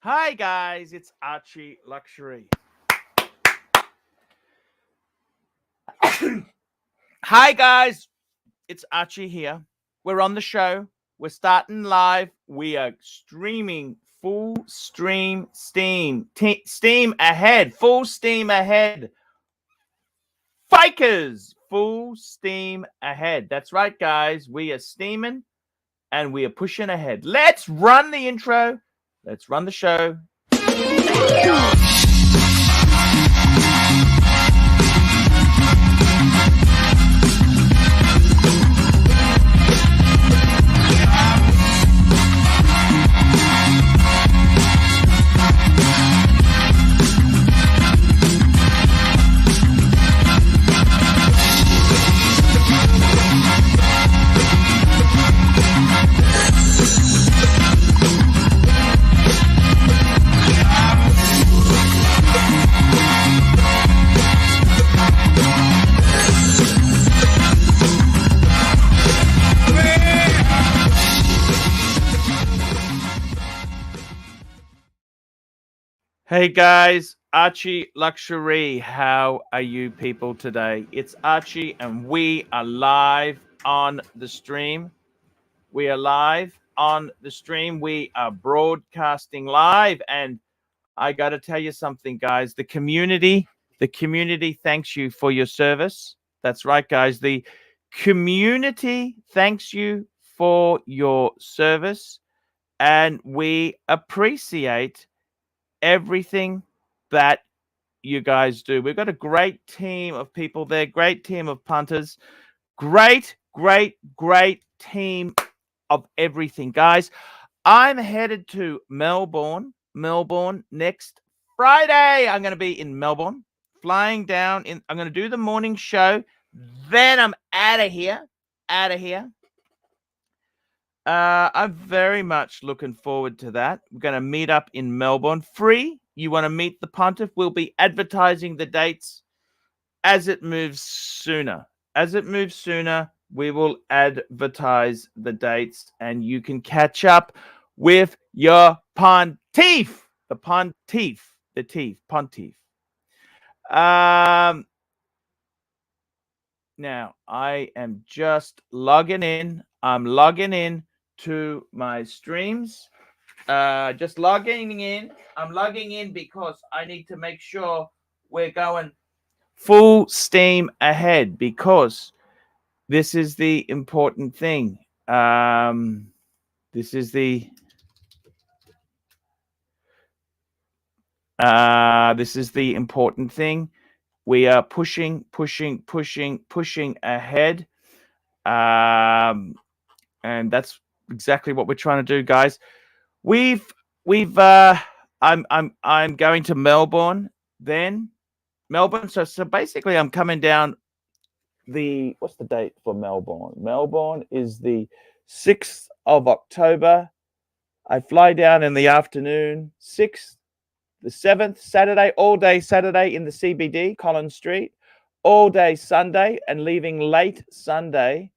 Hi guys, it's ArchieLuxury. Hi guys, it's Archie here. We're on the show. We're starting live. We are streaming full steam ahead. Full steam ahead. Fikers, full steam ahead. That's right, guys. We are steaming and we are pushing ahead. Let's run the intro. Let's run the show. Hey guys, ArchieLuxury. How are you people today? It's Archie and we are live on the stream. We are live on the stream. We are broadcasting live, and I got to tell you something, guys. The community thanks you for your service. That's right, guys. The community thanks you for your service, and we appreciate everything that you guys do. We've got a great team of people there, great team of punters, great team of everything, guys. I'm headed to Melbourne next Friday. I'm going to be in Melbourne, flying down in. I'm going to do the morning show, then I'm out of here. I'm very much looking forward to that. We're going to meet up in Melbourne. Free. You want to meet the punter? We'll be advertising the dates as it moves sooner. We will advertise the dates, and you can catch up with your pontiff. The pontiff. The teeth. Pontiff. Now, I am just logging in. I'm logging in to my streams. Just logging in. I'm logging in because I need to make sure we're going full steam ahead, because this is the important thing. This is the important thing. We are pushing ahead. And that's exactly what we're trying to do, guys. I'm going to Melbourne then. Melbourne. So basically I'm coming down what's the date for Melbourne? Melbourne is the 6th of October. I fly down in the afternoon, 6th, the 7th, Saturday, all day Saturday in the CBD, Collins Street, all day Sunday, and leaving late Sunday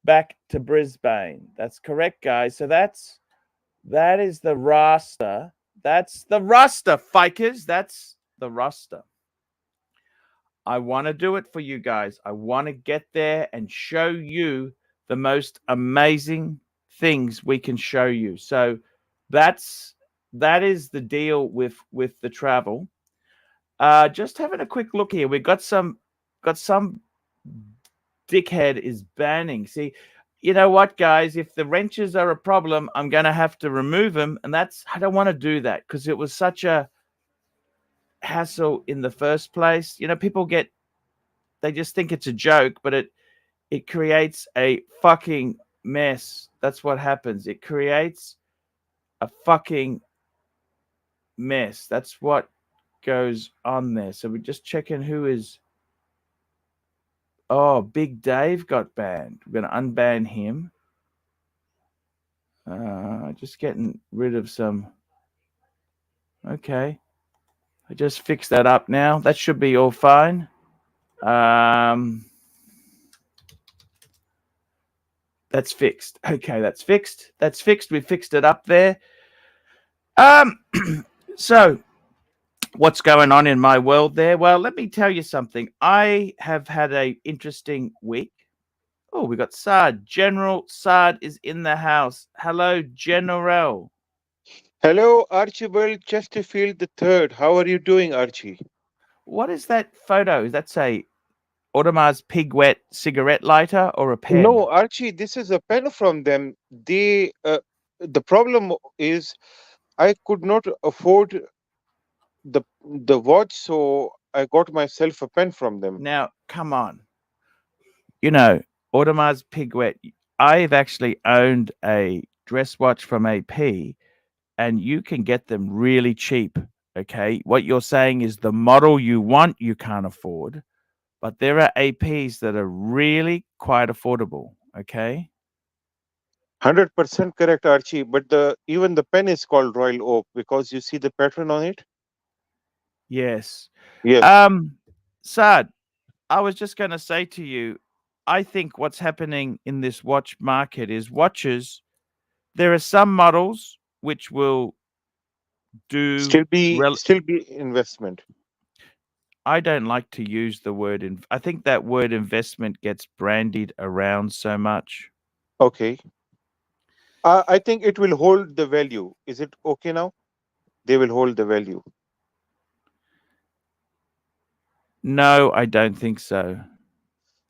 back to Brisbane. That's correct, guys. So that is the roster. That's the roster, Fikers. That's the roster. I want to do it for you guys. I want to get there and show you the most amazing things we can show you. So that is the deal with the travel. Just having a quick look here. We got some dickhead is banning. See, you know what, guys? If the wrenches are a problem, I'm going to have to remove them, and I don't want to do that because it was such a hassle in the first place. You know, people they just think it's a joke, but it creates a fucking mess. That's what happens. It creates a fucking mess. That's what goes on there. So we're just checking who is. Oh, Big Dave got banned. We're going to unban him. Just getting rid of some. Okay. I just fixed that up now. That should be all fine. That's fixed. Okay, that's fixed. That's fixed. We fixed it up there. Um, so what's going on in my world there? Well, let me tell you something. I have had a interesting week. Oh, we got Saad. General Saad is in the house. Hello, General. Hello, Archibald Chesterfield III. How are you doing, Archie? What is that photo? That's a Audemars Piguet cigarette lighter or a pen? No, Archie, this is a pen from them. The problem is I could not afford the watch, so I got myself a pen from them. Now, come on. You know, Audemars Piguet. I've actually owned a dress watch from AP, and you can get them really cheap. Okay. What you're saying is the model you want, you can't afford, but there are APs that are really quite affordable. Okay. 100% correct, Archie. But the even the pen is called Royal Oak because you see the pattern on it. Yes. Yes. Um, Sad, I was just going to say to you, I think what's happening in this watch market is watches. There are some models which will do Still be investment. I don't like to use the word I think that word investment gets brandied around so much. Okay. I think it will hold the value. Is it okay now? They will hold the value. No, I don't think so.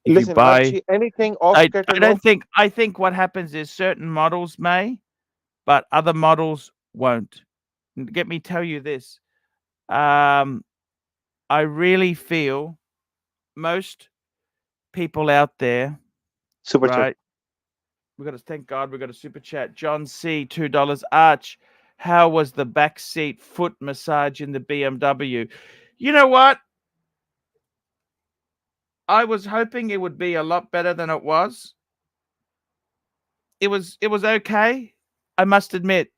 If you Listen, buy Archie, anything off I catalog, don't think I think what happens is certain models may, but other models won't. Get me tell you this. Um I really feel most people out there, super chat. right? We got to thank God we got a super chat. John C, $2. Arch, how was the back seat foot massage in the BMW? You know what? I was hoping it would be a lot better than it was. It was okay. I must admit,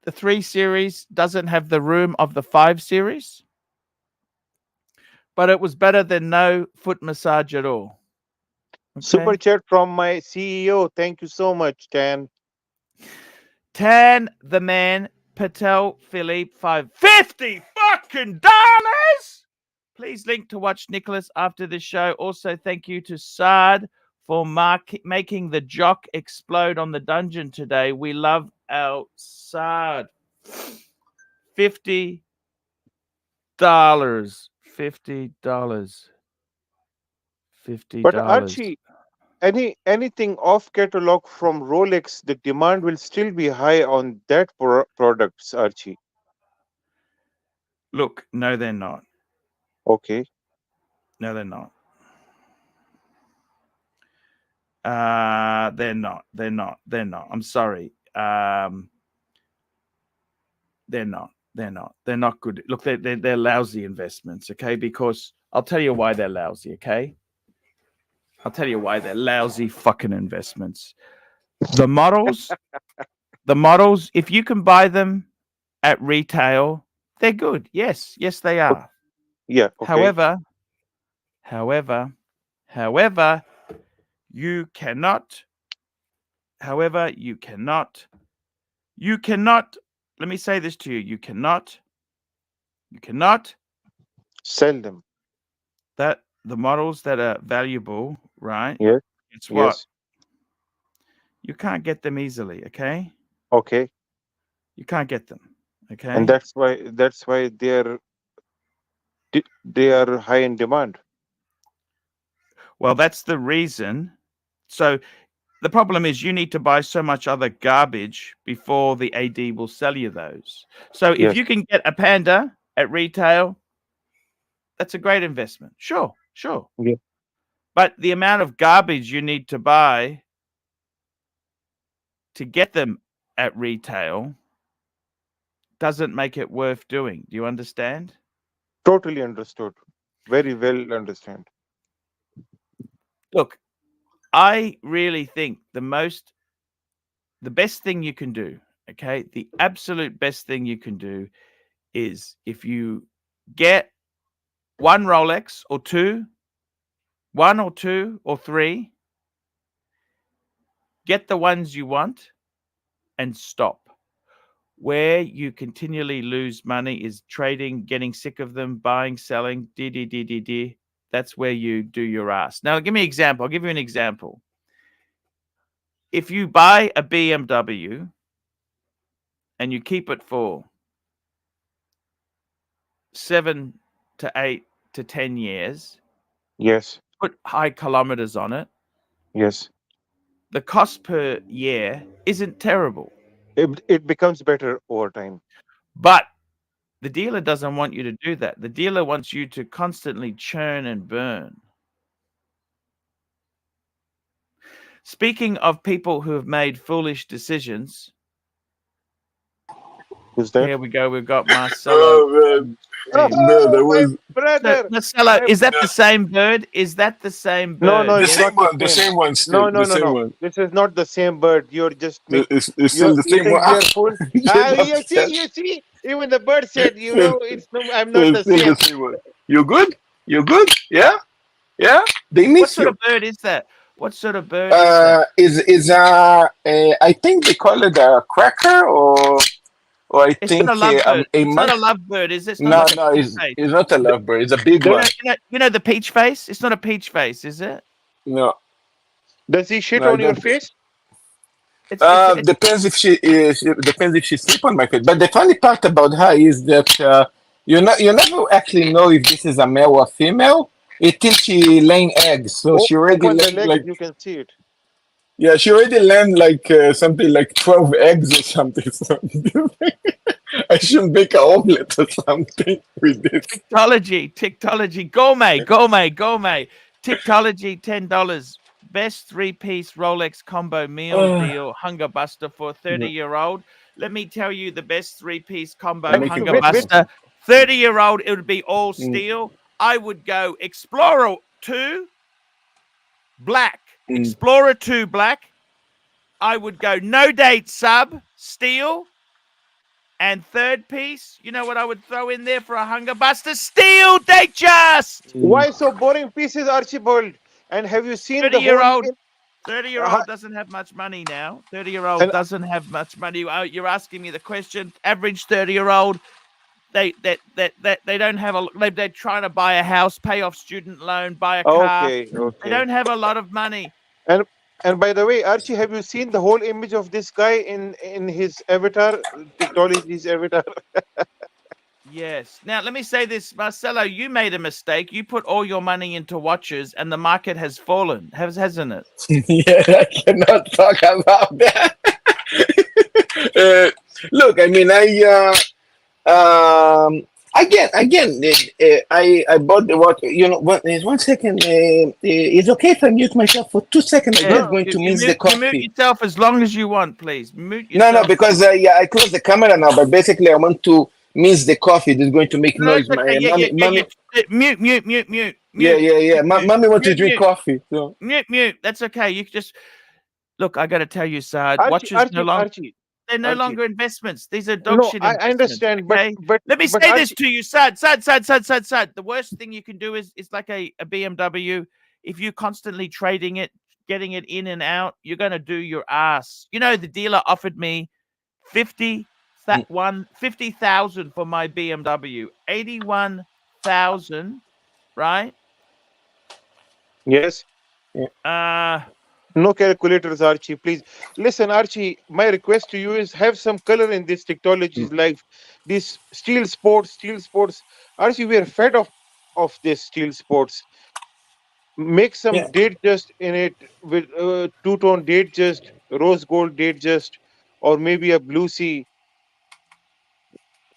the 3 series doesn't have the room of the 5 series, but it was better than no foot massage at all. Super Okay. chat from my CEO. Thank you so much, Dan. Tan the man Patel Philippe 550 fucking dollars. Please link to watch Nicholas after this show. Also, thank you to Saad for making the jock explode on the dungeon today. We love our Saad. $50. $50. But $50. Archie, anything off catalog from Rolex, the demand will still be high on that products, Archie. Look, no, they're not. Okay. No, they're not. They're not. They're not. They're not. I'm sorry. They're not. They're not. They're not good. Look, they're lousy investments. Okay, because I'll tell you why they're lousy. Okay, I'll tell you why they're lousy fucking investments. The models, the models. If you can buy them at retail, they're good. Yes, yes, they O- are. Yeah, okay. However, however, however, you cannot. However, you cannot, let me say this to you, you cannot, Sell them. that the models that are valuable, right? Yes, It's what? yes. You can't get them easily, okay? Okay. You can't get them, And okay? that's why they are high in demand. Well, that's the reason. So the problem is you need to buy so much other garbage before the AD will sell you those. So if Yes. you can get a Panda at retail, that's a great investment. Sure, sure. Yeah. But the amount of garbage you need to buy to get them at retail doesn't make it worth doing. Do you understand? Totally understood. Very well understand. Look, I really think the best thing you can do, okay? The absolute best thing you can do is if you get one Rolex or two, one or two or three, get the ones you want and stop. Where you continually lose money is trading, getting sick of them, buying, selling, That's where you do your ass. Now, give me an example. I'll give you an example. If you buy a BMW and you keep it for 7 to 8 to 10 years, Yes. put high kilometers on it, Yes. the cost per year isn't terrible. It becomes better over time. But the dealer doesn't want you to do that. The dealer wants you to constantly churn and burn. Speaking of people who have made foolish decisions, Who's that? here we go. We've got Marcelo. Oh man, man, there Oh, my was So, brother. Marcelo, My is that no, the same bird? Is that the same No, bird? no, the it's Yes. same not the one, the same. same one, No, still no, the no, same no. one. This is not the same bird. You're just It's still the you same one. think we are full. Ah, Get upset. you see. Even the bird said, it's no, I'm not It's the still the same. same one. You good? You good? Yeah, yeah. They What miss sort you. of bird is that? What sort of bird is that? Is I think they call it a cracker or I It's not a think lovebird. a It's not month. a lovebird, is it? It's not No, like a no, peach face. it's not a The, lovebird. It's a big the, one. The peach face? It's not a peach face, is it? No, does he shit no, I on your don't. face? It's Depends if depends if she sleep on my face. But the funny part about her is that you never actually know if this is a male or female. It till she laying eggs, so she already Open the laid legs, like you can see it. yeah, she already laid like something like 12 eggs or something. So I should make an omelet or something with this. Tiktology, gourmet. Tiktology, $10. Best three-piece Rolex combo meal Uh, deal, Hunger Buster for a 30-year-old. Let me tell you the best three-piece I'm combo, making Hunger Wait, wait. coffee. Buster. 30-year-old, it would be all Mm, steel. I would go Explorer 2 black. mm, Explorer 2 black. I would go no date sub steel. And third piece, you know what I would throw in there for a Hunger Buster? Steel date just. mm. Why so boring pieces, Archibald? And have you seen 30 the year hole old in? 30 year Uh, old doesn't have much money now. 30-year-old and doesn't have much money. You're asking me the question. Average 30-year-old, they don't have they're trying to buy a house, pay off student loan, buy a car. okay, They okay. don't have a lot of money. And and by the way, Archie, have you seen the whole image of this guy in his avatar, technology's avatar? Yes. Now let me say this, Marcelo. You made a mistake. You put all your money into watches, and the market has fallen, hasn't it? Yeah, I cannot talk about that. Look, I mean, I bought the water. You know, one second. It's okay if I mute myself for 2 seconds. I'm Yeah. just No, going to You mince the mute coffee. yourself as long as you want, please. Mute No, no, yourself. because yeah, I closed the camera now. But basically, I want to mince the coffee. This is going to make No, it's noise. okay. My mommy. Mute, Yeah, yeah, yeah. Mommy want to mute, drink coffee. So mute. That's okay. You can just look. I got to tell you, Saad, Archie, watches Archie, Archie, they're no Archie. longer investments. These are dog No, shit I investments. understand, Okay. but Let me but say this Archie, to you, Saad. The worst thing you can do is like a BMW. If you're constantly trading it, getting it in and out, you're gonna do your ass. You know, the dealer offered me 50 mm, 50,000 for my BMW. 81,000, right? yes. yeah, Uh No calculators, Archie. Please listen, Archie. My request to you is have some color in this mm, technology's life. This steel sports. Archie, we are fed of this steel sports. Make yeah, some date just in it with two-tone date just, rose gold date just, or maybe a blue sea.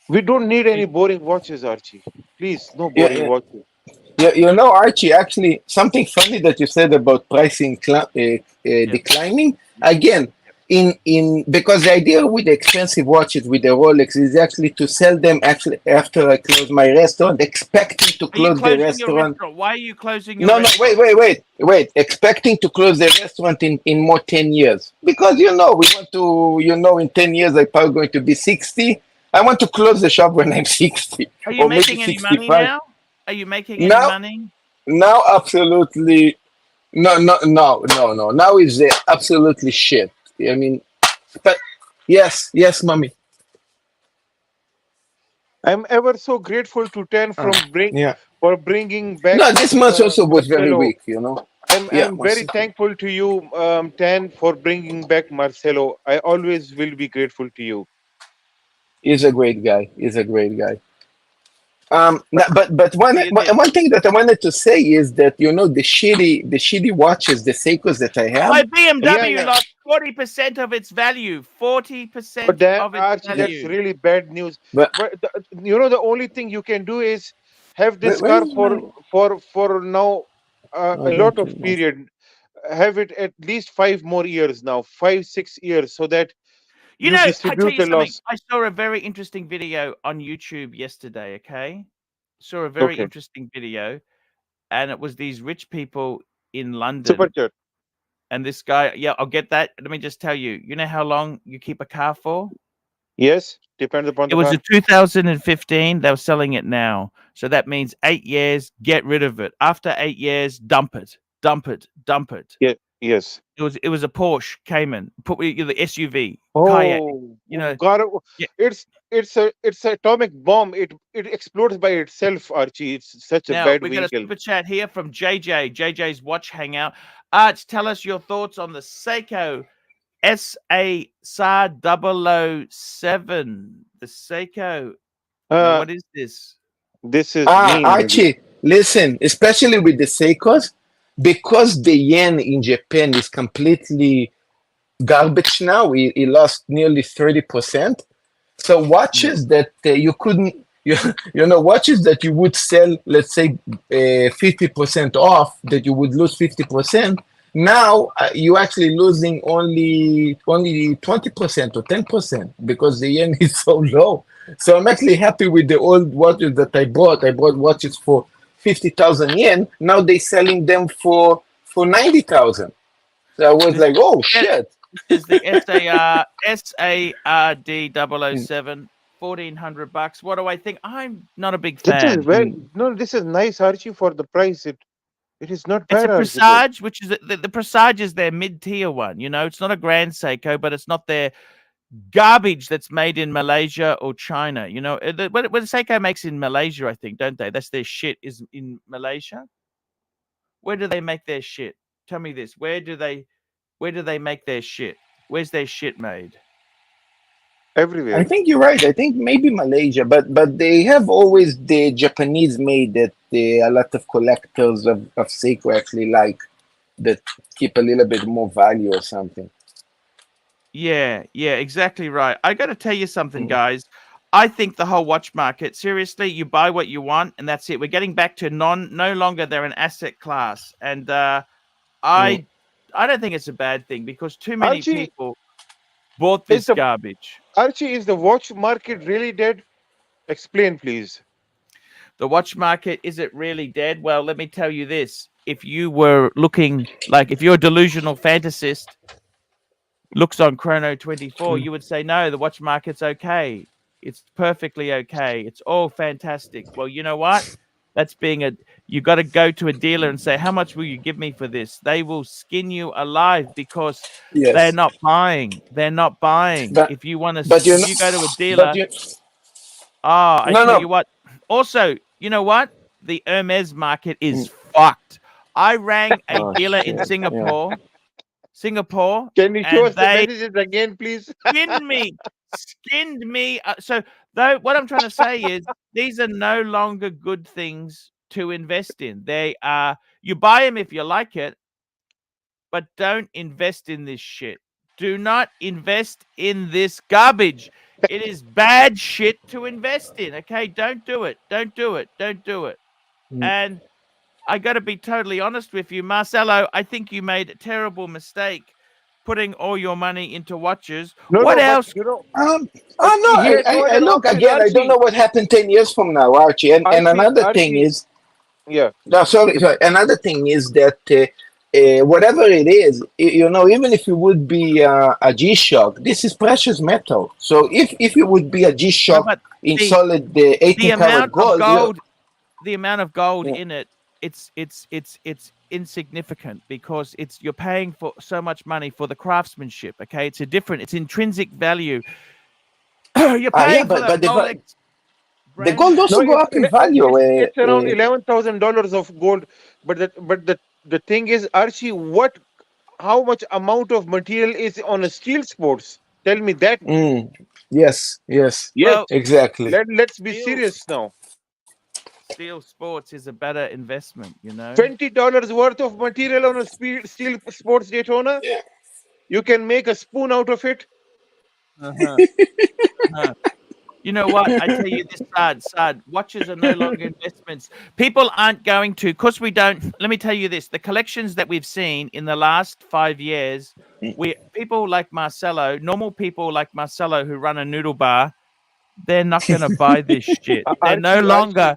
We don't need any boring watches, Archie. Please, no yeah, boring yeah. watches. You know, Archie, actually, something funny that you said about pricing yeah. declining. Yeah. Again, in because the idea with the expensive watches with the Rolex is actually to sell them actually after I close my restaurant, expecting to Are you close the closing your restaurant. restaurant? Why are you closing your No, no, restaurant? wait, expecting to close the restaurant in more 10 years because we want to in 10 years I'm probably going to be 60. I want to close the shop when I'm 60 Are you or maybe making any money 65. now? Are you making any Now, money? now, absolutely. No. Now is absolutely shit. I mean, but yes, mommy. I'm ever so grateful to Ten Ah, from bring yeah. for bringing back No, this month also was very Marcelo. weak. You know. Yeah, I'm very thankful to you, Tan, for bringing back Marcelo. I always will be grateful to you. he's a great guy. He's a great guy. But But See this. one thing that I wanted to say is that the shitty watches, the Seikos that I have. My yeah, BMW yeah. lost 40% of its value. Oh, 40% damn, of its Archie, Yeah, that's value. really bad news. but But the only thing you can do is have this where car is my? for now I a lot don't of know. period. Have it at least 5 more years now, 5 6 years, so that You you know, I tell distribute you the something. loss. I saw a very interesting video on YouTube yesterday. Okay, saw a very Okay, interesting video, and it was these rich people in super London. chat. And this guy, yeah, I'll get that. Let me just tell you. You know how long you keep a car for? Yes, depends upon It the was car. a 2015. They were selling it now, so that means 8 years. Get rid of it. After 8 years, dump it. Dump it. Dump it. Yeah, yes. It was a Porsche Cayman, put the SUV kayak. Oh, You know, God, yeah. it's a atomic bomb. It explodes by itself, Archie. It's such a Now bad we got a vehicle. super chat here from JJ. JJ's Watch Hangout. Arch, tell us your thoughts on the Seiko SA-007. The Seiko. Now, Uh, what is this? this is me, maybe. Archie, listen, especially with the Seikos, because the yen in Japan is completely garbage now. It lost nearly 30%. So Yeah. watches that you couldn't, watches that you would sell, let's say, 50% off, that you would lose 50%. Now you're actually losing only 20% or 10% because the yen is so low. So I'm actually happy with the old watches that I bought. I bought watches for 50,000 yen. Now they're selling them for 90,000. So I was This like, is oh the shit. this is the SARD 007, 1,400 bucks. What do I think? I'm not a big This is fan. very no. This is nice, Archie, for the price. It is not It's a bad, Archie, though. Presage, which is the Presage is their mid-tier one. It's not a Grand Seiko, but it's not their garbage that's made in Malaysia or China. What Seiko makes in Malaysia, I think, don't they? That's their shit is in Malaysia. Where do they make their shit? Tell me this. Where do they make their shit? Where's their shit made? I Everywhere. think you're right. I think maybe Malaysia, but they have always the Japanese made that a lot of collectors of Seiko actually like, that keep a little bit more value or something. Yeah, yeah, exactly right. I got to tell you something, Mm, guys. I think the whole watch market, seriously, you buy what you want, and that's it. We're getting back to no longer they're an asset class, and mm. I I don't think it's a bad thing because too many Archie people bought is this the garbage. Archie is the watch market really dead? Explain, please. The watch market, is it really dead? Well, let me tell you this. If you were looking like if you're a delusional fantasist, looks on Chrono 24, you would say, no, the watch market's okay. It's perfectly okay. It's all fantastic. Well, you know what? That's you got to go to a dealer and say, how much will you give me for this? They will skin you alive because they're Yes, not buying. They're not buying. but If you want to, but you if know, you go to a but dealer, you I no tell you no. what. Also, you know what? The Hermes market is Mm. fucked. I rang a Oh dealer in shit! Yeah. Singapore, Can you show and us the they messages again, please? skinned me, skinned me. So, though, what I'm trying to say is these are no longer good things to invest in. They are, you buy them if you like it, but don't invest in this shit. Do not invest in this garbage. It is bad shit to invest in. Okay, don't do it. Don't do it. Don't do it. Mm. And I got to be totally honest with you, Marcelo. I think you made a terrible mistake putting all your money into watches. No, What no, but else? Oh no! he has got I an look option, again. I don't Archie. know what happened 10 years from now, Archie. And another thing Archie. is, Yeah. no, sorry. Another thing is that whatever it is, even if it would be a G Shock, this is precious metal. So if it would be a G No, Shock but in the solid the 18 karat amount of gold, gold, the amount of gold yeah, in it, it's insignificant because you're paying for so much money for the craftsmanship. Okay, it's intrinsic value. You're Yeah, paying for but that Rolex the brand gold name. No, also go up in value. it's around $11,000 of gold. But the thing is, Archie, how much amount of material is on a steel sports? Tell me that. yes, yes, Yes, Well, exactly. let's be steel serious now. steel sports is a better investment. $20 worth of material on a steel sports Daytona. Yeah. You can make a spoon out of it. Uh-huh. Uh-huh. You know what? I tell you this, Sad. Watches are no longer investments. People aren't going to, because we don't. Let me tell you this: the collections that we've seen in the last 5 years, people like Marcelo, normal people like Marcelo who run a noodle bar, they're not going to buy this shit. Archie, Archie,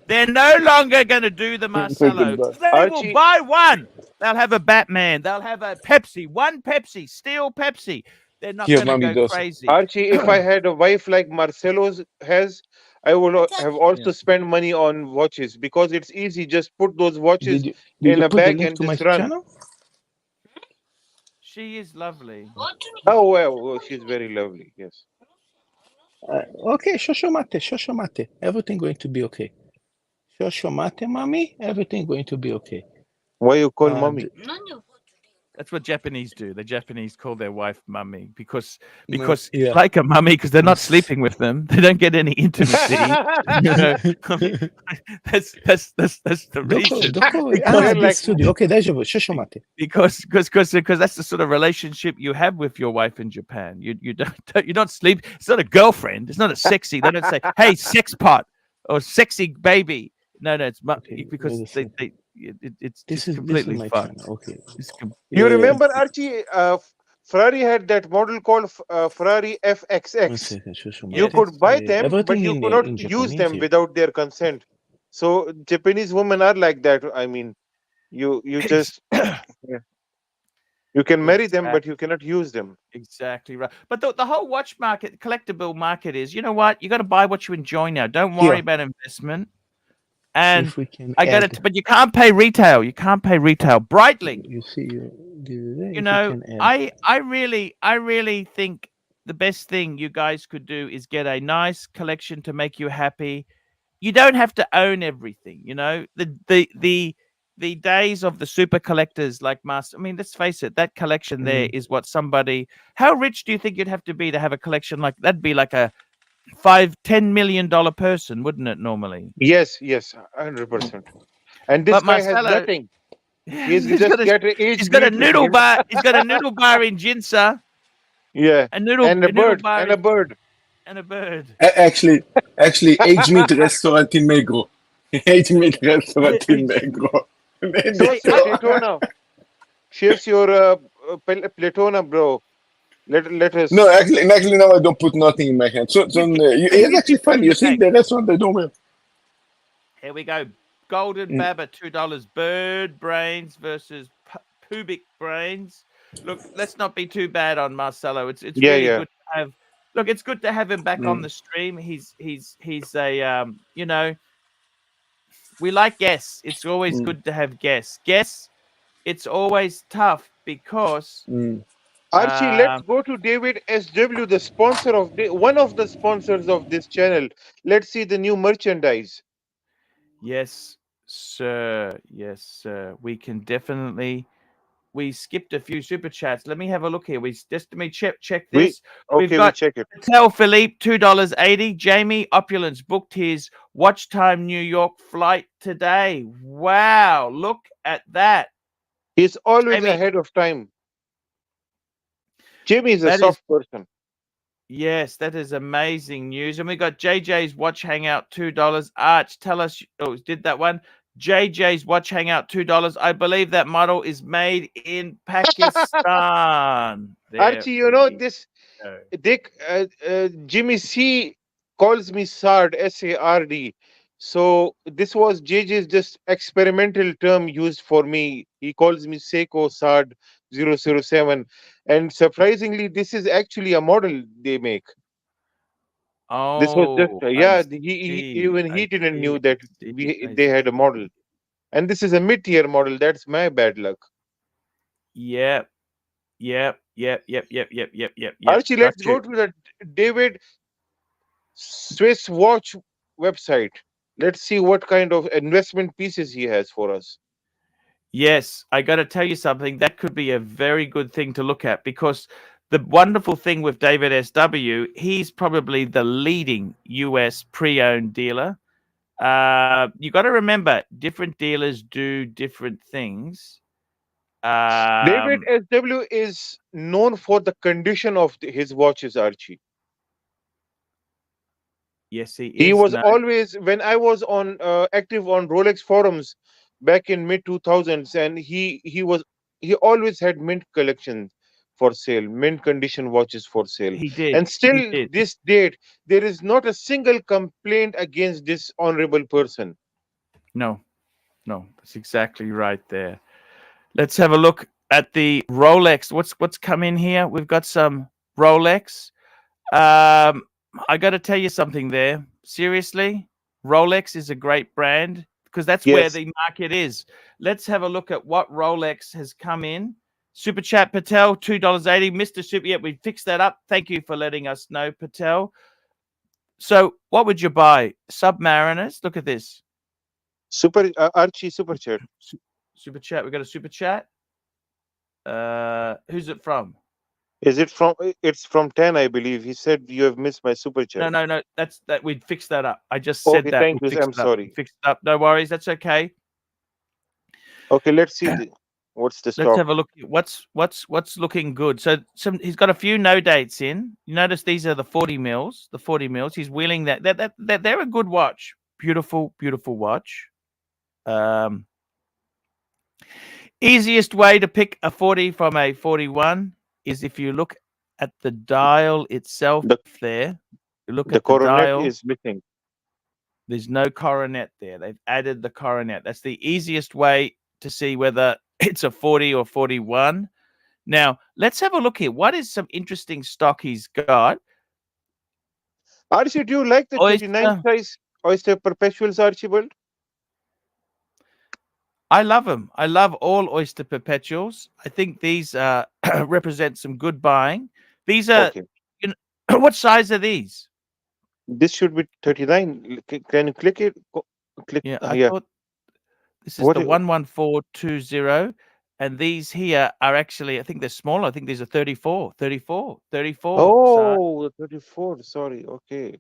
They're no longer going to do the Marcelo. Goodbye. They will Archie, buy one. They'll have a Batman. They'll have a Pepsi. One Pepsi, steel Pepsi. They're not Here, going to mommy go does. crazy. Archie, if I had a wife like Marcelo's has, I would have Yeah. also spent money on watches because it's easy. Just put those watches Did you did in you a put the bag link and to my just run. channel? She is lovely. Oh, well, she's very lovely. Yes. Okay, shosho mate. Everything going to be okay. Shosho mate, mommy. Everything going to be okay. Why you call mommy? That's what Japanese do. The Japanese call their wife mummy because Yeah. it's like a mummy because they're not sleeping with them. They don't get any intimacy. You know, I mean, that's the reason. They're like, This studio. Okay, deja vu. Shosho mate. Because that's the sort of relationship you have with your wife in Japan. You don't you don't sleep. It's not a girlfriend. It's not a sexy. They don't say, "Hey, sex pot" or "sexy baby." No, it's Okay, because wait a second. it's This just is completely my fucked. channel. Okay. It's you Yeah. remember Archie? Ferrari had that model called Ferrari One FXX. second. Shosho You mate. Yes. could buy them, but Everything you could not in use Japanese them here. without their consent. So Japanese women are like that. I mean, you Ex- just yeah. You can marry them, exactly. but you cannot use them. Exactly right. But the whole watch market, collectible market is, you know what? You got to buy what you enjoy now. Don't worry Here. about investment. See And if we can I got it, add. but you can't pay retail. You can't pay retail. Breitling, You see, you if we know, can add. I really think the best thing you guys could do is get a nice collection to make you happy. You don't have to own everything, you know. The days of the super collectors like Master. I mean, let's face it, that collection there is what somebody. How rich do you think you'd have to be to have a collection like that'd be like a $5-10 million person, wouldn't it? Normally, Yes, yes, 100%. And this but guy has Marcelo, nothing. He's he's just got a get an he's age got a mate with noodle him. bar. He's got a noodle bar in Ginza, Yeah, and a noodle bar and a bird. and a bird. Actually, age meat restaurant in Negro. Age meat restaurant in It's- Negro. Show us hey, your Daytona. Shares your Platona, bro. Let No, us. actually, now I don't put nothing in my hand. It's actually put it funny. in You your see, bank. the restaurant they don't have. Here we go. Golden Baba, $2. Bird brains versus pubic brains. Look, let's not be too bad on Marcelo. It's Yeah, really yeah. good to have. Look, it's good to have him back on the stream. He's a you know, we like guests. It's always good to have guests. Guests, it's always tough because Archie, let's um go to David SW, the sponsor of one of the sponsors of this channel. Let's see the new merchandise. yes, sir. Yes, sir. We can definitely. We skipped a few super chats. Let me have a look here. Let me check We this. We've okay, we got check it. Tell Philippe $2.80. Jamie Opulence booked his Watch Time New York flight today. Wow, look at that, He's always Jamie. ahead of time. Jimmy is a That is soft person. yes, that is amazing news. And we got JJ's Watch Hangout $2. Arch, tell us. Oh, did that one? JJ's Watch Hangout $2. I believe that model is made in Pakistan. There Archie, you know we this. go. Dick, Jimmy C calls me Sard, SARD. So this was JJ's just experimental term used for me. He calls me Seiko Sard 007. And surprisingly, this is actually a model they make. This was just, Oh, I yeah, he see. even he I didn't see. knew that I see. I they had a see. model. And this is a mid-tier model. That's my bad luck. Yep, yep. Archie, let's Got go you. to the David Swiss watch website. Let's see what kind of investment pieces he has for us. Yes, I got to tell you something. That could be a very good thing to look at because the wonderful thing with David SW, he's probably the leading US pre-owned dealer. You got to remember, different dealers do different things. David Um, SW is known for the condition of his watches, Archie. yes, he He is. was No, always, when I was on active on Rolex forums back in mid 2000s, and he always had mint collections for sale, mint condition watches for sale. he did. And He still did. this date, there is not a single complaint against this honorable person. No, no, that's exactly right there. Let's have a look at the Rolex. What's come in here? We've got some Rolex. Um, I got to tell you something there. Seriously, Rolex is a great brand because that's where Yes. the market is. Let's have a look at what Rolex has come in. Super Chat Patel, $2.80. Mr. Super, yeah, we fixed that up. Thank you for letting us know, Patel. So, what would you buy? Submariners. Look at this. Archie super chat. Super Chat. We got a Super Chat. Who's it from? Is it from? It's from 10, I believe. He said you have missed my super chat. No. That's that. We'd fix that up. I just said Okay, that. We thank you. fixed I'm it up. We sorry. fixed it up. No worries. That's okay. Okay, let's see what's the Let's stock. have a look. What's looking good. So he's got a few no dates in. You notice these are the 40 mils. The 40 mils. He's wheeling that. They're a good watch. Beautiful, beautiful watch. Um, Easiest way to pick a 40 from a 41 is if you look at the dial itself The there. You look the at the coronet dial. is missing. There's no coronet there. They've added the coronet. That's the easiest way to see whether it's a 40 or 41. Now, let's have a look here. What is some interesting stock he's got? Archie, do you like the 39 Oyster. size Oyster Perpetuals, Archibald? I love them. I love all Oyster Perpetuals. I think these represent some good buying. These are, Okay. you know, what size are these? This should be 39. Can you click it? Click. Yeah, I Yeah. thought this is What? the 11420. And these here are actually, I think they're smaller. I think these are 34. So Oh, 34. Sorry. Okay.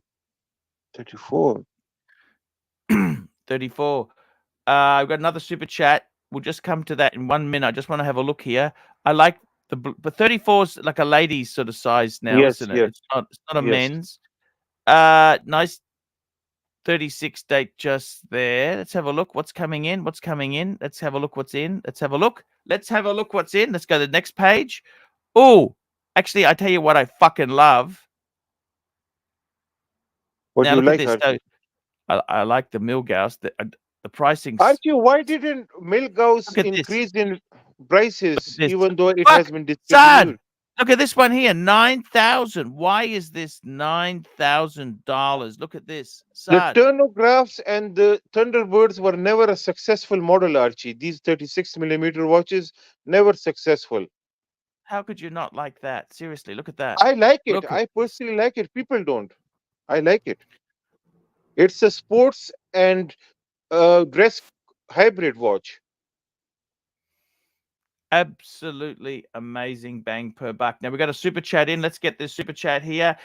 34. 34. I've got another super chat. We'll just come to that in 1 minute. I just want to have a look here. I like but 34 is like a lady's sort of size now, Yes. isn't it? Yes. It's not a Yes. men's. Nice 36 date just there. Let's have a look. What's coming in? What's coming in? Let's have a look what's in. Let's have a look. Let's have a look what's in. Let's go to the next page. Oh, actually, I tell you what I fucking love. What Now do you look at like, this. So Archie? I like the Milgauss. The pricing's Archie, why didn't Milgauss look at this. increase in Look at prices this. even though it has Fuck, been son. discontinued? Look at this one here, 9,000. Why is this $9,000? Look at this, The son. turnographs and the Thunderbirds were never a successful model, Archie. These 36 millimeter watches, never successful. How could you not like that? Seriously, look at that. I like it. Look at I this. personally like it. People don't. I like it. It's a sports and dress hybrid watch. Absolutely amazing bang per buck. Now we got a super chat in. Let's get this super chat here.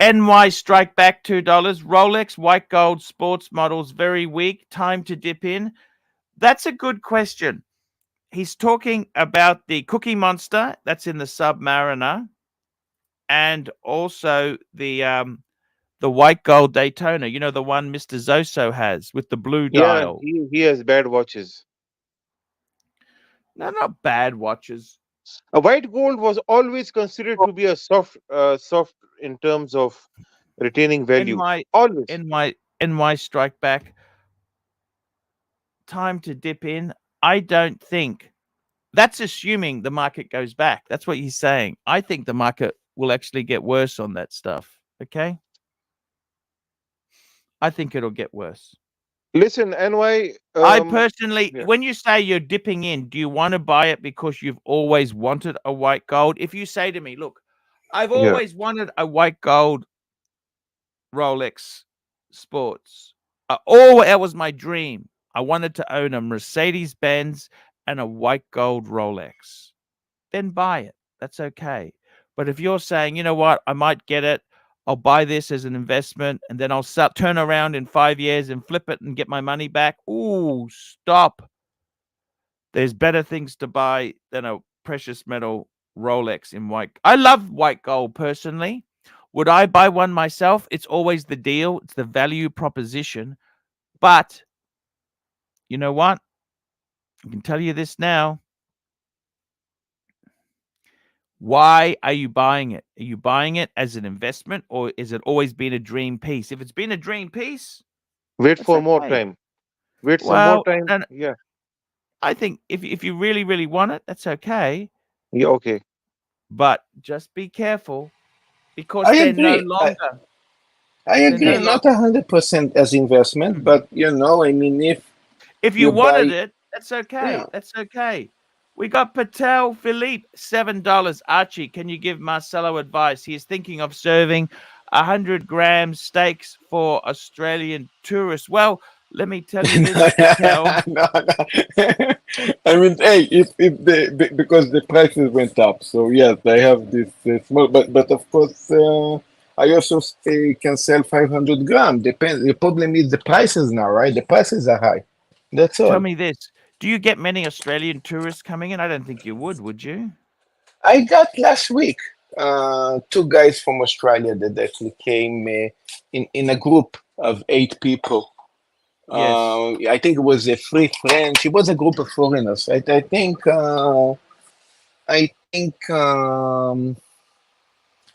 NY Strike Back $2. Rolex white gold sports models very weak. Time to dip in. That's a good question. He's talking about the Cookie Monster that's in the Submariner, and also the white gold Daytona. You know, the one Mr. Zoso has with the blue Yeah, dial. he has bad watches. No, not bad watches. A white gold was always considered to be a soft in terms of retaining value. NY Always. NY Strike Back. Time to dip in. I don't think that's assuming the market goes back. That's what he's saying. I think the market will actually get worse on that stuff. Okay. I think it'll get worse. Listen, NY. I personally, Yeah, when you say you're dipping in, do you want to buy it because you've always wanted a white gold? If you say to me, look, I've yeah. always wanted a white gold Rolex Sports. Oh, that was my dream. I wanted to own a Mercedes Benz and a white gold Rolex. Then buy it. That's okay. But if you're saying, you know what, I might get it, I'll buy this as an investment, and then I'll turn around in 5 years and flip it and get my money back. Ooh, stop. There's better things to buy than a precious metal Rolex in white. I love white gold personally. Would I buy one myself? It's always the deal, it's the value proposition. But you know what? I can tell you this now. Why are you buying it? Are you buying it as an investment or is it always been a dream piece? If it's been a dream piece, Wait that's for more okay. time. Wait some more Well, time. and Yeah. I think if you really, really want it, that's okay. Yeah. Okay. But just be careful because I they're no agree. longer. I They're no agree. longer. Not 100% as investment, Hmm. but I mean, if If you you wanted buy, it, that's okay. yeah. That's okay. We got Patel Philippe, $7. Archie, can you give Marcelo advice? He is thinking of serving 100-gram steaks for Australian tourists. Well, let me tell you this, Patel. No, no. I mean, hey, if because the prices went up, so yes, I have this small, but of course, I also can sell 500 gram. Depends. The problem is the prices now, right? The prices are high. That's Tell all. me this. Do you get many Australian tourists coming in? I don't think you would you? I got last week two guys from Australia that actually came in a group of 8 people. Yes. I think it was a free French. It was a group of foreigners. I think.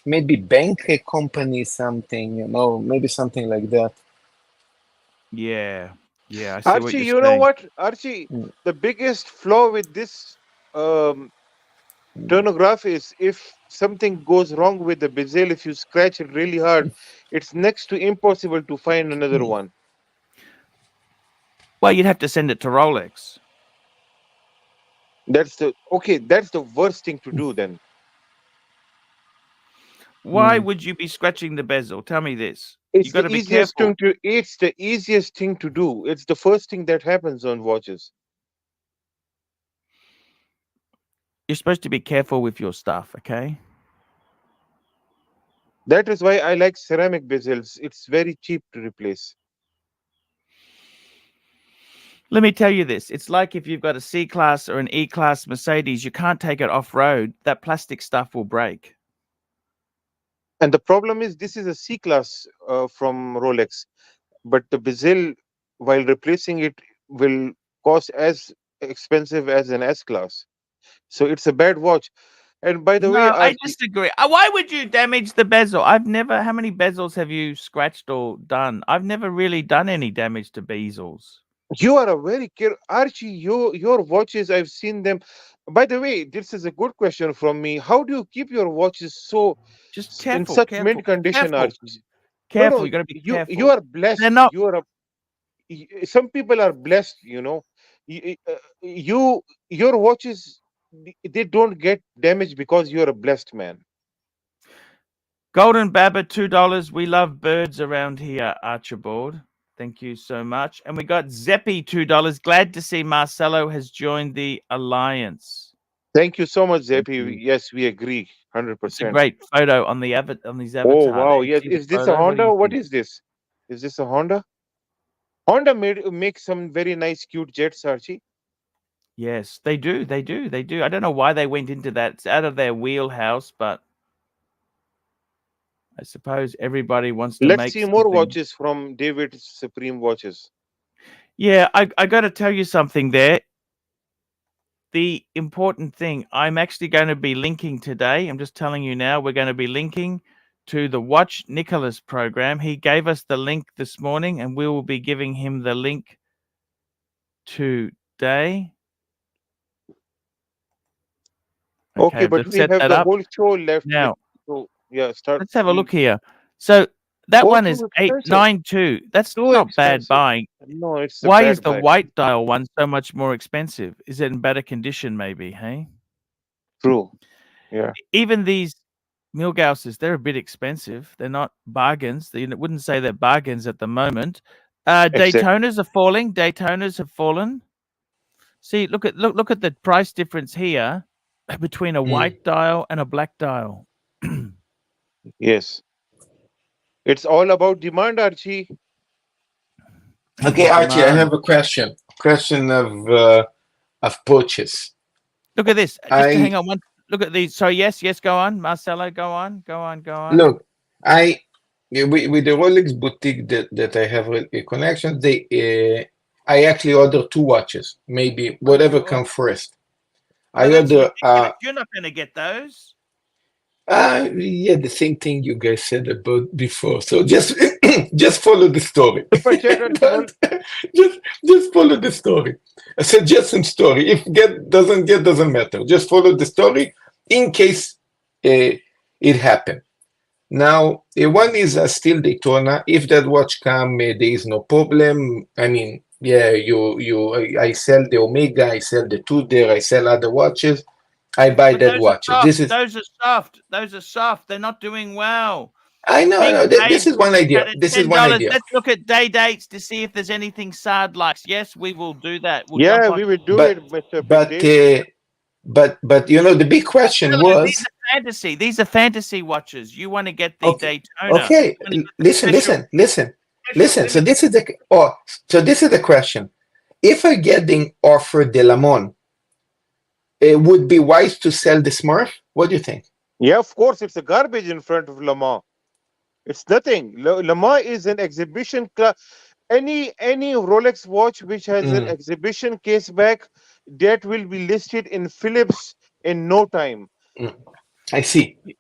Maybe bank a company something, maybe something like that. Yeah. Yeah, I see what Archie, you're you know saying. what? Archie, Mm, the biggest flaw with this um, mm. turnograph is if something goes wrong with the bezel, if you scratch it really hard, it's next to impossible to find another Mm. one. Well, you'd have to send it to Rolex. That's the okay. That's the worst thing to do. Then Why Mm. would you be scratching the bezel? Tell me this. You it's got the to be easiest careful. thing to. It's the easiest thing to do. It's the first thing that happens on watches. You're supposed to be careful with your stuff, okay? That is why I like ceramic bezels. It's very cheap to replace. Let me tell you this. It's like if you've got a C class or an E class Mercedes, you can't take it off road. That plastic stuff will break. And the problem is, this is a C class from Rolex, but the bezel, while replacing it, will cost as expensive as an S class. So it's a bad watch. And by the way, No, I Archie, disagree. Why would you damage the bezel? I've never. How many bezels have you scratched or done? I've never really done any damage to bezels. you are a very care. Archie, your watches, I've seen them. By the way, this is a good question from me. How do you keep your watches so Just in careful, such mint careful, condition, careful, Archie? No, careful. no, You got to be you careful. are They're blessed. not. You are a some people are blessed, you know. You your watches, they don't get damaged because you're a blessed man. Golden Babber, $2. We love birds around here, Archibald. Thank you so much. And we got Zeppy, $2. Glad to see Marcelo has joined the alliance. Thank you so much, Thank Zepi. you. Yes, we agree, It's a 100%. great photo on the on his Oh avatar there. wow, You yes. see the Is this a photo? What do you Honda? What think? is this? Is this a Honda? Honda made make some very nice, cute jets, Archie. Yes, they do. They do. They do. I don't know why they went into that. It's out of their wheelhouse, but I suppose everybody wants to Let's make see more something. watches from David's Supreme Watches. Yeah, I got to tell you something there. The important thing, I'm actually going to be linking today. I'm just telling you now, we're going to be linking to the Watch Nicholas program. He gave us the link this morning, and we will be giving him the link today. Okay, Okay, I've but just we set have that the up. whole show left with. Now, So yeah, start. let's have a look here. So That Oh, one too is expensive. 892. That's Too not bad expensive. buying. No, it's a Why is bad the buy. white dial one so much more expensive? Is it in better condition, maybe? Hey, True. Yeah. even these Milgausses, they're a bit expensive. They're not bargains. You wouldn't say they're bargains at the moment. Exactly. Daytonas are falling. Daytonas have fallen. See, look at the price difference here between a Mm. white dial and a black dial. Yes. It's all about demand, Archie. Okay, Archie, I Demand. have a question. Question of purchase. Look at this. Just to I hang on one. Look at these. So yes. Go on, Marcelo. Go on. Go on. Go on. look. I with the Rolex boutique that I have a connection. I actually order two watches. Maybe What did whatever you order? come first. Oh, I that's order. ridiculous. You're not going to get those. Yeah, the same thing you guys said about before. So just just follow the story. Super chat, Archibald. Don't- just just follow the story. I said just some story. If get doesn't matter. Just follow the story in case it happened. Now, one is still Daytona. If that watch come, there is no problem. I mean, yeah, I sell the Omega, I sell the Tudor, I sell other watches. I buy But that those are watch. soft. This is Those are soft. Those are soft. They're not doing well. I know, I Big know. Dave This is one idea. at This is one $10. idea. Let's look at day dates to see if there's anything Sard likes. Yes, we will do that. We'll jump Yeah, on. we will do But it, Mr. Big but Dave. uh, but the big question Marcelo, these was are fantasy. These are fantasy watches. You want to get the okay, Daytona. okay. You want to get the Listen, special, listen, listen, special listen. So limited. this is the question. If I getting offered the Lamont, it would be wise to sell the Smurf. What do you think? Yeah, of course, it's a garbage in front of Le Mans. It's nothing. Le Mans is an exhibition. Any Rolex watch which has an Mm, exhibition case back, that will be listed in Philips in no time. mm. I see. Do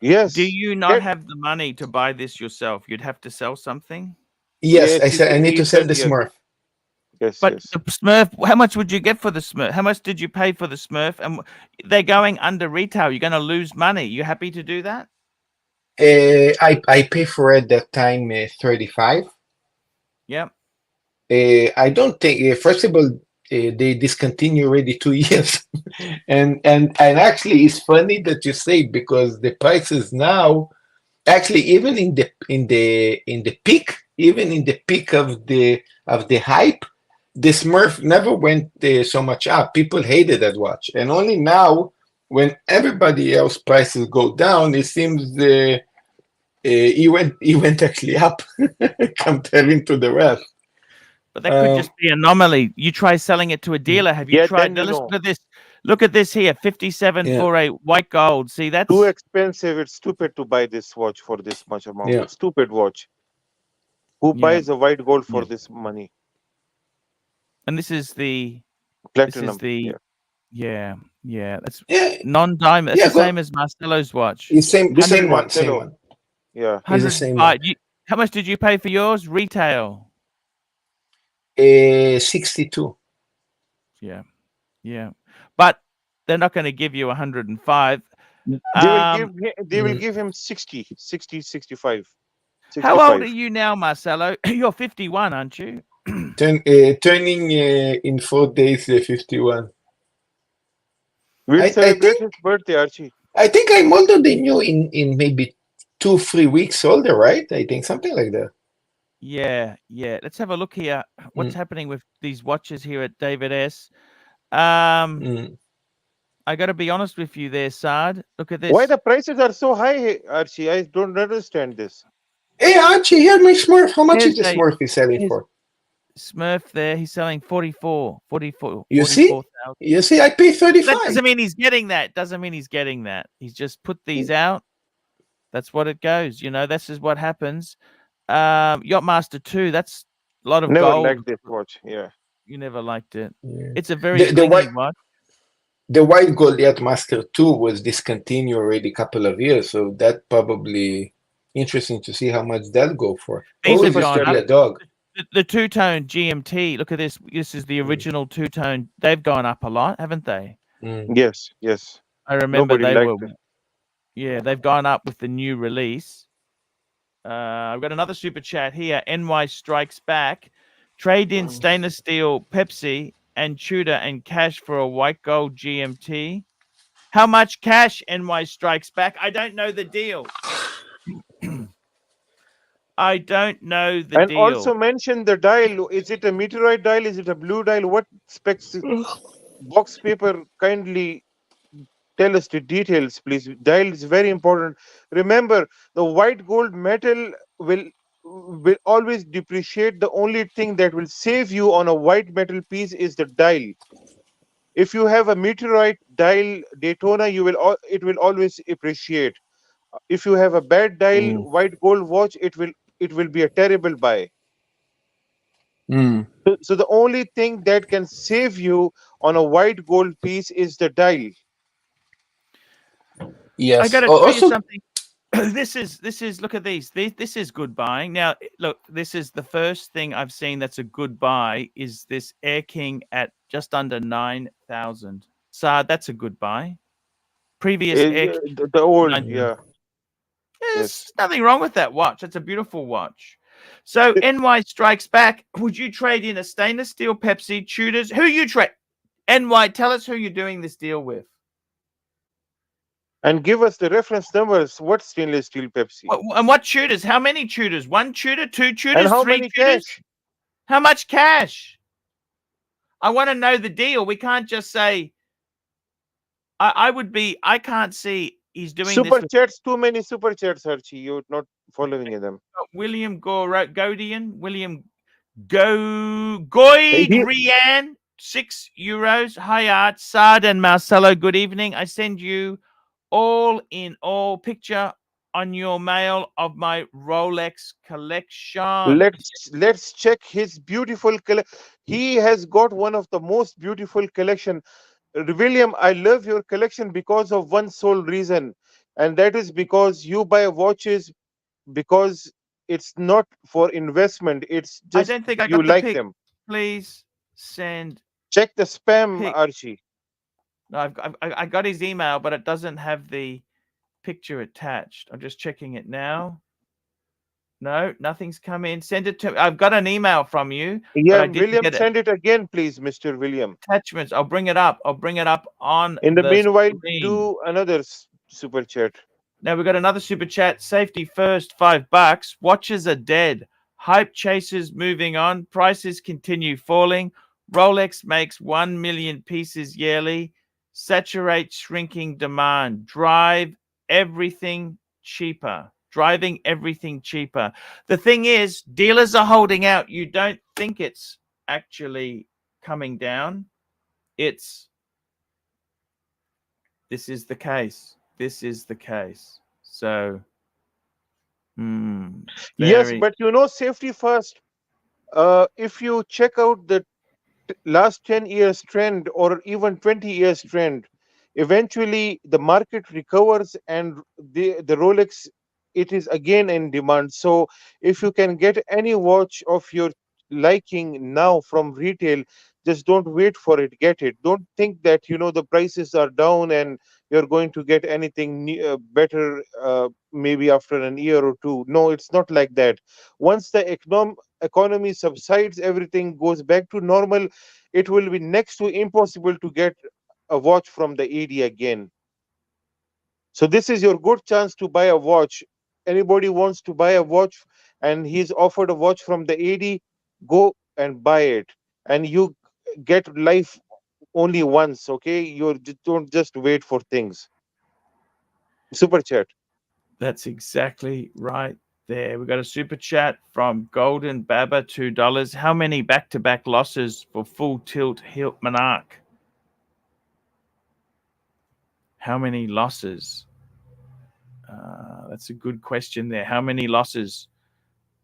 Yes. you not That have the money to buy this yourself? You'd have to sell something. Yes, yes, I said I need he to sell said the yes. Smurf. Yes, But yes. the Smurf, how much would you get for the Smurf? How much did you pay for the Smurf? And they're going under retail. You're going to lose money. You happy to do that? I pay for it that time 35. Yep. I don't think first of all they discontinue already 2 years, and actually it's funny that you say because the prices now actually even in the peak even in the peak of the hype the Smurf never went so much up. People hated that watch, and only now when everybody else prices go down, it seems he went actually up comparing to the rest. But that could just be anomaly. You try selling it to a dealer. Have you Yeah, tried? then Now you listen know. to this. Look at this here, 57 Yeah, for a white gold. See, Too that's expensive. It's stupid to buy this watch for this much amount. yeah. Stupid watch. Who yeah, buys a white gold yeah. for this money? And this is Platinum. the Yeah. yeah, yeah. That's Yeah, non-diamond. That's yeah, the same go. as Marcelo's watch. It's same, This is same 100, one, same Marcelo. one. Yeah. It's the same one. 105. How much did you pay for yours? Retail. 62. Yeah, yeah. But they're not going to give you 105. They will Mm. give him 60, 60, 65, How old 65. are you now, Marcelo? You're 51, aren't you? Turning in 4 days 51. We'll I celebrate think his birthday, Archie. I'm older than you in maybe 2 3 weeks older, right? I think something like that. Yeah, yeah. Let's have a look here. What's Mm, happening with these watches here at David S? Um, mm. I got to be honest with you there, Sard. Look at Why this. the prices are so high, Archie? I don't understand this. Hey Archie, here's my Smurf. How much Here's is the a Smurf he's selling here's for? Smurf there. He's selling 44, 44, You see? 44,000. You see, I pay That 35. doesn't mean he's getting that. Doesn't mean he's getting that. He's just put these out. That's what it goes. This is what happens. Yachtmaster 2, that's a lot of Never gold. liked this watch. Yeah. You never liked it. Yeah. It's a very The blingy white watch. the white Goliath Master 2 was discontinued already a couple of years, so that probably interesting to see how much that go for. These Oh, have Super used to gone be up. chat. a dog. The two-tone GMT. Look at this. This is the Mm, original two-tone. They've gone up a lot, haven't they? mm. Yes, yes. I remember Nobody they were. liked it. Yeah, they've gone up with the new release. I've got another super chat here. NY strikes back. Trade in stainless steel Pepsi and Tudor and cash for a white gold GMT. How much cash? NY strikes back. I don't know the deal. I don't know the And deal. also mention the dial. Is it a meteorite dial? Is it a blue dial? What specs? Box paper, kindly tell us the details, please. Dial is very important. Remember, the white gold metal will always depreciate. The only thing that will save you on a white metal piece is the dial. If you have a meteorite dial Daytona, it will always appreciate. If you have a bad dial Mm, white gold watch, it will be a terrible buy. mm, So the only thing that can save you on a white gold piece is the dial. I got yes. to tell you Also, something. This is look at these. This is good buying. Now look, this is the first thing I've seen that's a good buy is this Air King at just under 9,000. So that's a good buy. Previous Air King The old, 9. yeah, yes. There's nothing wrong with that watch. It's a beautiful watch. So NY strikes back. Would you trade in a stainless steel Pepsi, Tudors? Who you trade? NY, tell us who you're doing this deal with. And give us the reference numbers. What stainless steel Pepsi? And what Tudors? How many Tudors? One Tudor, two And Tudors, how three many Tudors? cash? How much cash? I want to know the deal. We can't just say I can't see he's doing this Super with chats, too many super chats, Archie. You're not following them. William Godian, William He, Goigrian, €6. Hi Art, Saad and Marcelo, good evening. I send you all in all picture on your mail of my Rolex collection. let's check his beautiful he has got one of the most beautiful collection. William, I love your collection because of one sole reason, and that is because you buy watches because it's not for investment, it's I just don't think I you got the like pic. them. Please send Check the spam, pic. Archie. No, I got his email, but it doesn't have the picture attached. I'm just checking it now. No, nothing's come in. Send it to. I've got an email from you, but Yeah, I didn't William, get it. send it again, please, Mr. William. Attachments. I'll bring it up. I'll bring it up on In the the meanwhile, screen. do another super chat. Now we've got another super chat. Safety first, $5. Watches are dead. Hype chasers moving on. Prices continue falling. Rolex makes 1 million pieces yearly. Saturate shrinking demand. Everything cheaper. Driving everything cheaper. The thing is, dealers are holding out. You don't think it's actually coming down. This is the case. This is the case. So, Yes, very. but safety first. If you check out the last 10 years trend or even 20 years trend, eventually the market recovers and the Rolex, it is again in demand. So if you can get any watch of your liking now from retail, just don't wait for it, get it. Don't think that the prices are down and you're going to get anything better maybe after an year or two. No, it's not like that. Once the economy subsides, everything goes back to normal, it will be next to impossible to get a watch from the AD again. So this is your good chance to buy a watch. Anybody wants to buy a watch and he's offered a watch from the AD, go and buy it. And you get life only once, okay? Don't just wait for things. Super chat. That's exactly right there. We got a super chat from Golden Baba, $2. How many back-to-back losses for full tilt hilt Monarch? How many losses? That's a good question there. How many losses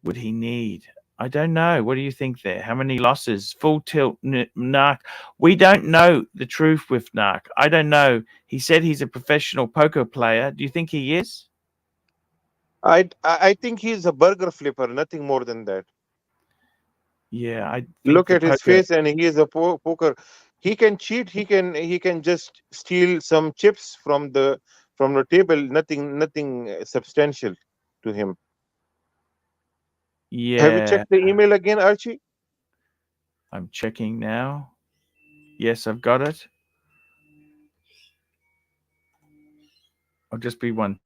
would he need? I don't know. What do you think there? How many losses? Full tilt Narc. We don't know the truth with Narc. I don't know. He said he's a professional poker player. Do you think he is? I think he's a burger flipper, nothing more than that. Yeah, I think Look the at his poker. face, and he is a poker. He can cheat. He can just steal some chips from the table. Nothing substantial to him. Have you Yeah, checked the email again, Archie? I'm checking now. Yes, I've got it. I'll just be one second.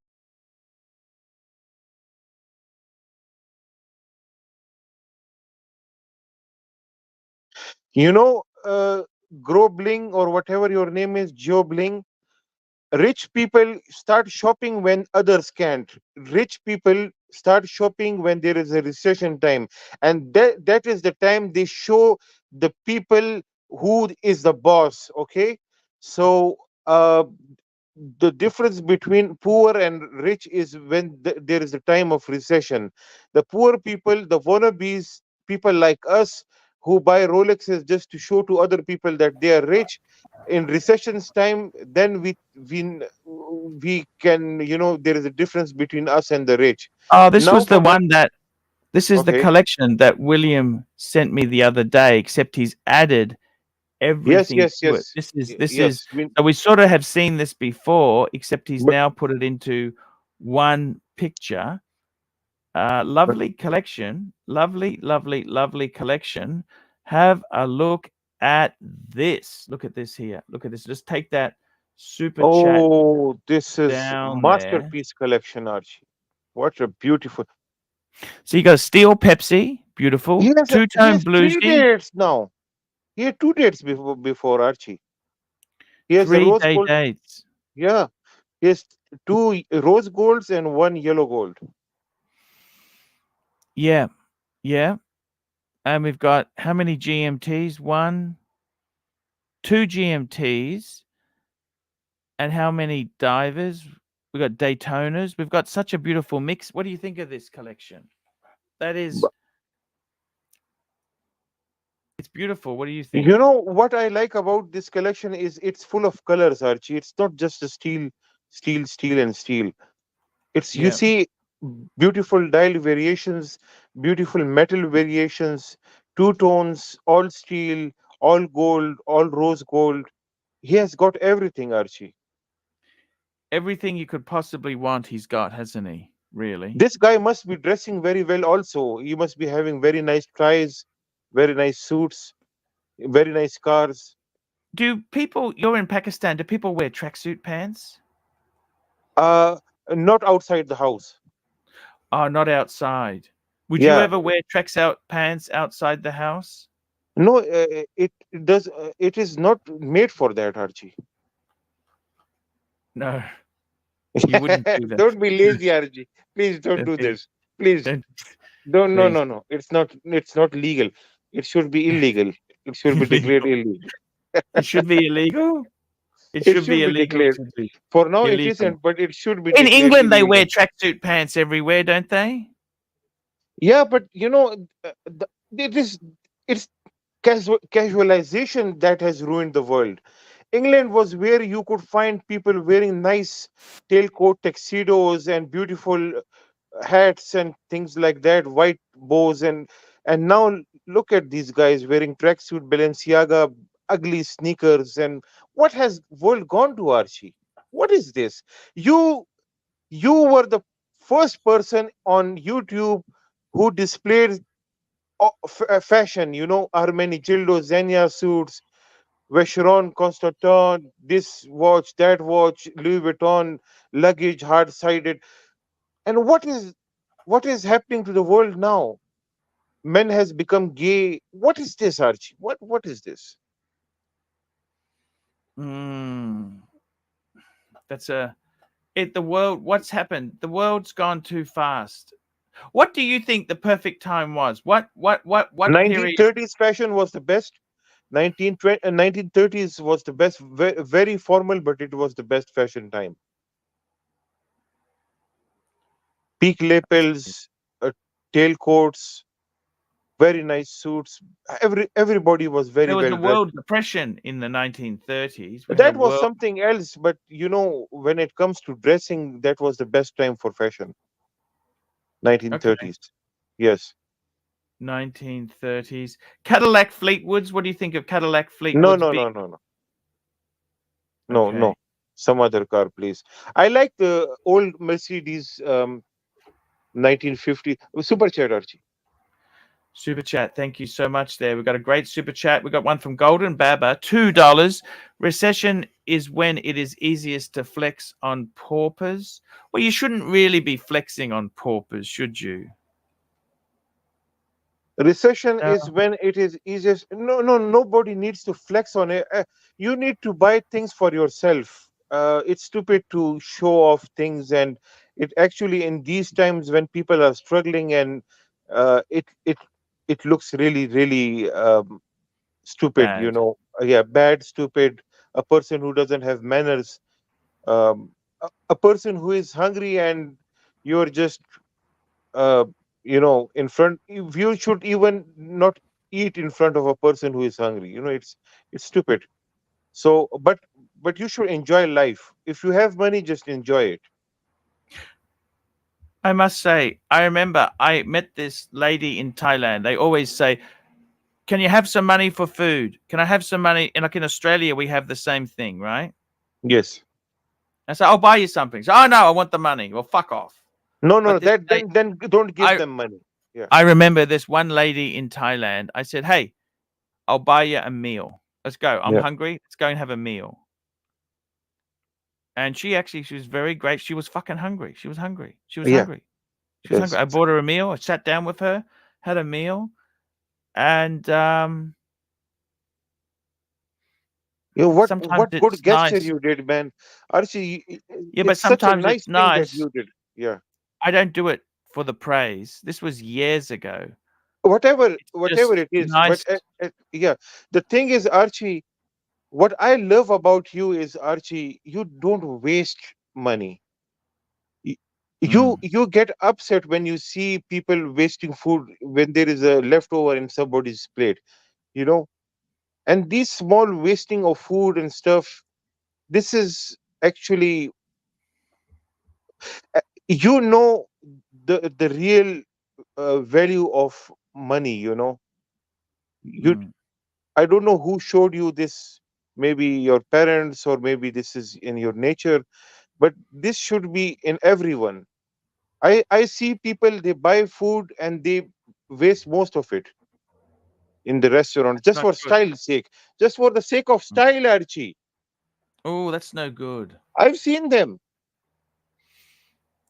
You know, Grow Bling or whatever your name is, Joe Bling. Rich people start shopping when others can't. Rich people start shopping when there is a recession time, and that is the time they show the people who is the boss. Okay, so the difference between poor and rich is when there is a time of recession. The poor people, the wannabes, people like us who buy Rolexes just to show to other people that they are rich. In recession's time, then we can, there is a difference between us and the rich. Oh, this Now was the for the one that this is the okay, collection that William sent me the other day, except he's added yes, everything yes, to it. yes, This is yes. We, so we sort of have seen this before, except he's but now put it into one picture. but Lovely collection, lovely, lovely, lovely collection. Have a look at this. Look at this here. Look at this. Just take that super chat oh, this is down there. masterpiece collection, Archie. What a beautiful. So you got a steel Pepsi, beautiful, two He tone has three bluesy, dates now. He had two dates before Archie. He has a three rose day gold. dates. Yeah, he has two rose golds and one yellow gold. Yeah, yeah. And we've got how many GMTs? One, two GMTs, and how many divers? We've got Daytonas. We've got such a beautiful mix. What do you think of this collection? That is, But it's beautiful. What do you you think? know what I like about this collection is it's full of colors, Archie. It's not just a steel, and steel. It's you Yeah. see beautiful dial variations, beautiful metal variations, two tones, all steel, all gold, all rose gold. He has got everything, Archie. Everything you could possibly want, he's got, hasn't he? Really? This guy must be dressing very well also. He must be having very nice ties, very nice suits, very nice cars. Do people, you're in Pakistan, do people wear tracksuit pants? Uh, Not outside the house. Oh, not outside. Would you Yeah. ever wear tracks out pants outside the house? No, it does. It is not made for that, Archie. No, you wouldn't do that. Don't be lazy, Archie. Please don't Don't do be, this. Please don't, don't. No, please. no, no. It's not. It's not legal. It should be illegal. It should be declared Illegal. illegal. It should be illegal. It It should be should be illegal declared. to do. For now, it Illegal. isn't, but it should be In declared England, they wear illegal. tracksuit pants everywhere, don't they? Yeah, but it is. It's casualization that has ruined the world. England was where you could find people wearing nice tailcoat tuxedos and beautiful hats and things like that, white bows, and now look at these guys wearing tracksuit Balenciaga, ugly sneakers, and what has world gone to, Archie? What is this? You you were the first person on YouTube who displayed fashion, Armani Gildo, Xenia suits, Vacheron Constantin, this watch, that watch, Louis Vuitton, luggage, hard-sided. And what is happening to the world now? Men has become gay. What is this, Archie? What is this? Mm, that's a it. The world. What's happened? The world's gone too fast. What do you think the perfect time was? What period? 1930s fashion was the best. 1930s was the best. Very formal, but it was the best fashion time. Peak lapels, uh, tailcoats, very nice suits. Everybody was very There was well the dressed. world depression in the 1930s. We had a That was world. something else, but when it comes to dressing, that was the best time for fashion. Okay. 1930s. Yes. 1930s. Cadillac Fleetwoods. What do you think of Cadillac No, Fleetwood's no, big? no, no, no, no, Okay. no. Some other car, please. I like the old Mercedes 1950 Supercharger. Archie. Super chat. Thank you so much there. We've got a great super chat. We got one from Golden Baba, $2. Recession is when it is easiest to flex on paupers. Well, you shouldn't really be flexing on paupers, should you? Recession No. is when it is easiest. No, no, nobody needs to flex on it. You need to buy things for yourself. It's stupid to show off things, and it actually in these times when people are struggling, and it it looks really really stupid. Bad. Yeah, bad, stupid. A person who doesn't have manners. A person who is hungry, and you're just uh, in front. You should even not eat in front of a person who is hungry. It's stupid. So but you should enjoy life. If you have money, just enjoy it. I must say, I remember I met this lady in Thailand. They always say, "Can you have some money for food? Can I have some money?" And like in Australia, we have the same thing, right? Yes. I say, "I'll buy you something." So, "Oh no, I want the money." Well, fuck off. No, no, But no, this that lady, then don't give I them money. Yeah. I remember this one lady in Thailand. I said, "Hey, I'll buy you a meal. Let's go. I'm Yeah. hungry. Let's go and have a meal." And she was very great. She was fucking hungry. She was hungry. She was Yeah. hungry. She was hungry. Yes. I bought her a meal. I sat down with her, had a meal, and sometimes What it's good gesture nice. you did, man. Archie, Yeah, but it's such a sometimes it's nice thing that nice. you did. Yeah. I don't do it for the praise. This was years ago. Whatever It's whatever just it is, but nice. yeah, the thing is, Archie, what I love about you is, Archie, you don't waste money. Y- Mm, you get upset when you see people wasting food when there is a leftover in somebody's plate, you know. And these small wasting of food and stuff, this is actually, uh, you know, the real value of money. You mm. I don't know who showed you this. Maybe your parents, or maybe this is in your nature, but this should be in everyone. I see people, they buy food and they waste most of it in the restaurant That's just not for good. style sake, just for the sake of style, Archie. Oh, that's no good. I've seen them.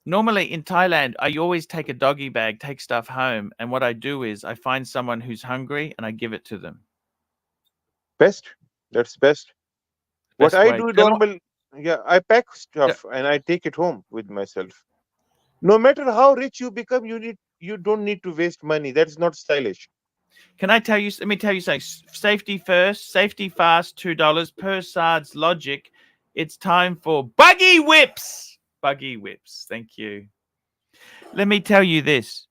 Normally in Thailand, I always take a doggy bag, take stuff home, and what I do is I find someone who's hungry and I give it to them. Best. That's best. What Best I way. do Tell 'em normal, yeah, I pack what- stuff and I take it home with myself. No matter how rich you become, you don't need to waste money. That's not stylish. Can I tell you? Let me tell you something. Safety first, safety fast. $2 per Sard's logic. It's time for buggy whips. Buggy whips. Thank you. Let me tell you this.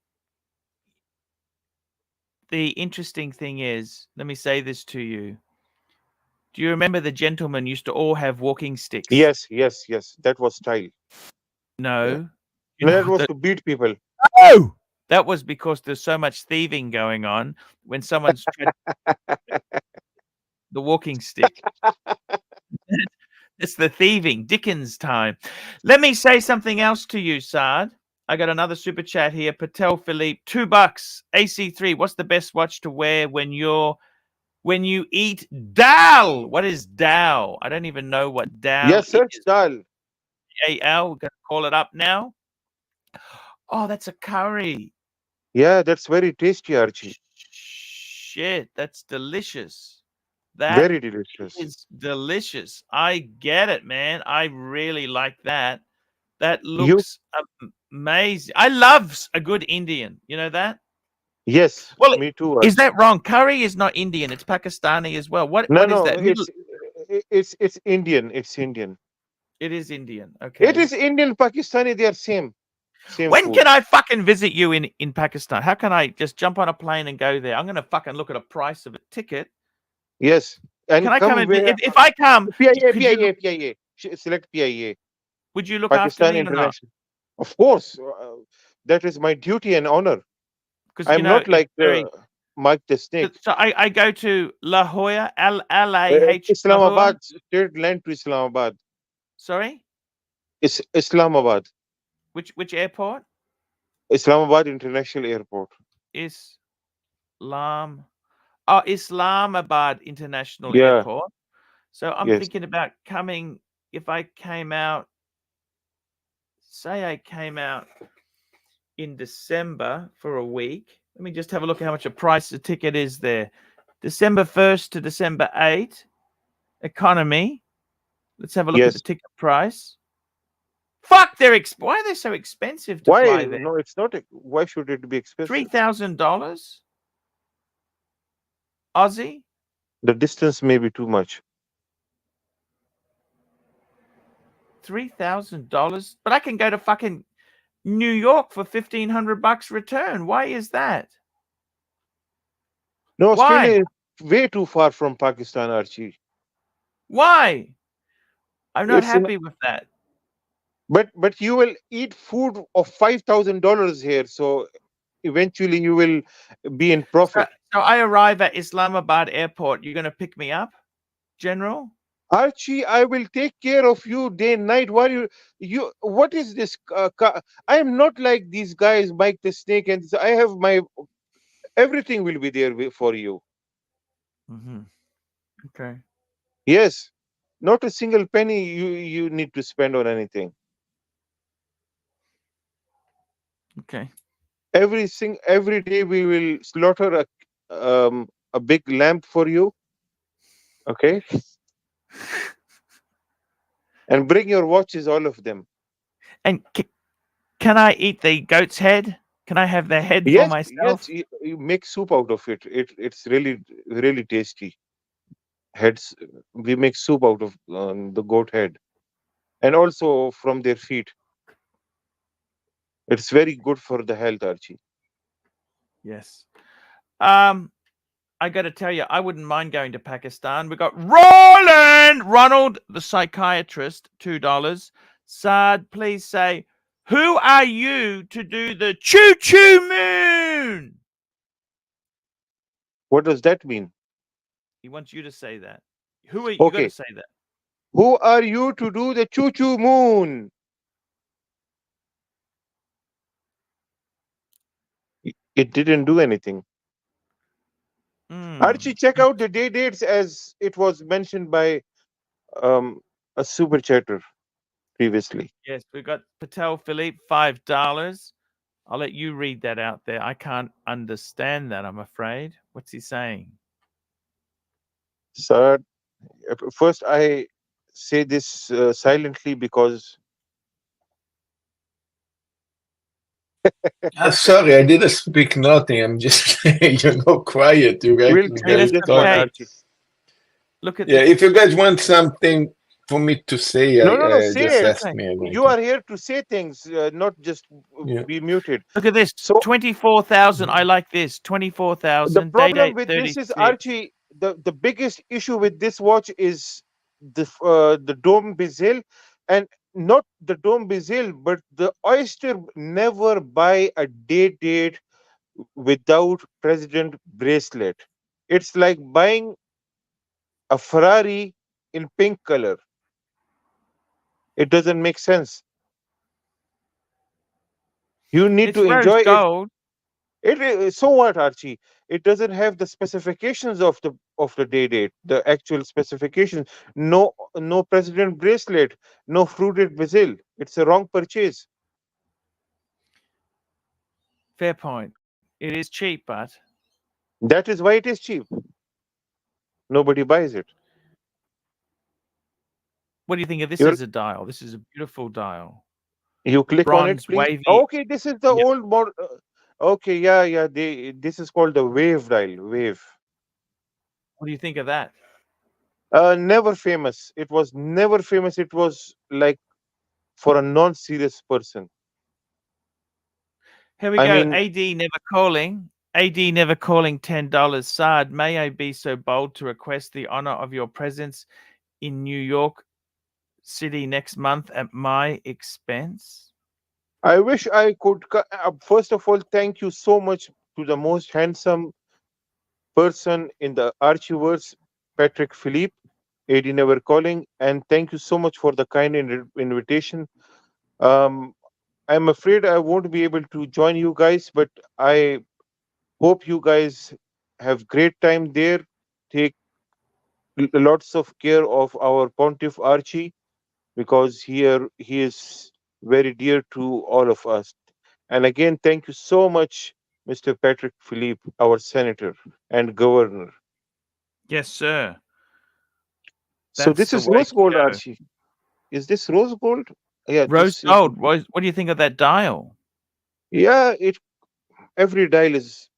The interesting thing is, let me say this to you. Do you remember the gentlemen used to all have walking sticks? Yes, yes, yes. That was style. Yeah. No. You No, know that what was to beat people. no! That was because there's so much thieving going on when someone's tried the walking stick. It's the thieving, Dickens time. Let me say something else to you, Sard. I got another super chat here. Patel Philippe, $2. AC3. What's the best watch to wear when you eat dal? What is dal? I don't even know what dal Yes, sir. is. Dal. AL. We're gonna call it up now. Oh, that's a curry. Yeah, that's very tasty, Archie. Shit, that's delicious. That Very delicious. is delicious. I get it, man. I really like that. That You, looks amazing. I love a good Indian. You know that? yes, Well, me too, is Archie. that wrong? Curry is not Indian. It's Pakistani as well. No, What is no, that? Middle. it's Indian. It's Indian. It is Indian. It Okay. is Indian, Pakistani. They are same When food. can I fucking visit you in Pakistan? How can I just jump on a plane and go there? I'm gonna fucking look at a price of a ticket. Yes, Can and I come come and visit? where If I come, PIA, could you look? PIA, PIA. Select PIA, Would you look after Pakistan me or not? International. Of course, that is my duty and honor. Because I'm not it's like very. Mike the Snake. So I go to La Jolla, LAH, La Jolla. Islamabad, straight line to Islamabad. Sorry, Islamabad, which airport Islamabad International Airport. is? Islamabad International Yeah. Airport. So I'm Yes. thinking about coming. If I came out, say I came out in December for a week. Let me just have a look at how much a price the ticket is there. December 1st to December 8th, economy. Let's have a look at the Yes. ticket price. Fuck, why are they so expensive to Why? fly there? No, it's not. Why should it be expensive? $3,000 Aussie. The distance may be too much. $3,000, but I can go to fucking New York for $1,500 return. Why is that? No, Why? Australia is way too far from Pakistan, Archie. Why? I'm not It's in, happy with that. but you will eat food of $5,000 here, so eventually you will be in So, profit. so I arrive at Islamabad airport. You're going to pick me up, General? Archie, I will take care of you day and night. Why you? What is this? I am not like these guys, Mike the Snake, and I have my everything will be there for you. Mm-hmm. Okay. Yes, not a single penny you need to spend on anything. Okay. Every day we will slaughter a big lamb for you. Okay, and bring your watches, all of them. And can I eat the goat's head? Can I have the head for Yes, yes, myself? you make soup out of it. It's really tasty. Heads, we make soup out of the goat head, and also from their feet. It's very good for the health, Archie. Yes. Um, I got to tell you, I wouldn't mind going to Pakistan. We got Ronald, the psychiatrist, $2. Saad, please say, who are you to do the choo choo moon? What does that mean? He wants you to say that. Who are you? Got to Okay, say that. who are you to do the choo choo moon? It didn't do anything. Mm. Archie, check out the day dates as it was mentioned by um, a super chatter previously. Yes, we got Patel Philippe, $5. I'll let you read that out there. I can't understand that, I'm afraid. What's he saying? So, first, I say this silently because Sorry, I didn't speak nothing. I'm just, quiet. You guys, we'll you change guys That's this one, talk. okay. Archie. Look at Yeah, the. if you guys want something for me to say, No, no, no. just Say it. ask Okay. me. I'm going You to. are here to say things, not just Yeah. be muted. Look at this. So 24,000. I like this. the 24,000. Date problem date with this is 36. Archie. The biggest issue with this watch is the dome bezel, and not the dome bezel, but the oyster never buy a day date without president bracelet. It's like buying a Ferrari in pink color. It doesn't make sense. You need It's to rose enjoy it. gold. So what, Archie? It doesn't have the specifications of the day date, the actual specifications. No president bracelet, no fruited bezel. It's a wrong purchase. Fair point. It is cheap, but That is why it is cheap. Nobody buys it. what do you think of this You as a dial? This is a beautiful dial. you click on it, Bronze, please. wavy. Okay, this is the Yep. old model. Okay, yeah, yeah. This is called the wave dial. Wave. What do you think of that? Never famous. It was never famous. It was like for a non-serious person. Here we I go. mean, AD never calling. AD never calling $10. Saad, may I be so bold to request the honor of your presence in New York City next month at my expense? I wish I could. First of all, thank you so much to the most handsome person in the Archiverse, Patrick Philippe, AD Never Calling, and thank you so much for the kind invitation. Um, I'm afraid I won't be able to join you guys, but I hope you guys Have great time there. Take lots of care of our pontiff Archie, because here he is very dear to all of us. And again, thank you so much, Mr. Patrick Philippe, our senator and governor. Yes, sir. So That's this the is way rose to gold, go. Archie. Is this rose gold? Yeah, Rose this is. gold. What do you think of that dial? Yeah, it every dial is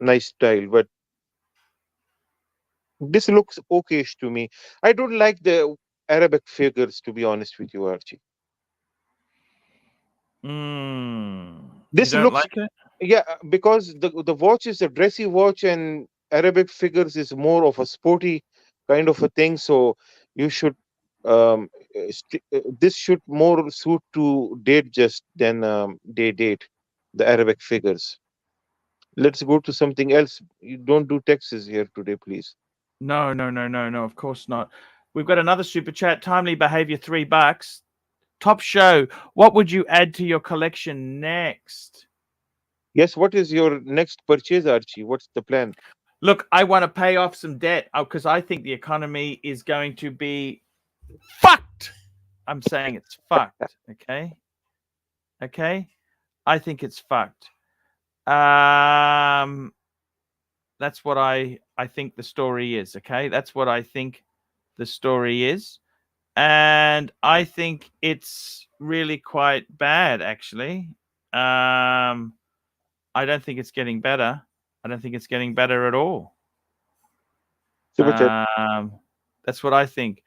nice dial, but this looks okayish to me. I don't like the Arabic figures, to be honest with you, Archie. You This don't looks, like it? yeah, because the watch is a dressy watch, and Arabic figures is more of a sporty kind of a thing. So you should, this should more suit to date just than date the Arabic figures. Let's go to something else. You don't do Texas here today, please. No, no, no, no, no. Of course not. We've got another super chat. Timely behavior, $3. Top show. What would you add to your collection next? Yes, what is your next purchase, Archie? What's the plan? Look, I want to pay off some debt because I think the economy is going to be fucked. I'm saying it's fucked. Okay. Okay. I think it's fucked. That's what I think the story is. Okay. That's what I think the story is. And I think it's really quite bad, actually. I don't think it's getting better. I don't think it's getting better at all. Super chat. That's what I think.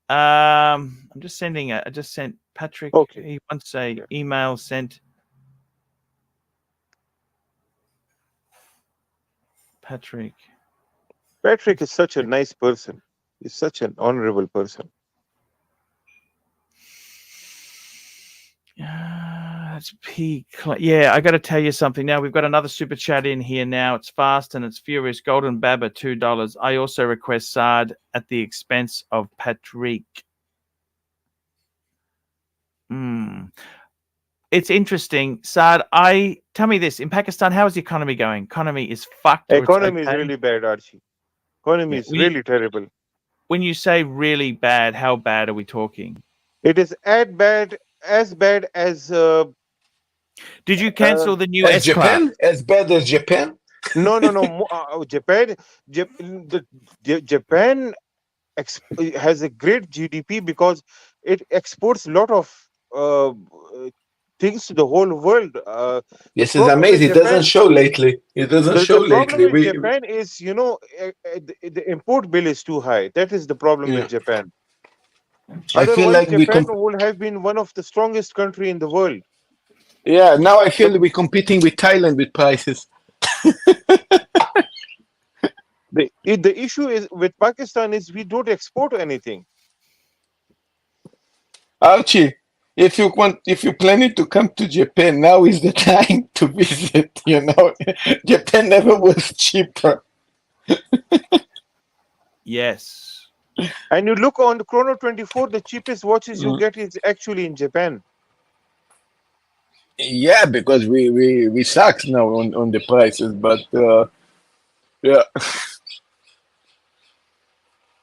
I'm just sending I just sent Patrick. Okay. He wants a Yeah. email sent. Patrick. Patrick is such a nice person. He's such an honorable person. That's peak. Yeah, I got to tell you something now. We've got another super chat in here now. It's fast and it's furious. Golden Baba, $2. I also request Saad at the expense of Patrick. It's interesting, Saad. Tell me this: in Pakistan, how is the economy going? Economy is fucked, or it's Economy is okay? really bad, Archie. Economy Yeah. is really terrible. When you say really bad, how bad are we talking? It is as bad as Did you uh, cancel the new As S class? Japan? As bad as Japan? no, Japan. Japan has a great GDP because it exports a lot of uh, things to the whole world. The This is problem with amazing. It doesn't Japan, show lately. It doesn't show the problem lately. with Japan is, the import bill is too high. That is the problem with Yeah. Japan. I feel Otherwise, like Japan would have been one of the strongest country in the world. yeah, now I But feel we're competing with Thailand with prices. the issue is with Pakistan is we don't export anything. Archie, if you're planning to come to Japan, now is the time to visit, you know. Japan never was cheaper. Yes. And you look on the Chrono 24, the cheapest watches you Mm. get is actually in Japan. Yeah, because we suck now on the prices, but yeah.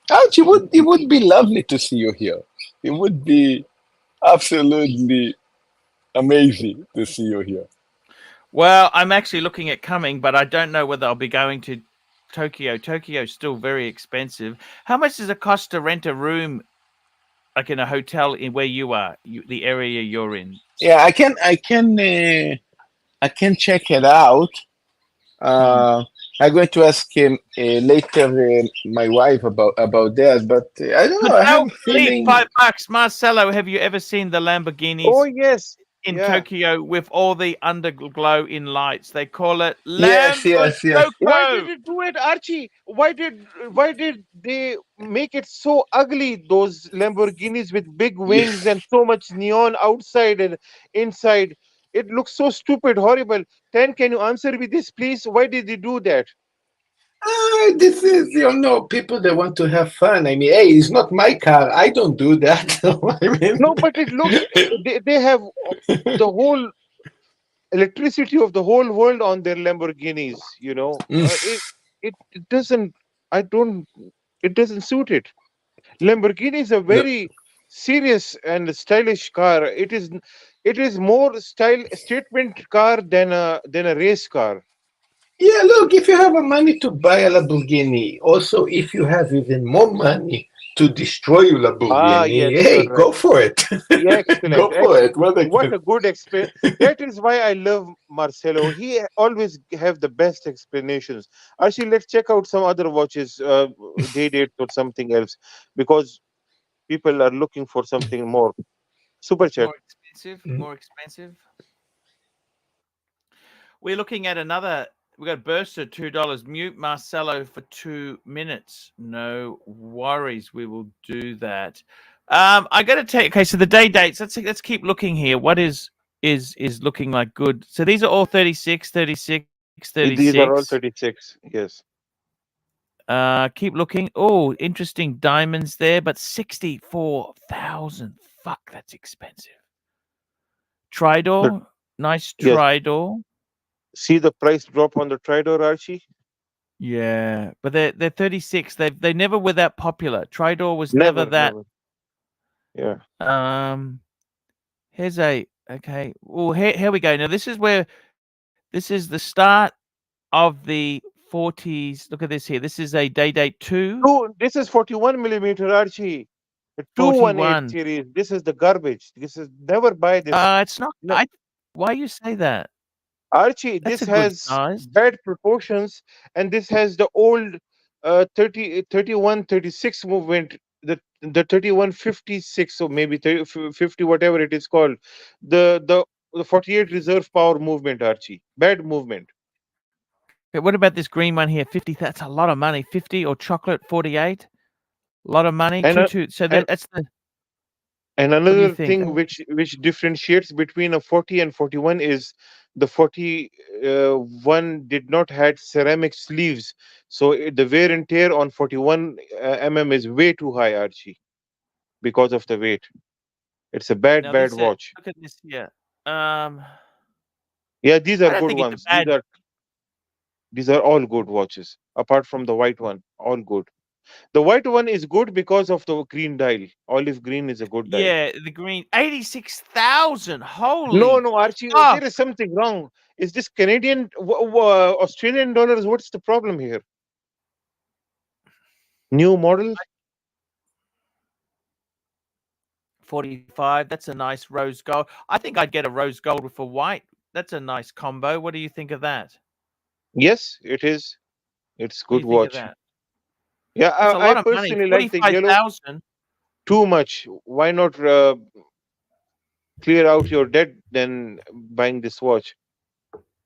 Archie, it would be lovely to see you here. It would be absolutely amazing to see you here. Well, I'm actually looking at coming, but I don't know whether I'll be going to Tokyo. Tokyo's still very expensive. How much does it cost to rent a room, like in a hotel in where you are, the area you're in? Yeah, I can check it out. I'm going to ask him later, my wife about that, but I don't know. I have Hotel a Philippe, feeling. $5. Marcelo, have you ever seen the Oh Lamborghinis yes, in yeah. Tokyo with all the underglow in lights? They call it Yes, Lambo yes, yes. Why did Toko. it do it, Archie? Why did they make it so ugly? Those Lamborghinis with big Yeah. wings and so much neon outside and inside. It looks so stupid, horrible. Ten, can you answer me this, please? Why did they do that? This is, people that want to have fun. I mean, hey, it's not my car. I don't do that. I mean, No, but it looks. They have the whole electricity of the whole world on their Lamborghinis. It doesn't. I don't. It doesn't suit it. Lamborghini is a No. very serious and stylish car. It is more style statement car than a race car. Yeah, look, if you have a money to buy a Lamborghini, also if you have even more money to destroy your Ah, Lamborghini, yes, you're hey, right. go for it. Yeah, excellent. Go for it. What I What can. a good explain. That is why I love Marcelo. He always have the best explanations. Actually, let's check out some other watches, day dates or something else, because people are looking for something more. Super chat. More expensive. More expensive. We're looking at another. We got Burster $2. Mute Marcelo for 2 minutes. No worries. We will do that. I got to take. Okay, so the day dates. Let's keep looking here. What is looking like good? So these are all 36, 36, These are 36. all 36. Yes. Keep looking. Oh, interesting diamonds there, but 64,000. Fuck, that's expensive. The- Tridor, nice Yes. Tridor. See the price drop on the Tridor, Archie? Yeah, but they're 36. They never were that popular. Tridor was never Never, that. never. Yeah. Um, here's a okay. Well, here we go. Now this is the start of the 40s. Look at this here. This is a day date two This is 41 millimeter, Archie. The 218 41. series. This is the garbage. This is never buy this. It's not. No, I. Why you say that? Archie, That's this a good has size. bad proportions, and this has the old 31, 36 movement, the 3156, or maybe 30, 50, whatever it is called, the 48 reserve power movement, Archie. Bad movement. Okay, what about this green one here? 50. That's a lot of money. 50 or chocolate 48. A lot of money. And Two uh, two. So and that's the. and What do you another think? thing which differentiates between a 40 and 41 is the 40 one did not had ceramic sleeves, so the wear and tear on 41 is way too high, Archie, because of the weight. It's a bad Now bad this. watch. Look at this here. Um, Yeah, these I are don't good think it's a ones. bad. These are all good watches apart from the white one, all good. The white one is good because of the green dial. Olive green is a good dial. Yeah, the green 86,000. No, Holy no, Archie, fuck! there is something wrong. Is this Canadian, Australian dollars? What's the problem here? New model? 45. That's a nice rose gold. I think I'd get a rose gold with a white. That's a nice combo. What do you think of that? Yes, it is. It's What do good you think of watch. that? Yeah, That's a I lot of money. personally like the yellow 45,000. too much. Why not clear out your debt than buying this watch?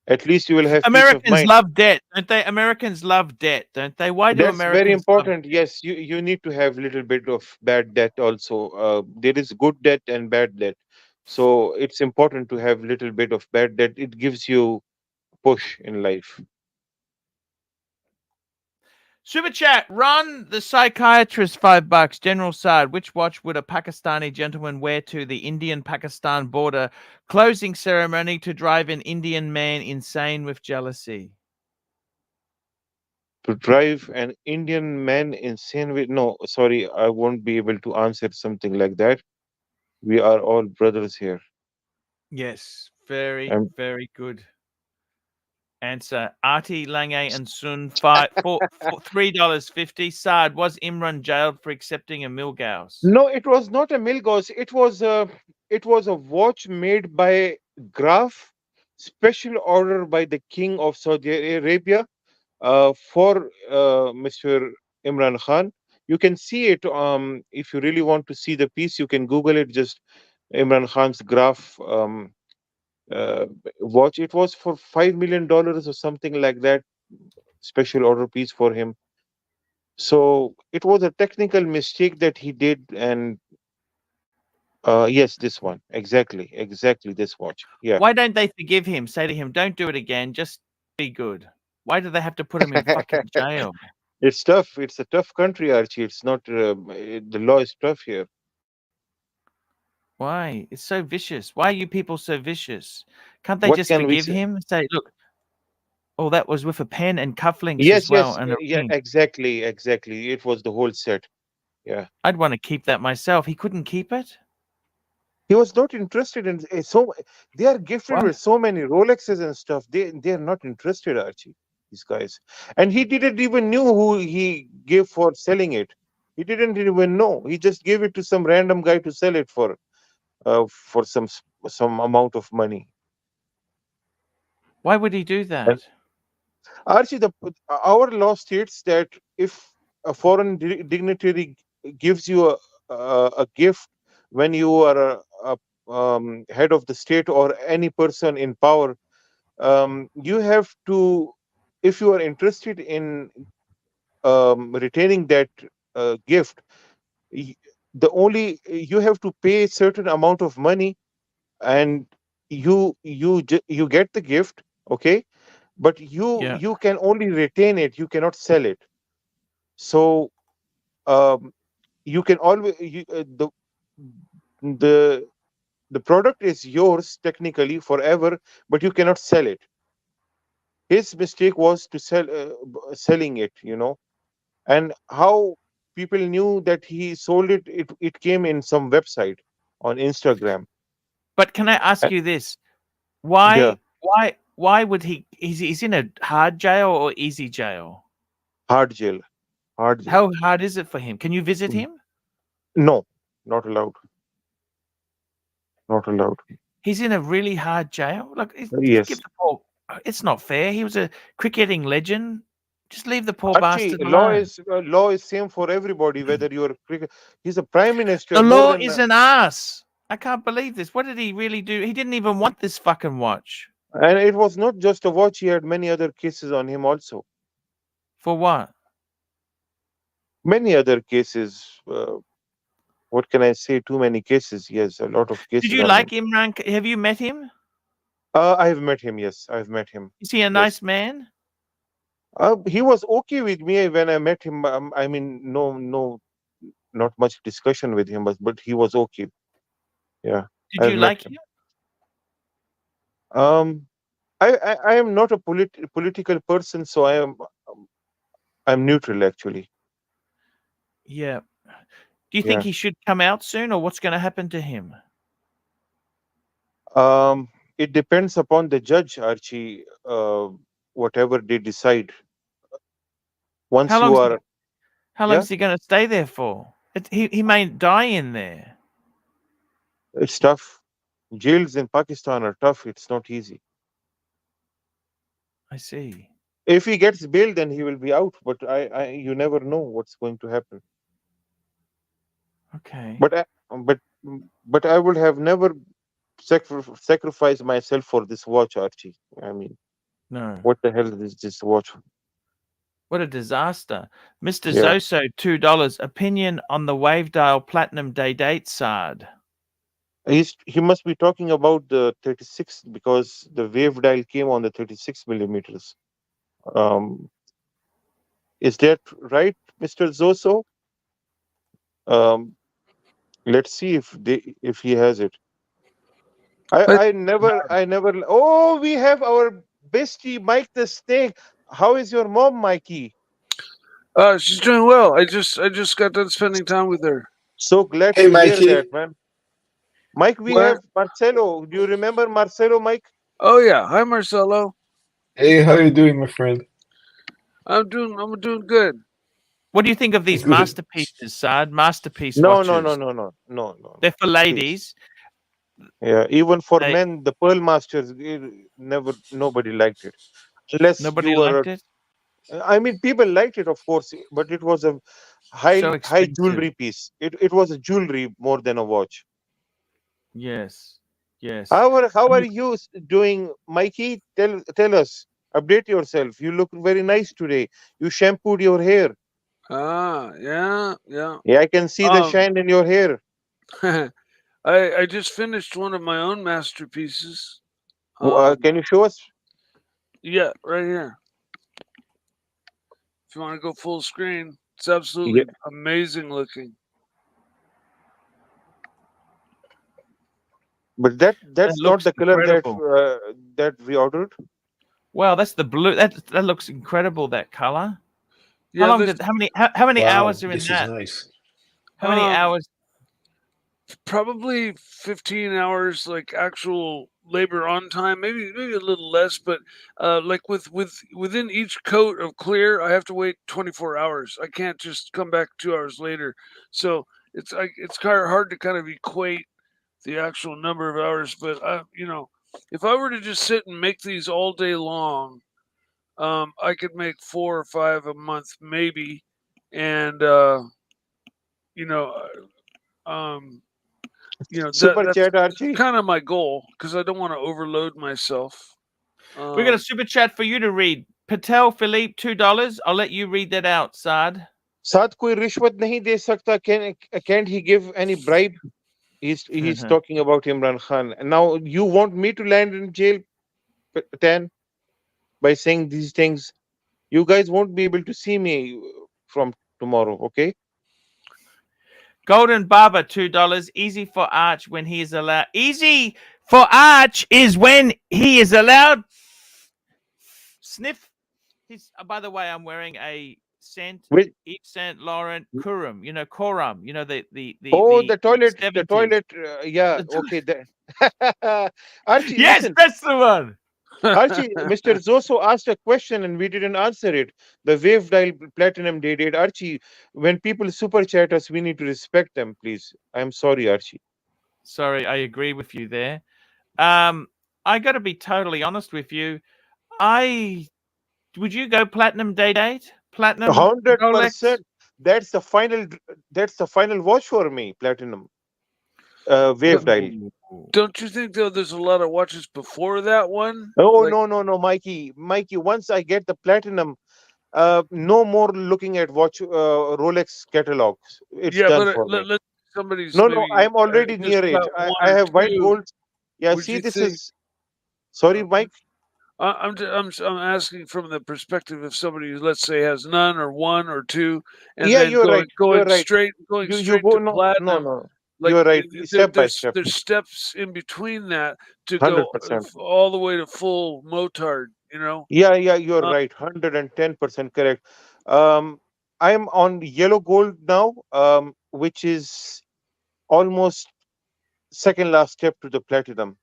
At least you will have peace of Americans mind. love debt, don't they? Americans love debt, don't they? Why do That's very Americans love important. Yes, you need to have little bit of bad debt also. There is good debt and bad debt. So it's important to have little bit of bad debt. It gives you push in life. Super chat, run the psychiatrist $5. General Saad, which watch would a Pakistani gentleman wear to the Indian-Pakistan border closing ceremony to drive an Indian man insane with jealousy? To drive an Indian man insane with no, sorry, I won't be able to answer something like that. We are all brothers here. Yes, very, And very good answer. Artie, Lange, and Sun, for $3.50. Saad, was Imran jailed for accepting a Milgauss? no, it was not a Milgauss. It was a watch made by Graf, special order by the King of Saudi Arabia for Mr. Imran Khan. You can see it. If you really want to see the piece, you can Google it. Just Imran Khan's Graf uh, watch. It was for $5 million or something like that. Special order piece for him. So it was a technical mistake that he did, and yes, this one exactly, exactly this watch. Yeah. Why don't they forgive him? Say to him, don't do it again. Just be good. Why do they have to put him in fucking jail? It's tough. It's a tough country, Archie. It's not the law is tough here. Why? It's so vicious. Why are you people so vicious? Can't they What just can we forgive say? him? Say, look, oh, that was with a pen and cufflinks as Yes, well yes, and a yeah, ring. exactly, exactly. It was the whole set. Yeah. I'd want to keep that myself. He couldn't keep it. He was not interested in so they are gifted What? with so many Rolexes and stuff. They are not interested, Archie. These guys, and he didn't even knew who he gave for selling it. He didn't even know. He just gave it to some random guy to sell it for some amount of money. Why would he do And that? Archie, our law states that if a foreign dignitary gives you a gift when you are head of the state or any person in power, you have to, if you are interested in retaining that gift, y- the only you have to pay a certain amount of money, and you get the gift, okay, but Yeah. you can only retain it, you cannot sell it. So um, you can always the the product is yours technically forever, but you cannot sell it. His mistake was to selling it, and how people knew that he sold it, it came in some website on Instagram. But can I Uh, ask you this? yeah, Why would he he's in a hard jail or easy jail? hard jail, hard jail. How hard is it for him? Can you visit Mm. him? No, not allowed, not allowed. He's in a really hard jail. Like, just give Yes. the poor. It's not fair. He was a cricketing legend. Just leave the poor Archie, bastard alone. law is same for everybody, whether you're he's a prime The minister more law than is an ass. I can't believe this. What did he really do? He didn't even want this fucking watch. and it was not just a watch, he had many other cases on him also. For what? Many other cases. What can I say? Too many cases. Yes, a lot of Did cases you on like him. Imran? Have you met him? I have met him. Yes, I've met him. Is he a Yes. nice man? He was okay with me when I met him. I mean, not much discussion with him, but he was okay. Yeah, Did I've you met like him. him? Um, I am not a political person, so I'm neutral actually. Yeah. Do you think Yeah. he should come out soon, or what's going to happen to him? Um, it depends upon the judge, Archie. Whatever they decide. How Once long you is he? are, How long yeah, is he going to stay there for? He may die in there. it's tough. Jails in Pakistan are tough. It's not easy. I see. If he gets bail, then he will be out. But you never know what's going to happen. Okay. But but I would have never sacrificed myself for this watch, Archie. I mean, No. what the hell is this watch? What a disaster. Mr. Yeah, Zoso, $2. Opinion on the Wavedale Platinum Day date SARD. he must be talking about the 36 because the wave dial came on the 36 millimeters. Um, is that right, Mr. Zoso? Um, let's see if he has it. But I never. Oh, we have our bestie, Mike the Snake. How is your mom, Mikey? she's doing well. I just got done spending time with her. So glad Hey, to hear that, Mikey. man. Mike, we What? have Marcelo. Do you remember Marcelo, Mike? Oh yeah. Hi Marcelo. Hey, how you doing, my friend? I'm doing good. What do you think of these Good. masterpieces, SARD? Masterpiece No, no, no, watches. no, no, no, no, They're no. for Please. ladies. Yeah, even for They men, the Pearl Masters, never nobody liked it, unless you Nobody were. liked it. I mean, people liked it, of course, but it was a So high expensive. jewelry piece. It was a jewelry more than a watch. Yes. Yes. How And are you doing, Mikey? Tell us. Update yourself. You look very nice today. You shampooed your hair. Yeah, yeah. Yeah, I can see the Um, shine in your hair. I just finished one of my own masterpieces. Can you show us? Yeah, right here. If you want to go full screen, it's Yeah. absolutely amazing looking. But That that's not looks the color incredible. that we ordered. Wow, that's the blue. That looks incredible. That color. How Yeah, long this did? How many Wow, hours are in this is that? nice. How many um hours? probably 15 hours like actual labor on time, maybe a little less, but like within each coat of clear I have to wait 24 hours. I can't just come back 2 hours later. So it's kind of hard to kind of equate the actual number of hours, but if I were to just sit and make these all day long, I could make 4 or 5 a month maybe. And you know um Super that's chat, Archie. kind of my goal because I don't want to overload myself. We got a Um, super chat for you to read. Patel Philippe, $2. I'll let you read that out, Saad. साथ कोई रिश्वत नहीं दे सकता. Can't he give any bribe? He's talking about Imran Khan. And now you want me to land in jail, Tan, by saying these things? You guys won't be able to see me from tomorrow, okay? Golden Barber, $2. Easy for Arch when he is allowed. Easy for Arch is when he is allowed. Sniff. He's. By the way, I'm wearing a Which, Yves Saint Laurent Kurum. You know Coram. You know oh, the the 70s. toilet. Yeah, okay. Archie, Yes, listen. that's the one. Archie, Mr. Zoso asked a question and we didn't answer it. The wave dial platinum date. Archie, when people super chat us, we need to respect them, please. I'm sorry, Archie. Sorry, I agree with you there. I got to be totally honest with you. I would you go platinum day date? Platinum Rolex? 100%. That's the final. That's the final watch for me. Platinum wave don't, dial. Ooh. don't you think though there's a lot of watches before that one? Oh Like, no, no, no, Mikey, Mikey. Once I get the platinum, no more looking at watch Rolex catalogs. It's yeah, done but for me. let somebody's No, no, maybe I'm already just near it. got one I or have white two. gold. Yeah, Would see, you this think? is. Sorry, Uh, Mike. I'm asking from the perspective of somebody who, let's say, has none or one or two, and Yeah, then you're right. You're right. going You straight go. to No, no, platinum. no. Like You're right. Step by step. there's steps in between that to go 100%. all the way to full motard. Yeah, yeah, you're Uh, right. 110% correct. Um, I'm on yellow gold now, which is almost second last step to the platinum.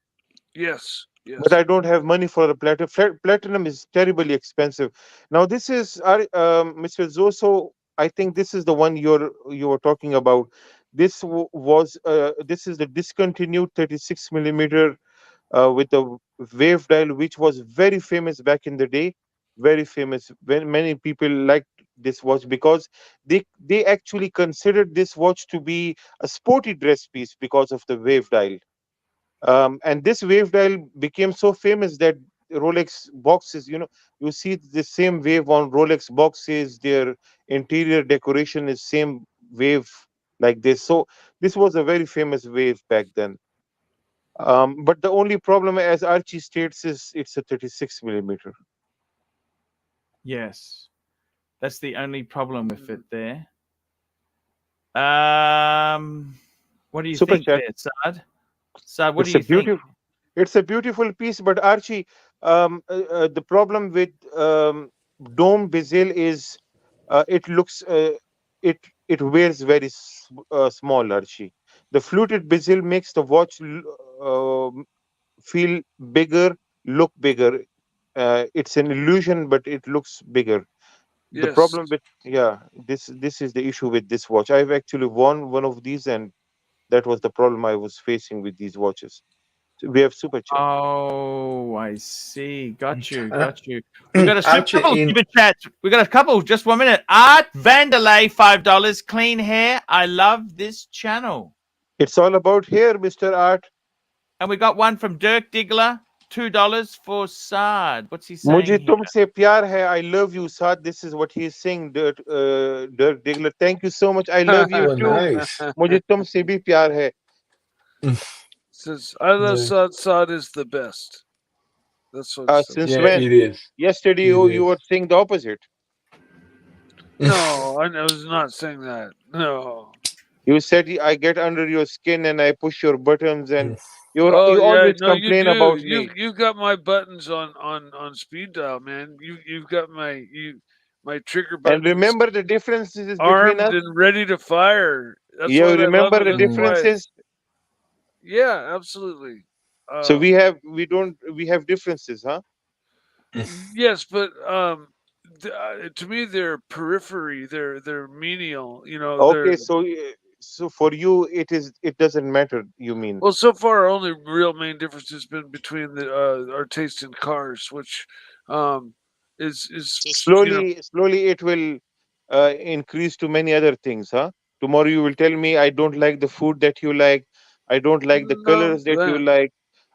yes, But yes. I don't have money for the platinum. Platinum is terribly expensive. Now, this is Mr. Zoso. I think this is the one you were talking about. This is the discontinued 36 millimeter with the wave dial, which was very famous back in the day. Very famous. When many people liked this watch because they actually considered this watch to be a sporty dress piece because of the wave dial. And this wave dial became so famous that Rolex boxes, you see the same wave on Rolex boxes. Their interior decoration is same wave like this. So this was a very famous wave back then. But the only problem, as Archie states, is it's a 36 millimeter. Yes. That's the only problem with it Mm. there. What do you Super think chat. there, Saad? Saad, what do It's a you think? beautiful, it's a beautiful piece. But Archie, the problem with dome bezel is it looks it it wears very small, Archie. The fluted bezel makes the watch feel bigger, look bigger. It's an illusion, but it looks bigger. The Yes. problem with, yeah, this is the issue with this watch. I've actually worn one of these, and that was the problem I was facing with these watches. So we have super chat. Oh, I see. Got you. Got you. We got a Actually, couple in super chats. We got a couple. Just 1 minute. Art Vanderlei, $5. Clean hair. I love this channel. It's all about here, Mr. Art. And we got one from Dirk Diggler, $2 for Saad. What's he मुझे saying here? तुमसे प्यार है. I love you, Saad. This is what he is saying, Dirk Diggler. Thank you so much. I love you oh, too. nice. मुझे तुमसे भी प्यार है. Says I love Yeah, Sod is the best. That's what it says. Since yeah, when? it is. Yesterday It you is. were saying the opposite. No, I was not saying that. No. You said I get under your skin and I push your buttons and Oh You yeah, always no, you complain do. about me. You've got my buttons on speed dial, man. You've got my trigger And buttons remember the differences between armed us. and ready to fire. That's You what I love remember it. the That's Mm. why. differences. Yeah, absolutely. So Um, we have differences, huh? yes, but to me they're periphery. They're menial. You know, they're Okay, so so for you it doesn't matter. You mean well. So far, our only real main difference has been between our taste in cars, which um, is you know. slowly it will increase to many other things, huh? Tomorrow you will tell me I don't like the food that you like. I don't like the No, colors that you like.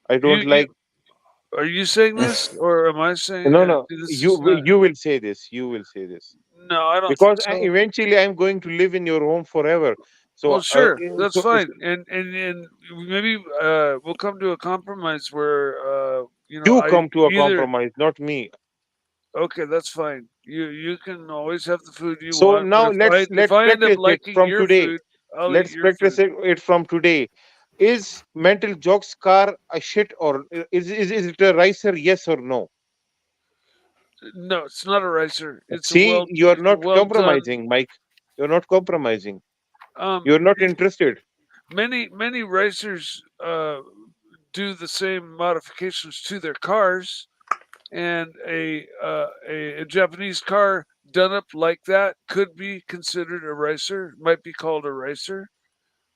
I don't you like. are you saying this, or am I saying No, no. this is not? You will say this. You will say this No, I don't think because so. eventually I'm going to live in your home forever. Well, So sure, that's so fine, and maybe we'll come to a compromise where you I come to a either compromise, not me. okay, that's fine. You can always have the food you So want, but now if let's I end up practice it liking from your today. food, I'll eat Let's your practice food. it from today. Is mental jokes car a shit or is it a ricer? Yes or no? No, it's not a ricer. See, you are It's a not well done. compromising, Mike. You're not compromising. Um, You're not interested. many racers do the same modifications to their cars, and a Japanese car done up like that could be considered a racer, might be called a racer,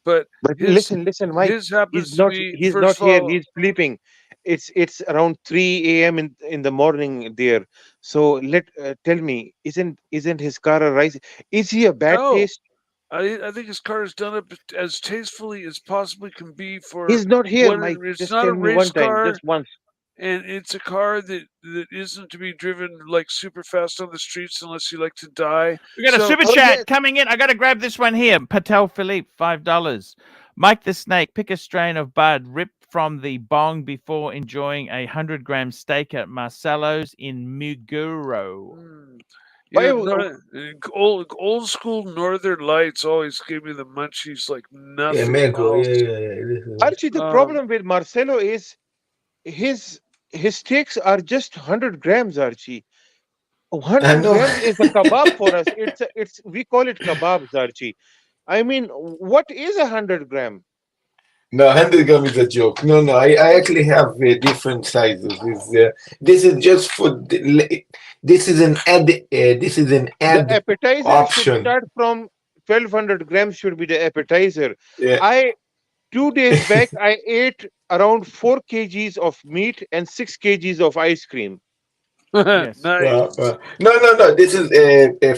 but But his listen, Mike. his happens to be He's first not of here. all. He's sleeping. It's around 3 a.m. In the morning there. So let tell me, isn't his car a rice? Is he a bad No, taste? I think his car is done up as tastefully as possibly can be for He's not here, what Mike. it's Just not tell a me race one time, just car, once. and it's a car that isn't to be driven like super fast on the streets unless you like to die. We got a So super Oh chat yes. coming in. I got to grab this one here. Patel Philippe, $5. Mike the Snake, pick a strain of bud ripped from the bong before enjoying a 100-gram steak at Marcelo's in Muguro. mm, Why? yeah, old school Northern Lights always give me the munchies like Yeah, nothing mango. Yeah, else. yeah, yeah. This is Archie, the Um, problem with Marcelo is his his steaks are just 100 grams, Archie. I 100 know. grams is a kebab for us. It's we call it kebabs, Archie. I mean, what is 100 gram? No, 100 gram is a joke. No, no, I actually have different sizes. This is just for this is an The ad appetizer should option. start from 1200 grams should be the appetizer. Yeah. I 2 days back I ate around 4 kgs of meat and 6 kgs of ice cream. Yes. nice. No, no, no. This is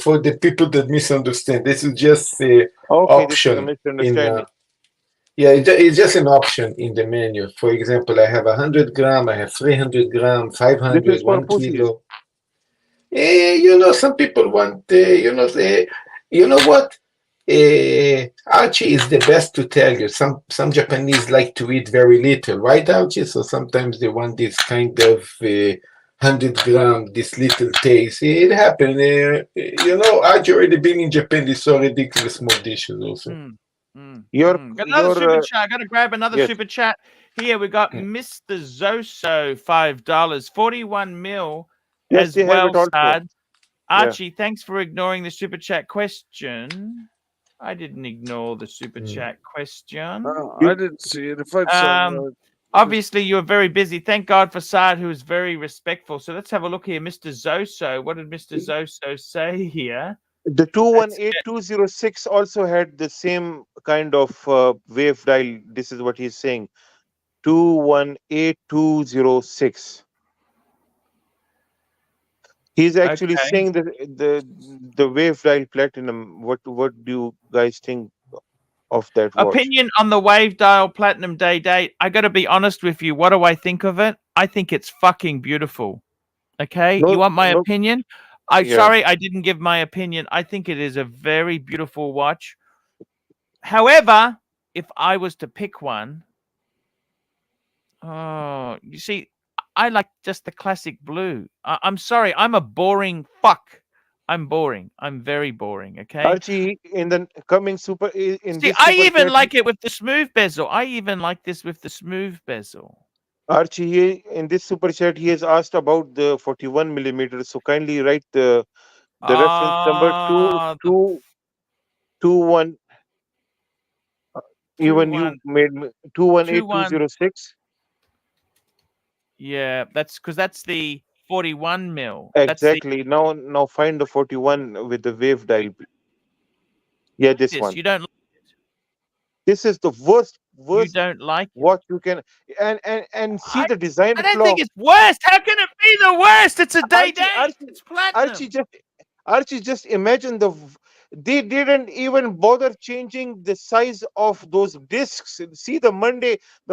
for the people that misunderstand. This is just Okay, this is a option in misunderstanding. yeah, it's just an option in the menu. For example, I have 100 gram, I have 300 gram, five This is hundred, for one pussies. kilo. Some people want, you know what? Archie is the best to tell you. Some Japanese like to eat very little, right, Archie? So sometimes they want this kind of 100 gram, this little taste. It happened. Archie already been in Japan. They saw ridiculous small dishes also. Mm, mm, Your Got another super your chat. I got to grab another yes. super chat. Here we got Mm. Mr. Zoso, $5. 41 mil Yes, as they have well, it also. Sad. Yeah. Archie, thanks for ignoring the super chat question. I didn't ignore the super Mm. chat question. I You didn't see it. If I'd saw Um, it, obviously you were very busy. Thank God for Saad, who was very respectful. So let's have a look here, Mr. Zoso. What did Mr. Zoso say here? the Let's 218206 also had the same kind of wave dial. This is what he's saying. 218206. He's actually okay. saying that the wave dial platinum. What do you guys think of that watch? Opinion on the Wave Dial Platinum Day date. I got to be honest with you. What do I think of it? I think it's fucking beautiful. Okay, you No, want my no, opinion? I yeah. sorry I didn't give my opinion. I think it is a very beautiful watch. However, if I was to pick one, oh, you see, I like just the classic blue. I'm sorry, I'm a boring fuck. I'm boring. I'm very boring. Okay. Archie, in the coming in See, this I super even chat, like it with the smooth bezel. I even like this with the smooth bezel. Archie, in this super chat, he has asked about the 41 millimeters. So kindly write the reference number The 21. two Even one you made two 1. 218206. Yeah, that's because that's the 41 mil. That's the Exactly. Now find the 41 with the wave dial. Yeah, this this. one. You don't This is the you worst don't like it. watch you can, and see I the design I don't flaw. think it's worst. How can it be the worst? It's a day Archie, date. Archie, It's Archie platinum. just Archie, just imagine they didn't even bother changing the size of those discs. See the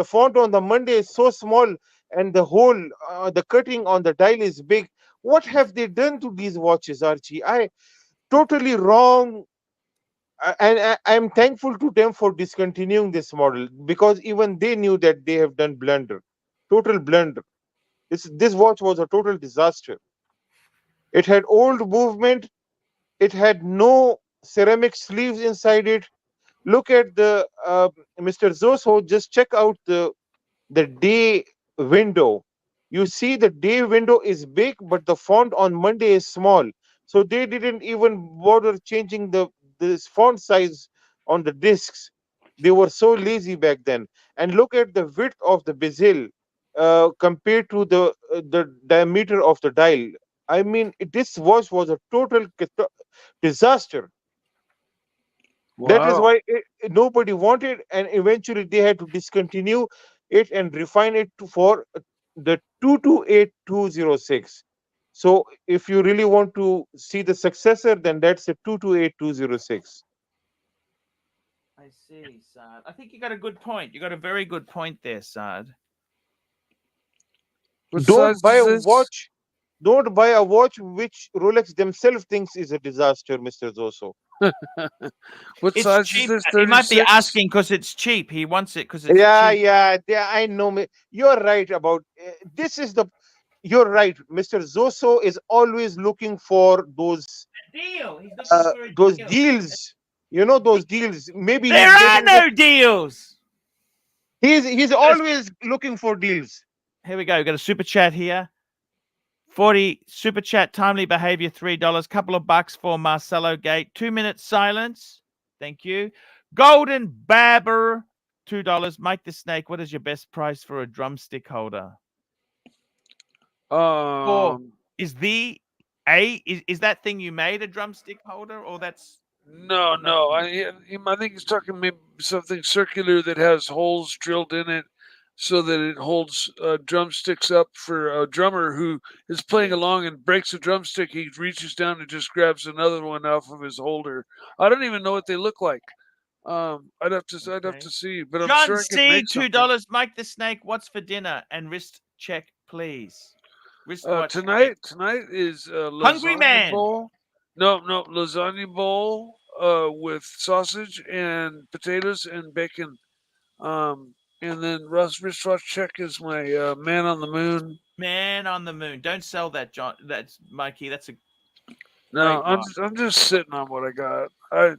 font on the Monday is so small, and the cutting on the dial is big. What have they done to these watches, Archie? I totally wrong. I'm thankful to them for discontinuing this model, because even they knew that they have done blunder, total blunder. This watch was a total disaster. It had old movement. It had no ceramic sleeves inside it. Look at the Mr. Zoso. Just check out the day window. You see the day window is big, but the font on Monday is small. So they didn't even bother changing this font size on the discs. They were so lazy back then. And look at the width of the bezel compared to the diameter of the dial. I mean, this watch was a total disaster. That is Wow. why nobody wanted, and eventually they had to discontinue it and refine it for the 228206. So if you really want to see the successor, then that's the 228206. I see, Saad. I think you got a good point. You got a very good point there, Saad. What Don't size buy is a this? watch. Don't buy a watch which Rolex themselves thinks is a disaster, Mr. Zoso. What It's size is cheap. this? He might be 36? asking because it's cheap. He wants it because it's Yeah, cheap. yeah, I know. You're right about this. You're right. Mr. Zoso is always looking for Deal. He's looking for a those deal. deals. You know those deals. Maybe There he's are getting no deals. he's always looking for deals. Here we go. We've got a super chat here. 40 super chat, timely behavior, $3. Couple of bucks for Marcelo Gate. 2 minutes silence. Thank you. Golden Babber, $2. Mike the Snake, what is your best price for a drumstick holder? Or Um, is is that thing you made a drumstick holder, or that's no, not no. you? I think he's talking maybe something circular that has holes drilled in it so that it holds drumsticks up for a drummer who is playing Yes. along and breaks a drumstick. He reaches down and just grabs another one off of his holder. I don't even know what they look like. I'd have Okay. to see, but I'm John sure I could C, make something. $2. Mike the Snake, what's for dinner? And wrist check, please. Wristwatch check. Tonight is Hungry lasagna man. bowl. No, lasagna bowl with sausage and potatoes and bacon. And then wristwatch check is my man on the moon. Man on the moon. Don't sell that, John. That's Mikey. That's a No, great one. I'm just sitting on what I got.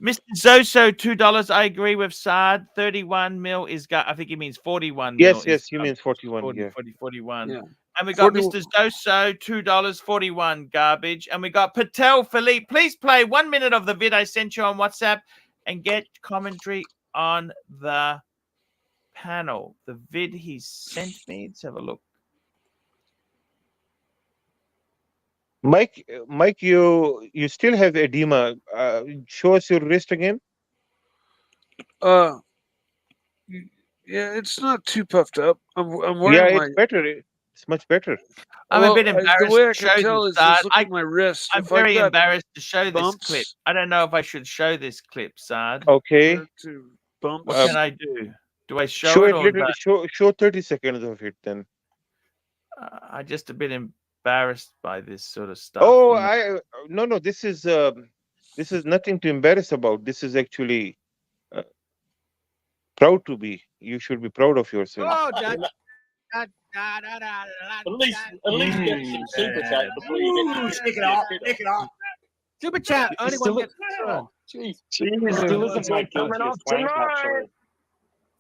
Mr. Zoso, $2. I agree with Saad. 31 mil is I think he means 41 mil Yes, is yes, he means 41. Yeah. 41. Yeah. And we got 40 Mr. Zoso, $2.41 garbage. And we got Patel Philippe. Please play 1 minute of the vid I sent you on WhatsApp and get commentary on the panel. The vid he sent me. Let's have a look. Mike, you still have edema. Show us your wrist again. Uh, yeah, it's not too puffed up. I'm Yeah, wearing it's my. better. It's much better. I'm a bit The embarrassed way to I show can this, tell is Saad. just look at my wrist. I'm If I've very got embarrassed to show this clip. bumps, I don't know if I should show this clip, Saad. Okay. to What bumps. can I do? Do I show Show it it or little. not? Show 30 seconds of it then. I'm just a bit embarrassed by this sort of stuff. Oh, You know? no. This is nothing to embarrass about. This is actually uh, proud to be. You should be proud of yourself. Oh, at least get some super chat before you get Stick it off. Super chat. Only one gets Jeez, still isn't my coming guilty off as Frank, tonight.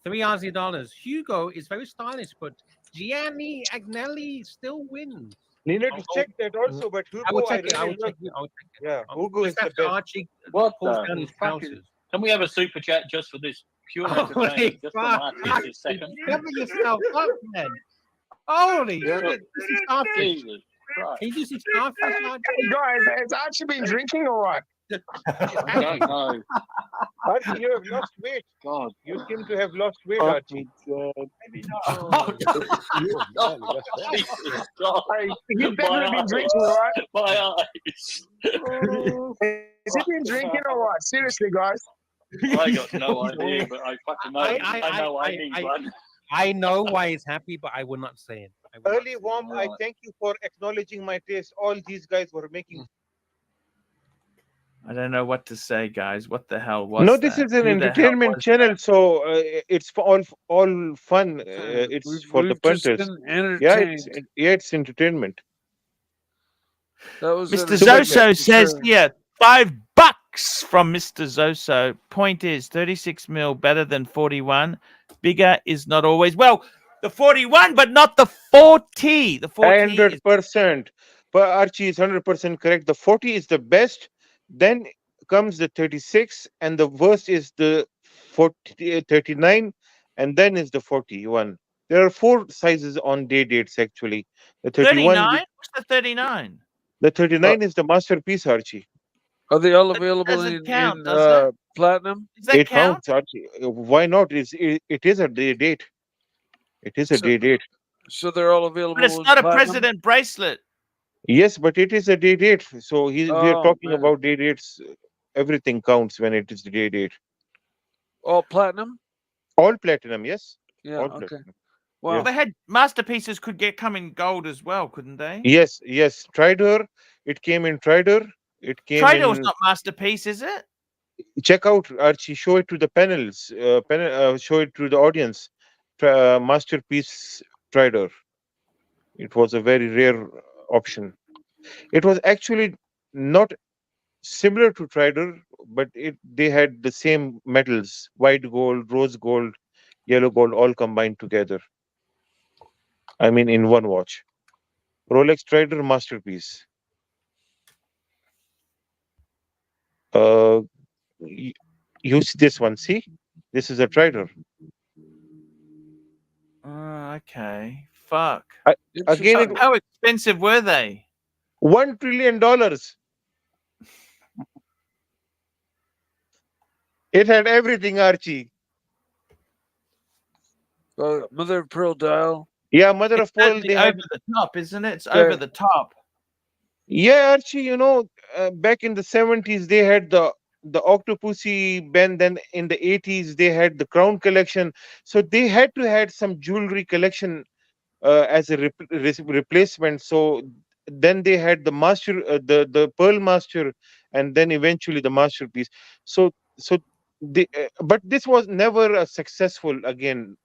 actually. $3 Hugo is very stylish, but Gianni Agnelli still wins. Needed to Oh, check that also, but Hugo, I will check it. I really will check love- it. I will check it. Yeah, Hugo is Just the after best. Archie What pulls the down his fucking- trousers. Can we have a super chat just for this pure Holy entertainment, just from fuck! Archie this second? Cover yourself up, man. Holy Yeah. shit! This is starfish. Jesus Christ. Can you do some starfish, Archie? Hey guys, has Archie been drinking or what? I don't know. Archie, you have lost weight. God. You seem to have lost weight, Archie. Jesus God. Hey, he's My definitely been eyes. drinking, right? My eyes. Has he been drinking or what? Seriously, guys. I got no idea, but I fucking know. I know I need one. I know why he's happy, but I will not say it. I will not Early say it. warm, I thank you for acknowledging my taste. All these guys were making. I don't know what to say, guys. What the hell was No, this that? is an Who the hell entertainment was channel, so it's for all fun. It's for the We've just punters. been Yeah, entertained. it's entertainment. That was Mr. entertainment Zoso for says sure. here, $5 from Mr. Zoso. Point is 36 mil better than 41. Bigger is not always. Well, the 41, but not the 40. The 40 is 100%. But Archie is 100% correct. The 40 is the best. Then comes the 36, and the worst is the 39, and then is the 41. There are 4 sizes on day dates actually. The 31, 39. What's the 39? the 39 is the masterpiece, Archie. Are they all That available doesn't in, count, in does it? platinum? Does that 8 count? pounds, Archie. Why not? It is a day date. It is a So- day date. So they're all available. But it's in not a platinum? president bracelet. Yes, but it is a day date. So we are Oh, talking man. about day dates. Everything counts when it is the day date. All platinum? All platinum, yes. Yeah. All Okay. platinum. Wow. Well, they had masterpieces could come in gold as well, couldn't they? Yes, yes. Trider. It came in Trider. It came Trader in. was not masterpiece, is it? Check out Archie. Show it to the panels. Show it to the audience. Masterpiece Trider. It was a very rare option. It was actually not similar to Trider, but they had the same metals: white gold, rose gold, yellow gold, all combined together. I mean, in one watch. Rolex Trider masterpiece. You see this one? See, this is a Trider. Okay. Fuck. Again, Interesting. How expensive were they? $1 trillion. It had everything, Archie. Mother of pearl dial. Yeah, mother of pearl. Certainly They over had. the top, isn't it? It's Yeah. over the top. Yeah, Archie. Back in the 70s, they had the Octopussy band. Then in the 80s, they had the Crown collection. So they had to had some jewelry collection as a replacement. So then they had the master, the pearl master, and then eventually the masterpiece. So but this was never a successful again.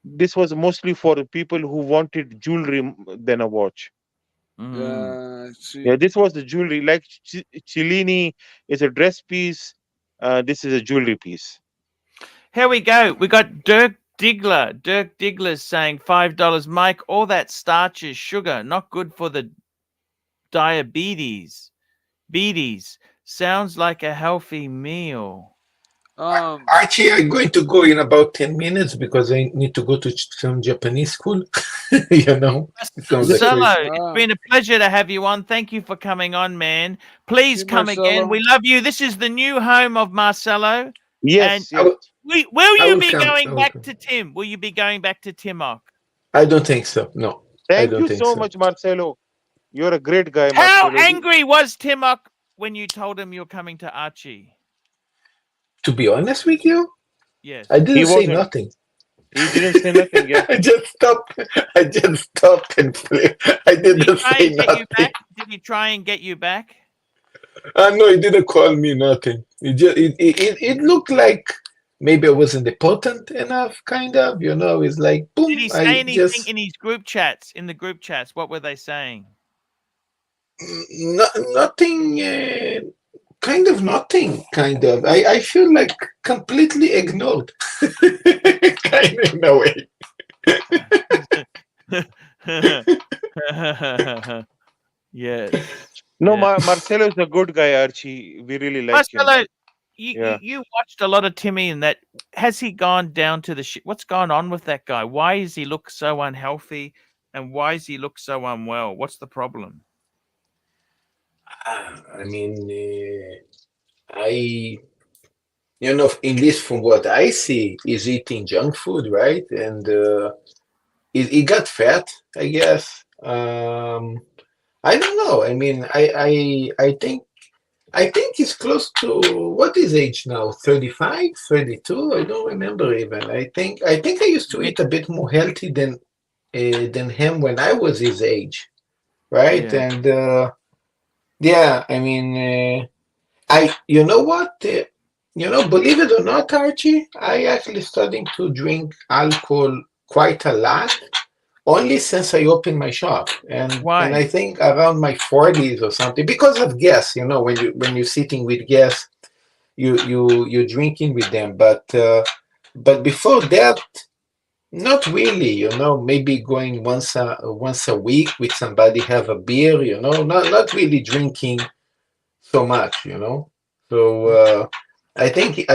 This was mostly for the people who wanted jewelry than a watch. I see. Yeah, this was the jewelry. Like Cellini is a dress piece. This is a jewelry piece. Here we go. We got Dirk Diggler. Dirk Diggler's saying $5. Mike, all that starch is sugar, not good for the diabetes. Beaties. Sounds like a healthy meal. Archie, I'm going to go in about 10 minutes because I need to go to some Japanese school. You know, it sounds like Marcelo, crazy. it's been a pleasure to have you on. Thank you for coming on, man. Please you, come Marcelo. again. We love you. This is the new home of Marcelo. Yes, And yes. Will I you will be come. I going will back come. to Tim? Will you be going back to Timok? I don't think so. No. Thank don't you think so so. much, Marcelo. You're a great guy, How Marcelo. angry was Timok when you told him you're coming to Archie? To be honest with you, Yes. I didn't He say wasn't. nothing. He didn't say nothing. Yeah. I just stopped and played. I Did he didn't try say and get you nothing. back? Did he try and get you back? No, he didn't call me nothing. It looked like maybe I wasn't important enough, kind of. You know, it's like boom. Did he say anything in his group chats? In the group chats, what were they saying? Nothing. Kind of nothing. Kind of. I feel like completely ignored. Kind of in a way. Yes. No, Yeah. Marcelo is a good guy, Archie. We really like him. Marcelo, you, Yeah. you watched a lot of Timmy and that. Has he gone down to the shit? What's gone on with that guy? Why does he look so unhealthy? And why does he look so unwell? What's the problem? I mean, I at least from what I see, is eating junk food, right? And he got fat, I guess. I don't know. I mean, I think he's close to what is age now? 35, 32? I don't remember even. I think I used to eat a bit more healthy than him when I was his age, right? Yeah. And yeah, I mean, you know what? Believe it or not, Archie, I actually starting to drink alcohol quite a lot only since I opened my shop, and Why? I think around my 40s or something because of guests. When you're sitting with guests, you're drinking with them, but before that, not really. Maybe going once a week with somebody have a beer. Not really drinking so much. So I think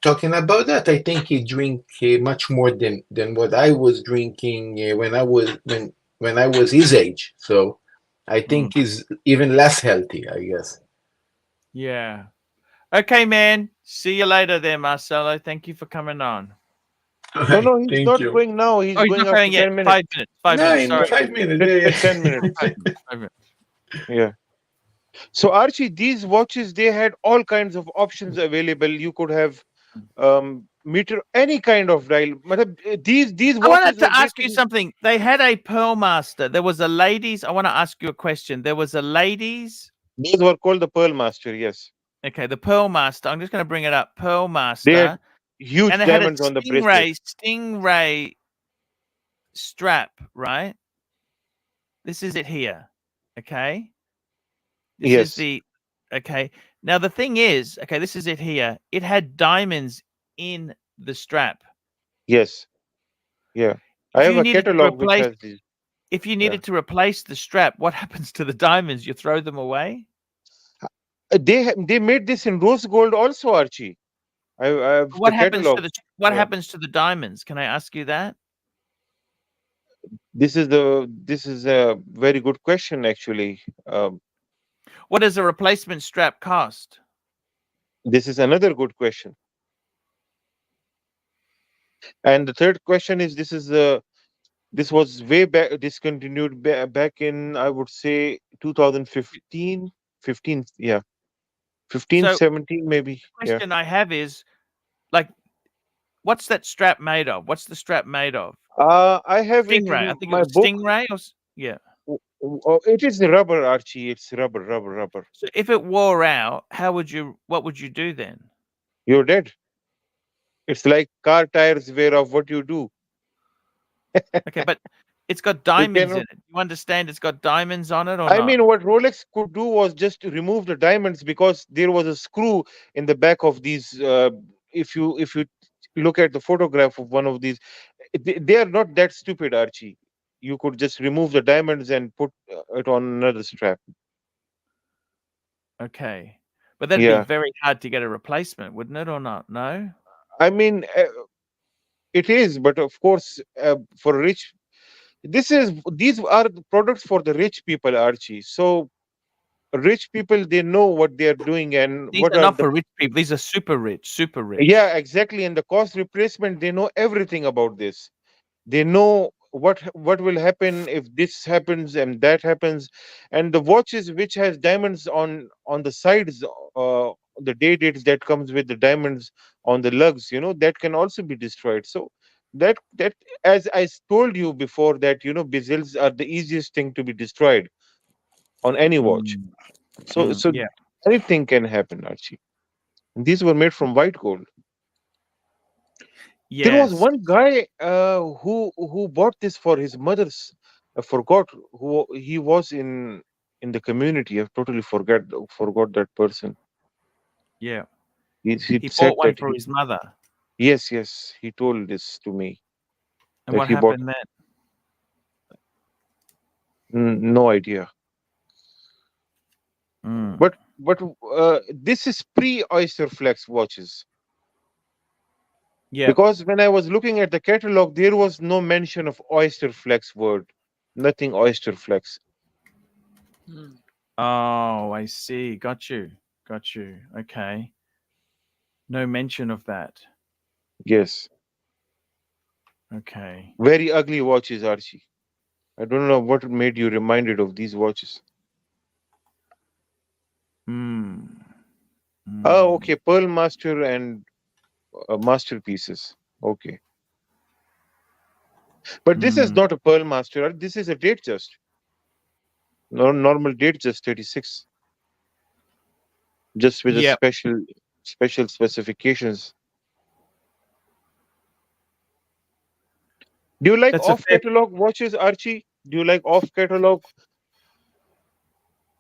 talking about that, I think he drink much more than what I was drinking when I was his age. So I Mm. think he's even less healthy, I guess. Yeah. Okay, man. See you later there, Marcelo. Thank you for coming on. All No, right, no, he's thank not you. going now. He's Oh, he's going not after going yet. 10 minutes. 5 minutes. 5 No, minutes. in Sorry. 5 minutes. It's 10 minutes. 5 minutes. 5 minutes. Yeah. So Archie, these watches, they had all kinds of options available. You could have meter, any kind of dial. These I wanted watches were to ask you basically, something. They had a Pearl Master. There was a ladies. I want to ask you a question. There was a ladies. those were called the Pearl Master. Yes, Okay, the Pearl Master. I'm just going to bring it up. Pearl they had Master. huge And it had a diamonds on the bracelet. stingray strap, right? This is it here. Okay. This is Yes, the okay. Now the thing is, okay, this is it here. It had diamonds in the strap. yes, yeah. I If have you a needed to catalog which replace has these. if you Yeah, needed to replace the strap, what happens to the diamonds? You throw them away? they made this in rose gold also, Archie. I have the catalog. What Yeah, happens to the diamonds? Can I ask you that? this is a very good question actually. What does a replacement strap cost? This is another good question. And the third question is, this was way back, discontinued back in, I would say, 2015, 15, yeah, 15, So 17 maybe. the Yeah. question I have is like, what's that strap made of? What's the strap made of? I have it Stingray. I in think it my was book. stingray yeah. It is rubber, Archie. It's rubber. So if it wore out, what would you do then? You're dead. It's like car tires wear off. What you do? Okay, but it's got You diamonds in cannot. it. You understand it's got diamonds on it or I not? mean, what Rolex could do was just to remove the diamonds because there was a screw in the back of these. If you look at the photograph of one of these, they are not that stupid, Archie. You could just remove the diamonds and put it on another strap. Okay. But that'd be Yeah, very hard to get a replacement, wouldn't it, or not? No? I mean, it is, but of course, for rich, these are the products for the rich people, Archie. So rich people, they know what they are doing and These what are are not the. for rich people. These are super rich, super rich. Yeah, exactly. And the cost replacement, they know everything about this. They know what will happen if this happens and that happens. And the watches which has diamonds on the sides, the day dates that comes with the diamonds on the lugs, that can also be destroyed. So that as told you before, that bezels are the easiest thing to be destroyed on any watch. Mm, So yeah. anything can happen, Archie. These were made from white gold. There was Yes. one guy who bought this for his mother's. I forgot who he was in in the community. I've totally forgot that person. Yeah. He He said bought one that for his mother. yes, he told this to me And that what he bought. happened then? No idea. Mm. But this is pre Oyster Flex watches, Yeah. because when I was looking at the catalog, there was no mention of Oyster Flex word. Nothing Oyster Flex. Hmm. Oh, I see. Got you. Got you. Okay. No mention of that. Yes. Okay. Very ugly watches, Archie. I don't know what made you reminded of these watches. Hmm. Oh, Mm. okay. Pearl Master and masterpieces. Okay. But this is Mm. not a Pearl Master. This is a date just. No normal date just 36. Just with a Yep. special specifications. Do you like That's a off fair. catalog watches, Archie? Do you like off catalog?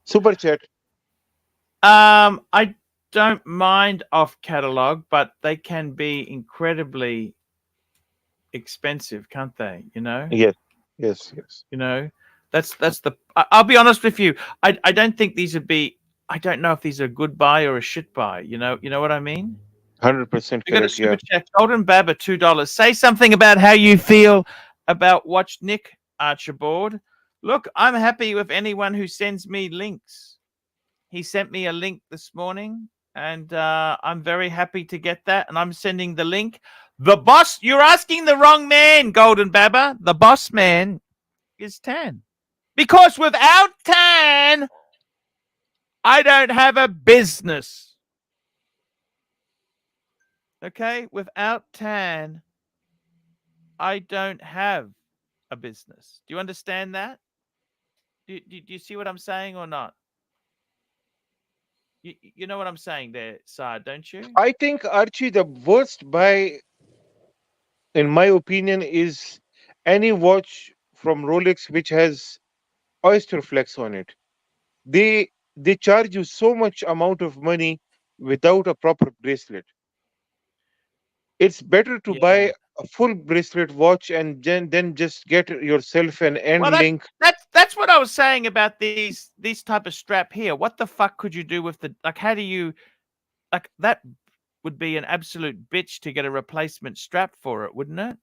Super chat. I don't mind off catalog, but they can be incredibly expensive, can't they? Yes, yes, yes. You know, that's the. I'll be honest with you. I don't think these would be. I don't know if these are a good buy or a shit buy. You know what I mean? 100% We got a correct. super Yeah. chat. Golden Baba, $2. Say something about how you feel about Watch Nick Archibald. Look, I'm happy with anyone who sends me links. He sent me a link this morning, and I'm very happy to get that. And I'm sending the link. The boss, you're asking the wrong man, Golden Baba. The boss man is Tan. Because without Tan, I don't have a business. Okay? Without Tan, I don't have a business. Do you understand that? Do you see what I'm saying or not? You know what I'm saying there, Saad, don't you? I think, Archie, the worst buy, in my opinion, is any watch from Rolex which has Oyster Flex on it. They charge you so much amount of money without a proper bracelet. It's better to Yeah. buy a full bracelet watch and then just get yourself an end Well, link. that's what I was saying about these type of strap here. What the fuck could you do with the like? How do you like that? Would be an absolute bitch to get a replacement strap for it, wouldn't it?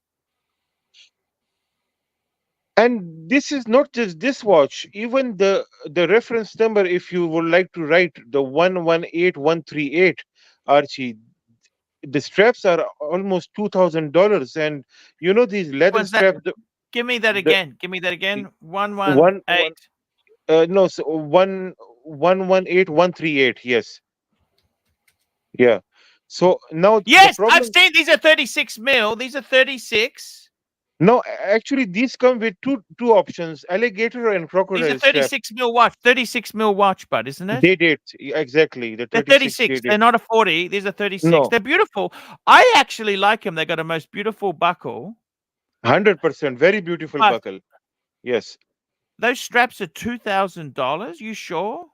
And this is not just this watch, even the reference number, if you would like to write the 118138, Archie, the straps are almost $2,000. And you know these leather When's that? straps, Give me that the again. Give me that again. One one one one eight. no so 118138, yes. Yeah. So now the Yes, I've problem. seen these are 36 mil. These are 36. No, actually, these come with two options: alligator and These are crocodile strap. 36 mil watch. 36 mil watch, bud, isn't it? They date exactly the They're 36 36. they They're date. not a 40. These are 36. No, They're beautiful. I actually like them. They got a most beautiful buckle. 100% very beautiful But buckle. Yes, those straps are $2,000. You sure?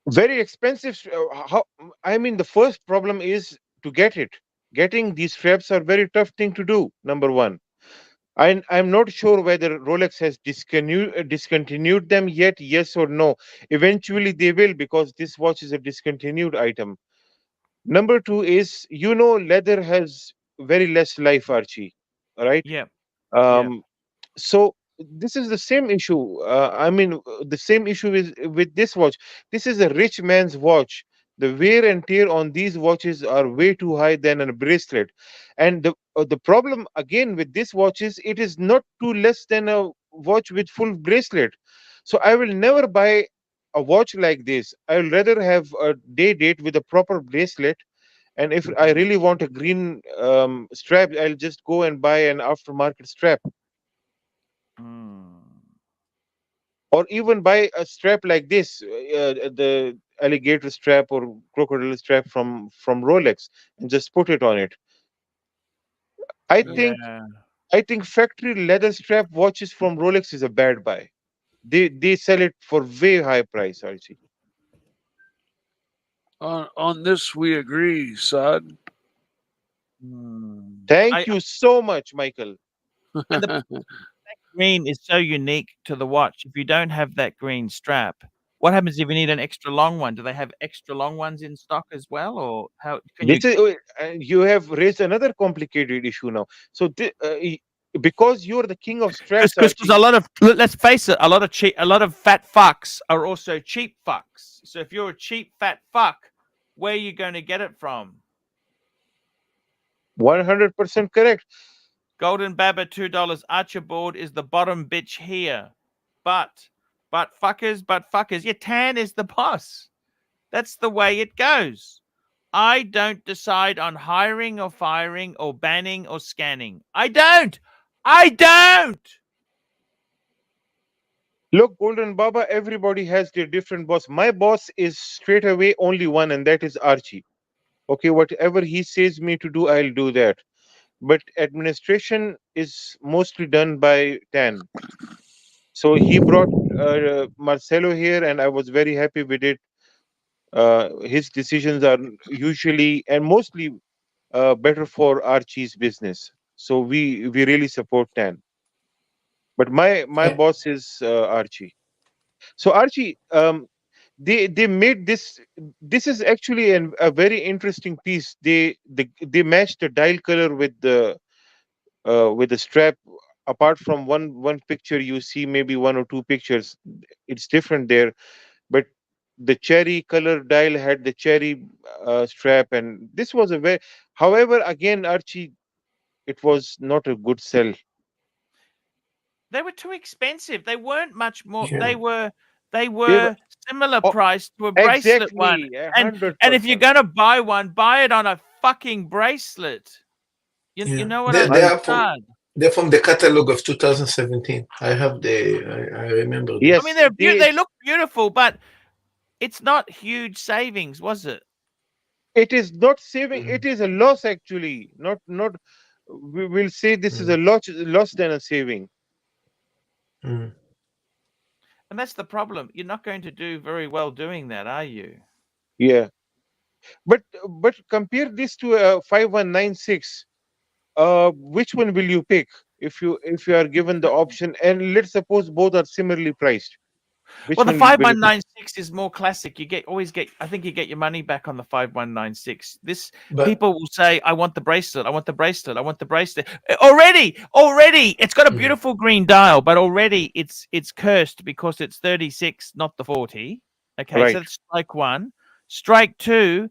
very expensive. How? I mean, the first problem is to get it. Getting these straps are very tough thing to do. Number one. I'm not sure whether Rolex has discontinued them yet, yes or no. Eventually they will, because this watch is a discontinued item. Number two is, leather has very less life, Archie. Right? Yeah. Yeah. Um, so this is the same issue. I mean, the same issue is with this watch. This is a rich man's watch. The wear and tear on these watches are way too high than a bracelet. And the problem again with this watch is it is not too less than a watch with full bracelet. So I will never buy a watch like this. I will rather have a day date with a proper bracelet. And if I really want a green strap, I'll just go and buy an aftermarket strap, Mm. or even buy a strap like this, the alligator strap or crocodile strap from Rolex, and just put it on it. I Yeah. think Yeah. I think factory leather strap watches from Rolex is a bad buy. They sell it for way high price, Archie. On this we agree, Saad. Thank I you so much, Michael. and the green is so unique to the watch. If you don't have that green strap, what happens if you need an extra long one? Do they have extra long ones in stock as well, or how can you? This is you have raised another complicated issue now. So because you're the king of straps, Because a Archie. lot of, let's face it, a lot of fat fucks are also cheap fucks. So if you're a cheap fat fuck, where are you going to get it from? 100% correct. Golden Baba $2. Archibald is the bottom bitch here, but fuckers, your tan is the boss. That's the way it goes. I don't decide on hiring or firing or banning or scanning. I don't. Look, Golden Baba, everybody has their different boss. My boss is straight away only one, and that is Archie. Okay, whatever he says me to do, I'll do that. But administration is mostly done by Tan. So he brought Marcelo here, and I was very happy with it. His decisions are usually and mostly better for Archie's business. So we really support Tan. But my Eh, boss is Archie. So Archie, they made this. This is actually a very interesting piece. They matched the dial color with the strap. Apart from one picture, you see maybe one or two pictures. It's different there, but the cherry color dial had the cherry strap, and this was a very. However, again, Archie, it was not a good sell. They were too expensive. They weren't much more. yeah, They They were were similar oh, price to a bracelet one. exactly a And hundred if you're percent. gonna buy one, buy it on a fucking bracelet. You yeah. know what I They mean, are from Todd? they're from the catalog of 2017. I remember I this. mean, Yes, they look beautiful, but it's not huge savings, was it? it is not saving. Mm, It is a loss actually. Not. We will say this is mm, a loss than a saving. mm. And that's the problem. You're not going to do very well doing that, are you? Yeah, but compare this to a 5196. Which one will you pick if you are given the option? And let's suppose both are similarly priced. Well, Which the one will you pick? 5196 is more classic. You always get. I think you get your money back on the 5196. This But people will say, "I want the bracelet. I want the bracelet. I want the bracelet." Already, it's got a mm, beautiful green dial, but already it's cursed because it's 36, not the 40. Okay, so Right. that's strike one. Strike two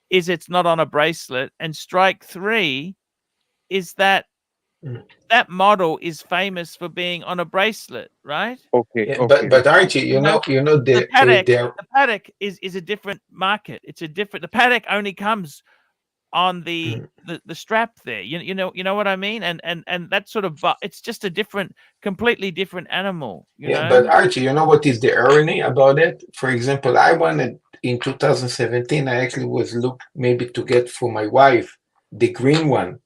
is it's not on a bracelet, and strike three is that mm. that model is famous for being on a bracelet, right? Okay. Yeah, Okay. but Archie, You know, you know the paddock, they're the paddock is a different market. It's a different. The paddock only comes on mm, the strap there. You know what I mean. And that sort of it's just a different, completely different animal. You yeah, but know. Archie, you know what is the irony about it? For example, I wanted in 2017, I actually was look maybe to get for my wife the green one,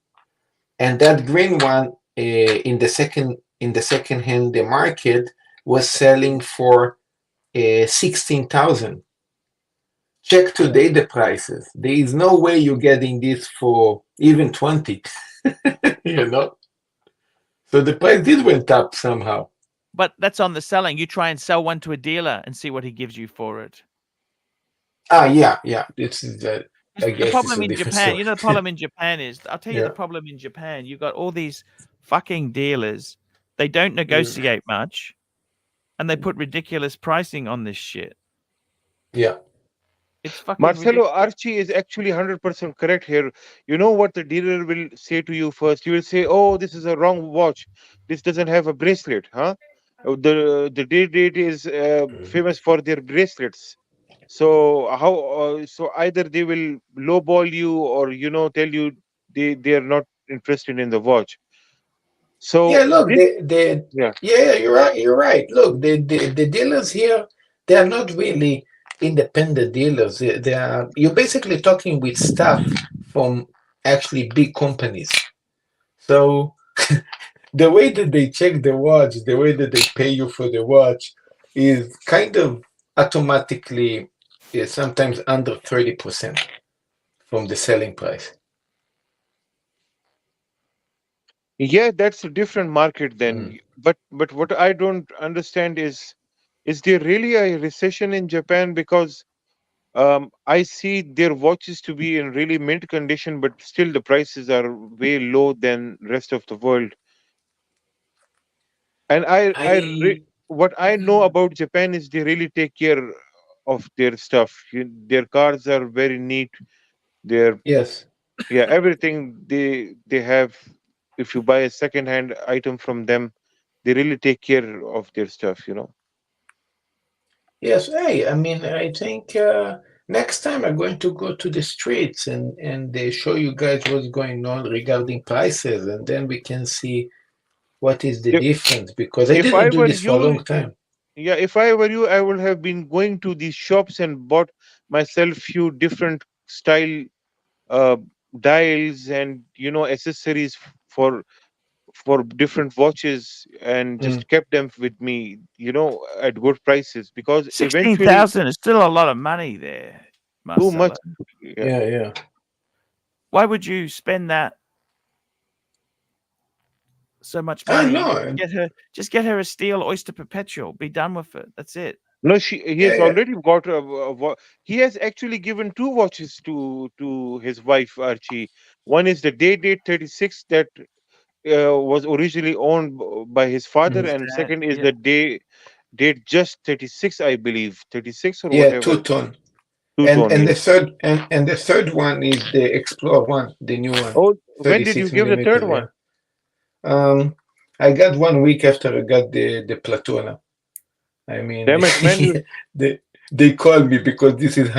and that green one in the second hand the market was selling for 16,000. Check today the prices. There is no way you're getting this for even 20. You know, so the price did went up somehow. But that's on the selling. You try and sell one to a dealer and see what he gives you for it. Ah, yeah, yeah. This is I The guess it's problem a in different Japan, story. you know, the problem in Japan is, I'll tell you the Yeah. problem in Japan. You got all these fucking dealers. They don't Mm. negotiate much, and they put ridiculous pricing on this shit. Yeah. It's fucking Marcelo, ridiculous. Archie is actually 100% correct here. You know what the dealer will say to you first? You will say, "Oh, this is a wrong watch. This doesn't have a bracelet, huh?" The date is Mm. famous for their bracelets. So how? So either they will lowball you, or tell you they are not interested in the watch. Yeah, So look, this, they yeah, yeah, you're right, you're right. Look, the dealers here, they are not really independent dealers. They are you're basically talking with staff from actually big companies. So the way that they check the watch, the way that they pay you for the watch, is kind of automatically sometimes under 30% from the selling price. Yeah, that's a different market Mm. then. But what I don't understand is there really a recession in Japan? Because I see their watches to be in really mint condition, but still the prices are way low than rest of the world. And I what I know about Japan is they really take care of their stuff. Their cars are very neat. Their Yes. Yeah, everything they have. If you buy a second-hand item from them, they really take care of their stuff. Yes, hey, I mean, I think next time I'm going to go to the streets and they show you guys what's going on regarding prices, and then we can see what is the If difference because I if I didn't do were this for a you, long time. yeah, if I were you, I would have been going to these shops and bought myself few different style uh, dials and accessories for different watches and Mm. just kept them with me, at good prices because Sixteen eventually thousand is still a lot of money there, too much. Marcelo. Yeah. Yeah, yeah. Why would you spend that so much I money? know. Just get her a steel Oyster Perpetual. Be done with it. That's it. No, he Yeah, has yeah. already got he has actually given two watches to his wife Archie. One is the Day-Date 36 that was originally owned by his father, Mm. and That, second is yeah. the Date just 36, I believe, 36 or Yeah, whatever, two-tone. two-tone. And Yeah. the third one is the Explorer one, the new one, Oh, when did you 36 give the third millimeter, yeah. one? I got 1 week after I got the Platona. I mean, Damn it, man! they they call me because this is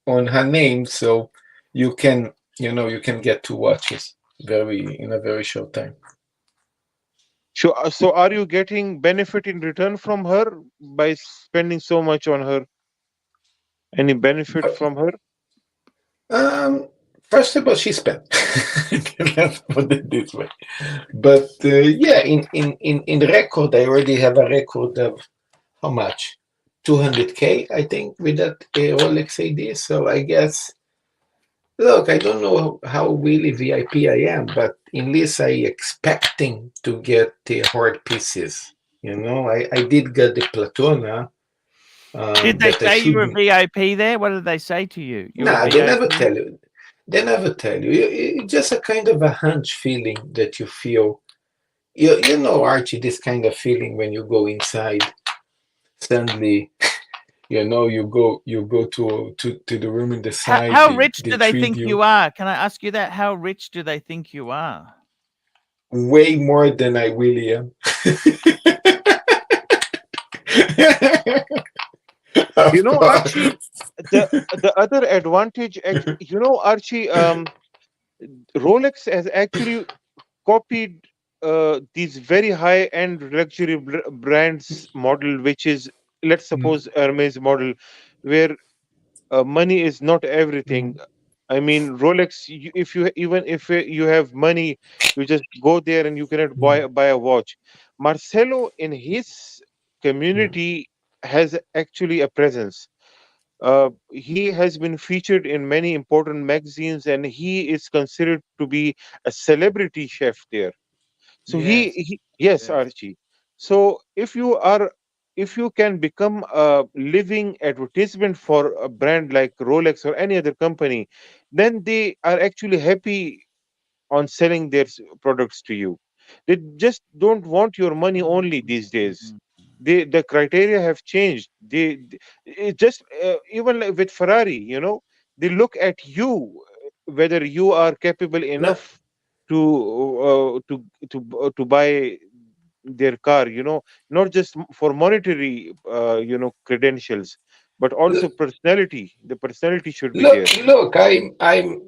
on her name, so you can you can get two watches very in a very short time. So are you getting benefit in return from her by spending so much on her? Any benefit from her? Um, First of all, she spent. Let's put it this way. But yeah, in record, I already have a record of how much? 200K, I think, with that Rolex AD. So I guess, look, I don't know how really VIP I am, but at least I expecting to get the hard pieces. I did get the Platona Did they that I say you were shouldn't. VIP there? What did they say to you? You were Nah, they never VIP? tell you. They never tell you. It's just a kind of a hunch feeling that you feel. You know, Archie, this kind of feeling when you go inside, suddenly, you go to the room in the side, How they rich they do they treat think you you are? Can I ask you that? How rich do they think you are? way more than I really am. Of course. Archie, the other advantage, Archie, Rolex has actually copied these very high-end luxury brands model, which is, let's Mm, suppose, Hermes model, where money is not everything. mm, I mean, Rolex. If you even if you have money, you just go there and you cannot mm, buy a watch. Marcelo in his mm. community has actually a presence. He has been featured in many important magazines, and he is considered to be a celebrity chef there. So Yes, yes, yes. Archie. So if you can become a living advertisement for a brand like Rolex or any other company, then they are actually happy on selling their products to you. They just don't want your money only these days. The criteria have changed. It just even like with Ferrari, they look at you, whether you are capable No, enough to to buy their car. Not just for monetary credentials, but also personality. The personality should be there. look.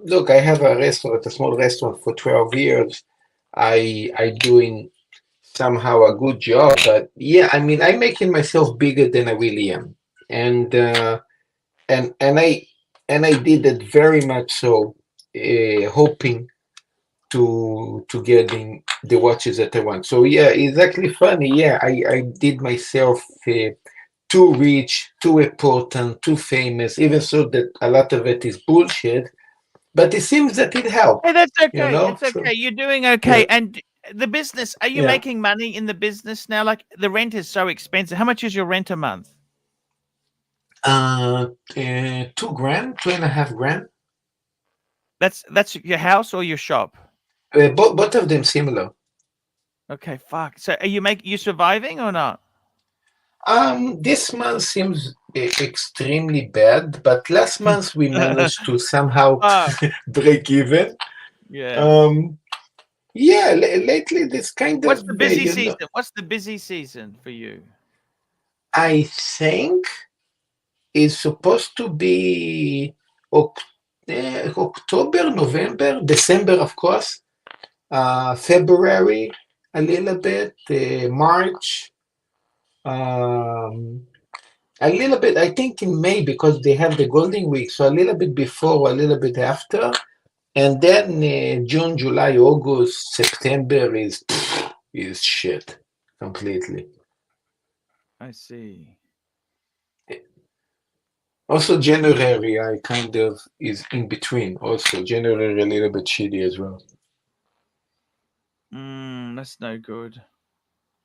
Look. I have a restaurant, a small restaurant for 12 years. I doing somehow a good job, but yeah, I mean, I'm making myself bigger than I really am, and and and I and I did it very much so, hoping to getting the watches that I want. So yeah, it's actually funny. Yeah, I did myself too rich, too important, too famous, even so that a lot of it is bullshit. But it seems that it helps, Hey, that's you okay. know? It's So, okay. You're doing yeah, okay. And the business, are you yeah. making money in the business now? Like the rent is so expensive. How much is your rent a month? 2 grand, 2.5 grand. That's your house or your shop? Both of them similar. Okay, fuck. So are you surviving or not? This month seems extremely bad, but last month we managed to somehow Fuck. break even. Yeah. Um, yeah, lately this kind What's of, the busy season? What's the busy season for you? I think is supposed to be October, November, December, of course, February a little bit, March, um, a little bit, I think in May because they have the Golden Week, so a little bit before, a little bit after, and then June, July, August, September is shit completely. I see. Also, January, I kind of is in between. Also, January a little bit shitty as well. That's no good.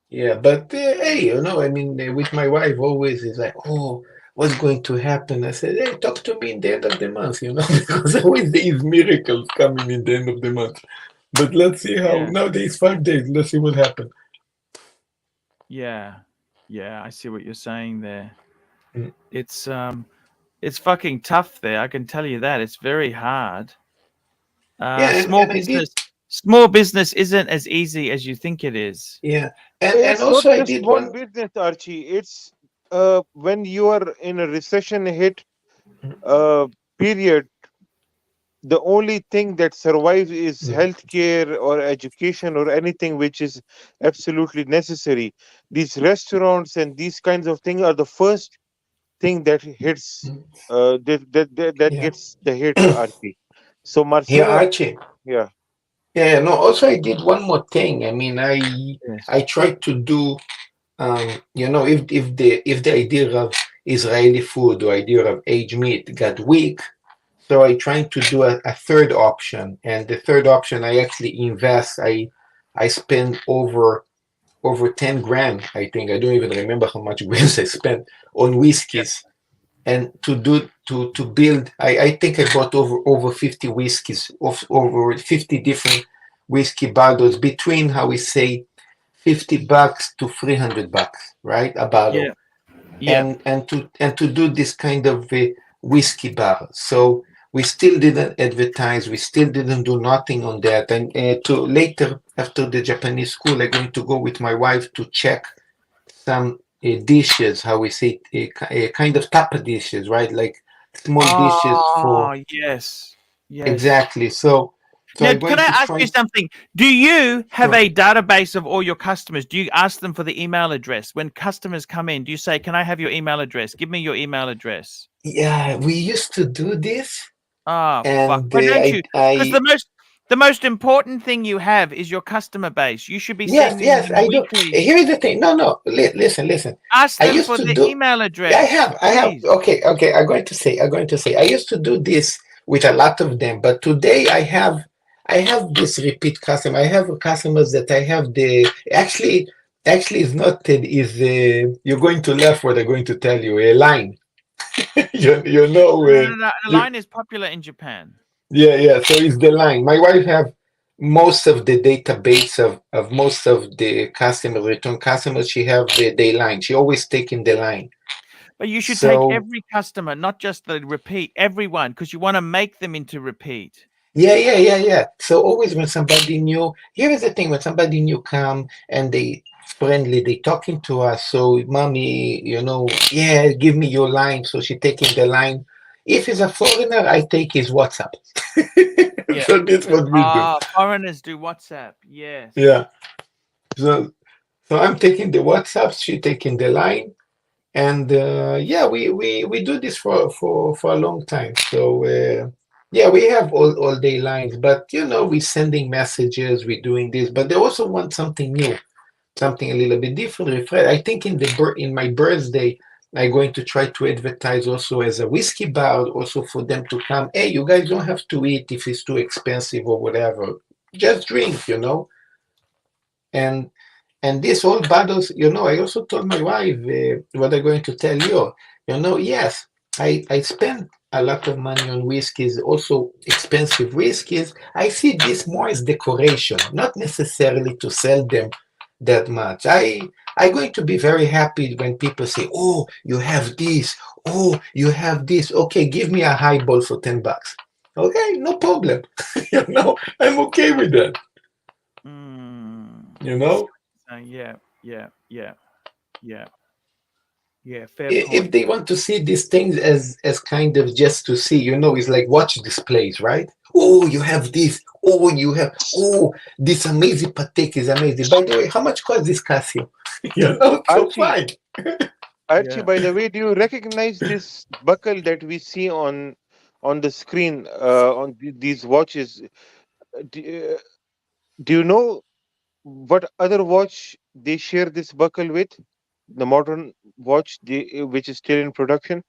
Yeah, but hey, I mean, with my wife always is like, oh, what's going to happen? I said, hey, talk to me in the end of the month, because always there is miracles coming in the end of the month. But let's see how, Yeah. nowadays 5 days, let's see what happens. Yeah. Yeah, I see what you're saying there. Mm. It's fucking tough there. I can tell you that. It's very hard. Yeah, Small and I did, small business isn't as easy as you think it is. yeah, and It's not also I just did small one. business, Archie. It's when you are in a recession hit Mm, period, the only thing that survives is mm, healthcare or education or anything which is absolutely necessary. These restaurants and these kinds of things are the first thing that hits, mm. that Yeah, gets the hit, Archie. So here, Marcelo, Archie. yeah, Yeah, no. Also, I did one more thing. I mean, Yes. I tried to do, if the idea of Israeli food or idea of aged meat got weak, so I tried to do a third option. And the third option, I actually invest. I spend over 10 grand. I think I don't even remember how much grams I spent on Yeah. whiskeys and to build. I think I bought over 50 whiskeys of over 50 different whiskey bottles between how we say $50 to $300, right? A Yeah. bottle. Yeah. And to do this kind of whiskey bottle. So we still didn't advertise, we still didn't do nothing on that. And to later after the Japanese school, I'm going to go with my wife to check some dishes, how we say, kind of tapa dishes, right? Like small dishes Oh, for yes. Yes. exactly. So Now, I'm can going I to ask you try. something? Do you have Sure. a database of all your customers? Do you ask them for the email address? When customers come in, do you say, "Can I have your email address? Give me your email address." Yeah, we used to do this, Oh, fuck. and Why don't I you? Because I the most important thing you have is your customer base. You should be yes, sending yes, them I do. weekly. Here's the thing. No, no. Listen. Ask I them used for to the do. email I address, have. please. Okay. I'm going to say. I used to do this with a lot of them, but today I have this repeat customer. I have customers that I have the actually it's not you're going to laugh what I'm going to tell you a line. you know No, no, no, no. The you line is popular in Japan. Yeah. So it's the line. My wife have most of the database of most of the customer return customers. She have the line. She always taking the line. But you should take So every customer, not just the repeat, everyone, because you want to make them into repeat. yeah. So always when somebody new, here is the thing: when somebody new come and they friendly, they talking to us. So mommy, yeah, give me your line. So she taking the line. If he's a foreigner, I take his WhatsApp. Yeah. So this what we do. Ah, foreigners do WhatsApp. Yes. Yeah. So So I'm taking the WhatsApp, she taking the line, and yeah, we do this for a long time. So yeah, we have all day lines, but we sending messages, we doing this, but they also want something new, something a little bit different. I think in my birthday, I'm going to try to advertise also as a whiskey bar, also for them to come. Hey, you guys don't have to eat if it's too expensive or whatever. Just drink, you know. And these old bottles, you know, I also told my wife what I'm going to tell you. You know, yes, I spend a lot of money on whiskeys, also expensive whiskeys. I see this more as decoration, not necessarily to sell them that much. I'm going to be very happy when people say, "Oh, you have this. Oh, you have this. Okay, give me a highball for $10. Okay, no problem. You know, I'm okay with that. You know, yeah. Fair if point. they want to see these things as kind of just to see, you know, it's like watch displays, right? Oh, you have this. Oh, you have. Oh, this amazing Patek is amazing. By the way, how much cost this Casio? You know, so Archie, fine. Archie, Yeah. by the way, do you recognize this buckle that we see on the screen on these watches? Do, do you know what other watch they share this buckle with? The modern watch, which is still in production.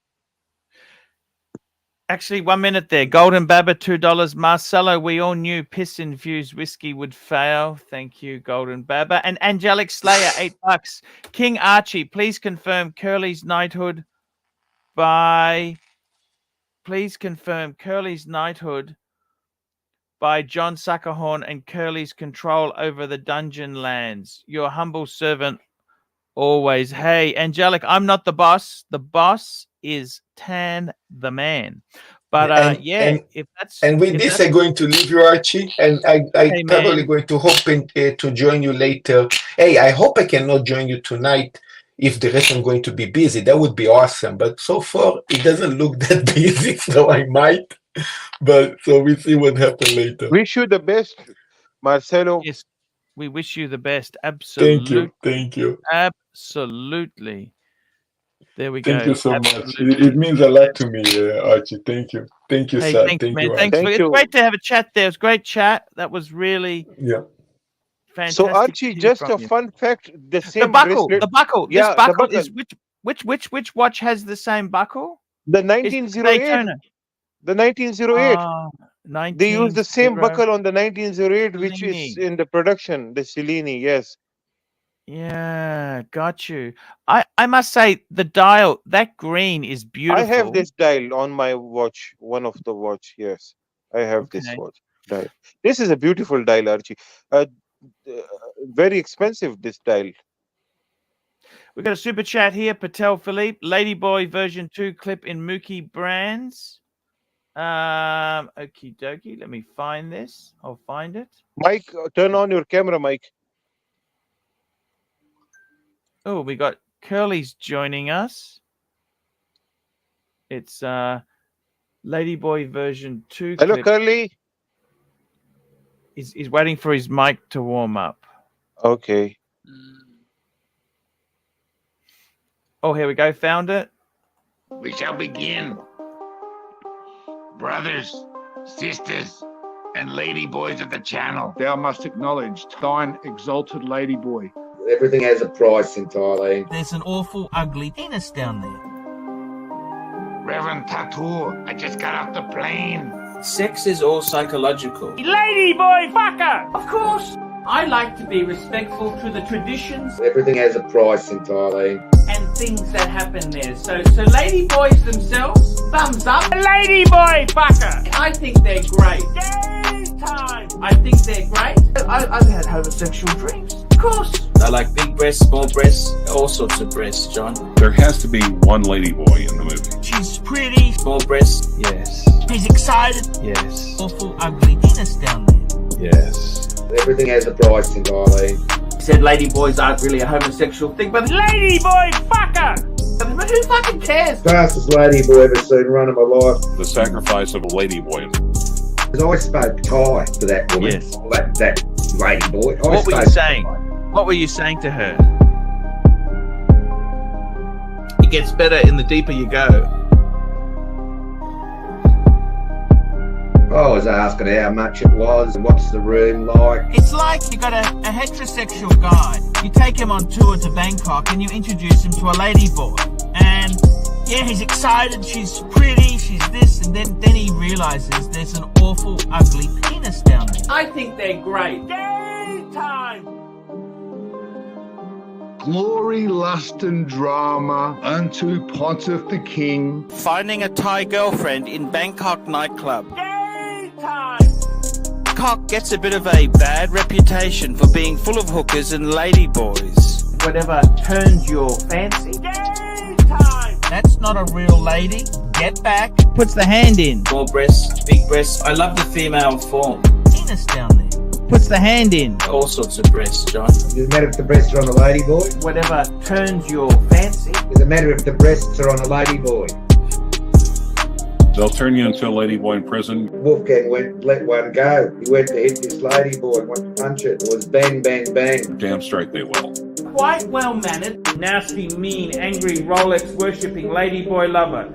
Actually, 1 minute there. Golden Baba, $2. Marcelo, we all knew piss-infused whiskey would fail. Thank you, Golden Baba. And Angelic Slayer, $8. King Archie, please confirm Curly's knighthood by... Please confirm Curly's knighthood by John Suckerhorn and Curly's control over the dungeon lands. Your humble servant always. Hey, Angelic, I'm not the boss. The boss is Tan the man. But if that's and with this, I'm going to leave you, Archie, and I Hey, probably man. going to hope to join you later. Hey, I hope I cannot join you tonight. If the rest I'm going to be busy, that would be awesome. But so far, it doesn't look that busy, so I might. But so we'll see what happens later. Wish you the best, Marcelo. Yes, we wish you the best. Absolutely. Thank you. Absolutely. There we go. Thank you so much. It means a lot to me, Archie. Thank you. Thank you, Hey, sir. thanks, Thank man. you, Thanks Archie. it's great to have a chat there. It was a great chat. That was really fantastic. So Archie, just a fun fact: the same buckle. bracelet. The buckle. Yeah, this buckle the is which watch has the same buckle? The 1908. The 1908. They use the same buckle on the 1908, which is in the production. The Cellini, yes. Yeah, got you. I must say the dial, that green is beautiful. I have this dial on my watch. One of the watch. Yes, I have this watch dial. This is a beautiful dial, Archie. Very expensive, this dial. We got a super chat here. Patel Philippe, Ladyboy version 2 clip in Mookie Brands. Okie dokie. Let me find this. I'll find it. Mike, turn on your camera, Mike. Oh, we got Curly's joining us. It's Ladyboy version 2. Hello, clip. Curly. He's waiting for his mic to warm up. Okay. Oh, here we go. Found it. We shall begin. Brothers, sisters, and ladyboys of the channel. Thou must acknowledge thine exalted ladyboy. Everything has a price in Thailand. There's an awful ugly penis down there. Reverend Tattoo, I just got off the plane. Sex is all psychological. Ladyboy fucker! Of course! I like to be respectful to the traditions. Everything has a price in Thailand. And things that happen there. So ladyboys themselves, thumbs up. Ladyboy fucker! I think they're great. Game time! I think they're great. I've had homosexual dreams. Of course. I like big breasts, small breasts, all sorts of breasts, John. There has to be one ladyboy in the movie. She's pretty. Small breasts? Yes. He's excited. Yes. Awful ugly penis down there. Yes. Everything has a price in Thailand. He said ladyboys aren't really a homosexual thing, but ladyboy fucker! But who fucking cares? Fastest ladyboy ever seen run of my life. The sacrifice of a ladyboy. Because I spoke Thai to that woman. Yes. That ladyboy. What were you saying? What were you saying to her? it gets better in the deeper you go. I was asking how much it was and what's the room like. It's like you got a heterosexual guy. You take him on tour to Bangkok and you introduce him to a ladyboy. And Yeah, he's excited, she's pretty, she's this, and then he realizes there's an awful, ugly penis down there. I think they're great. Game time! Glory, lust, and drama unto Pontiff the King. Finding a Thai girlfriend in Bangkok nightclub. Game time! Bangkok gets a bit of a bad reputation for being full of hookers and ladyboys. Whatever turns your fancy. Game time! That's not a real lady. Get back. Puts the hand in. Small breasts, big breasts. I love the female form. Penis down there. Puts the hand in. All sorts of breasts, John. Does it matter if the breasts are on a lady boy? Whatever turns your fancy. Does it matter if the breasts are on a lady boy? They'll turn you into a lady boy in prison. Wolfgang went, let one go. He went to hit this lady boy, went to punch it. It was bang, bang, bang. Damn straight they will. Quite well-mannered, nasty, mean, angry, Rolex-worshipping ladyboy lover.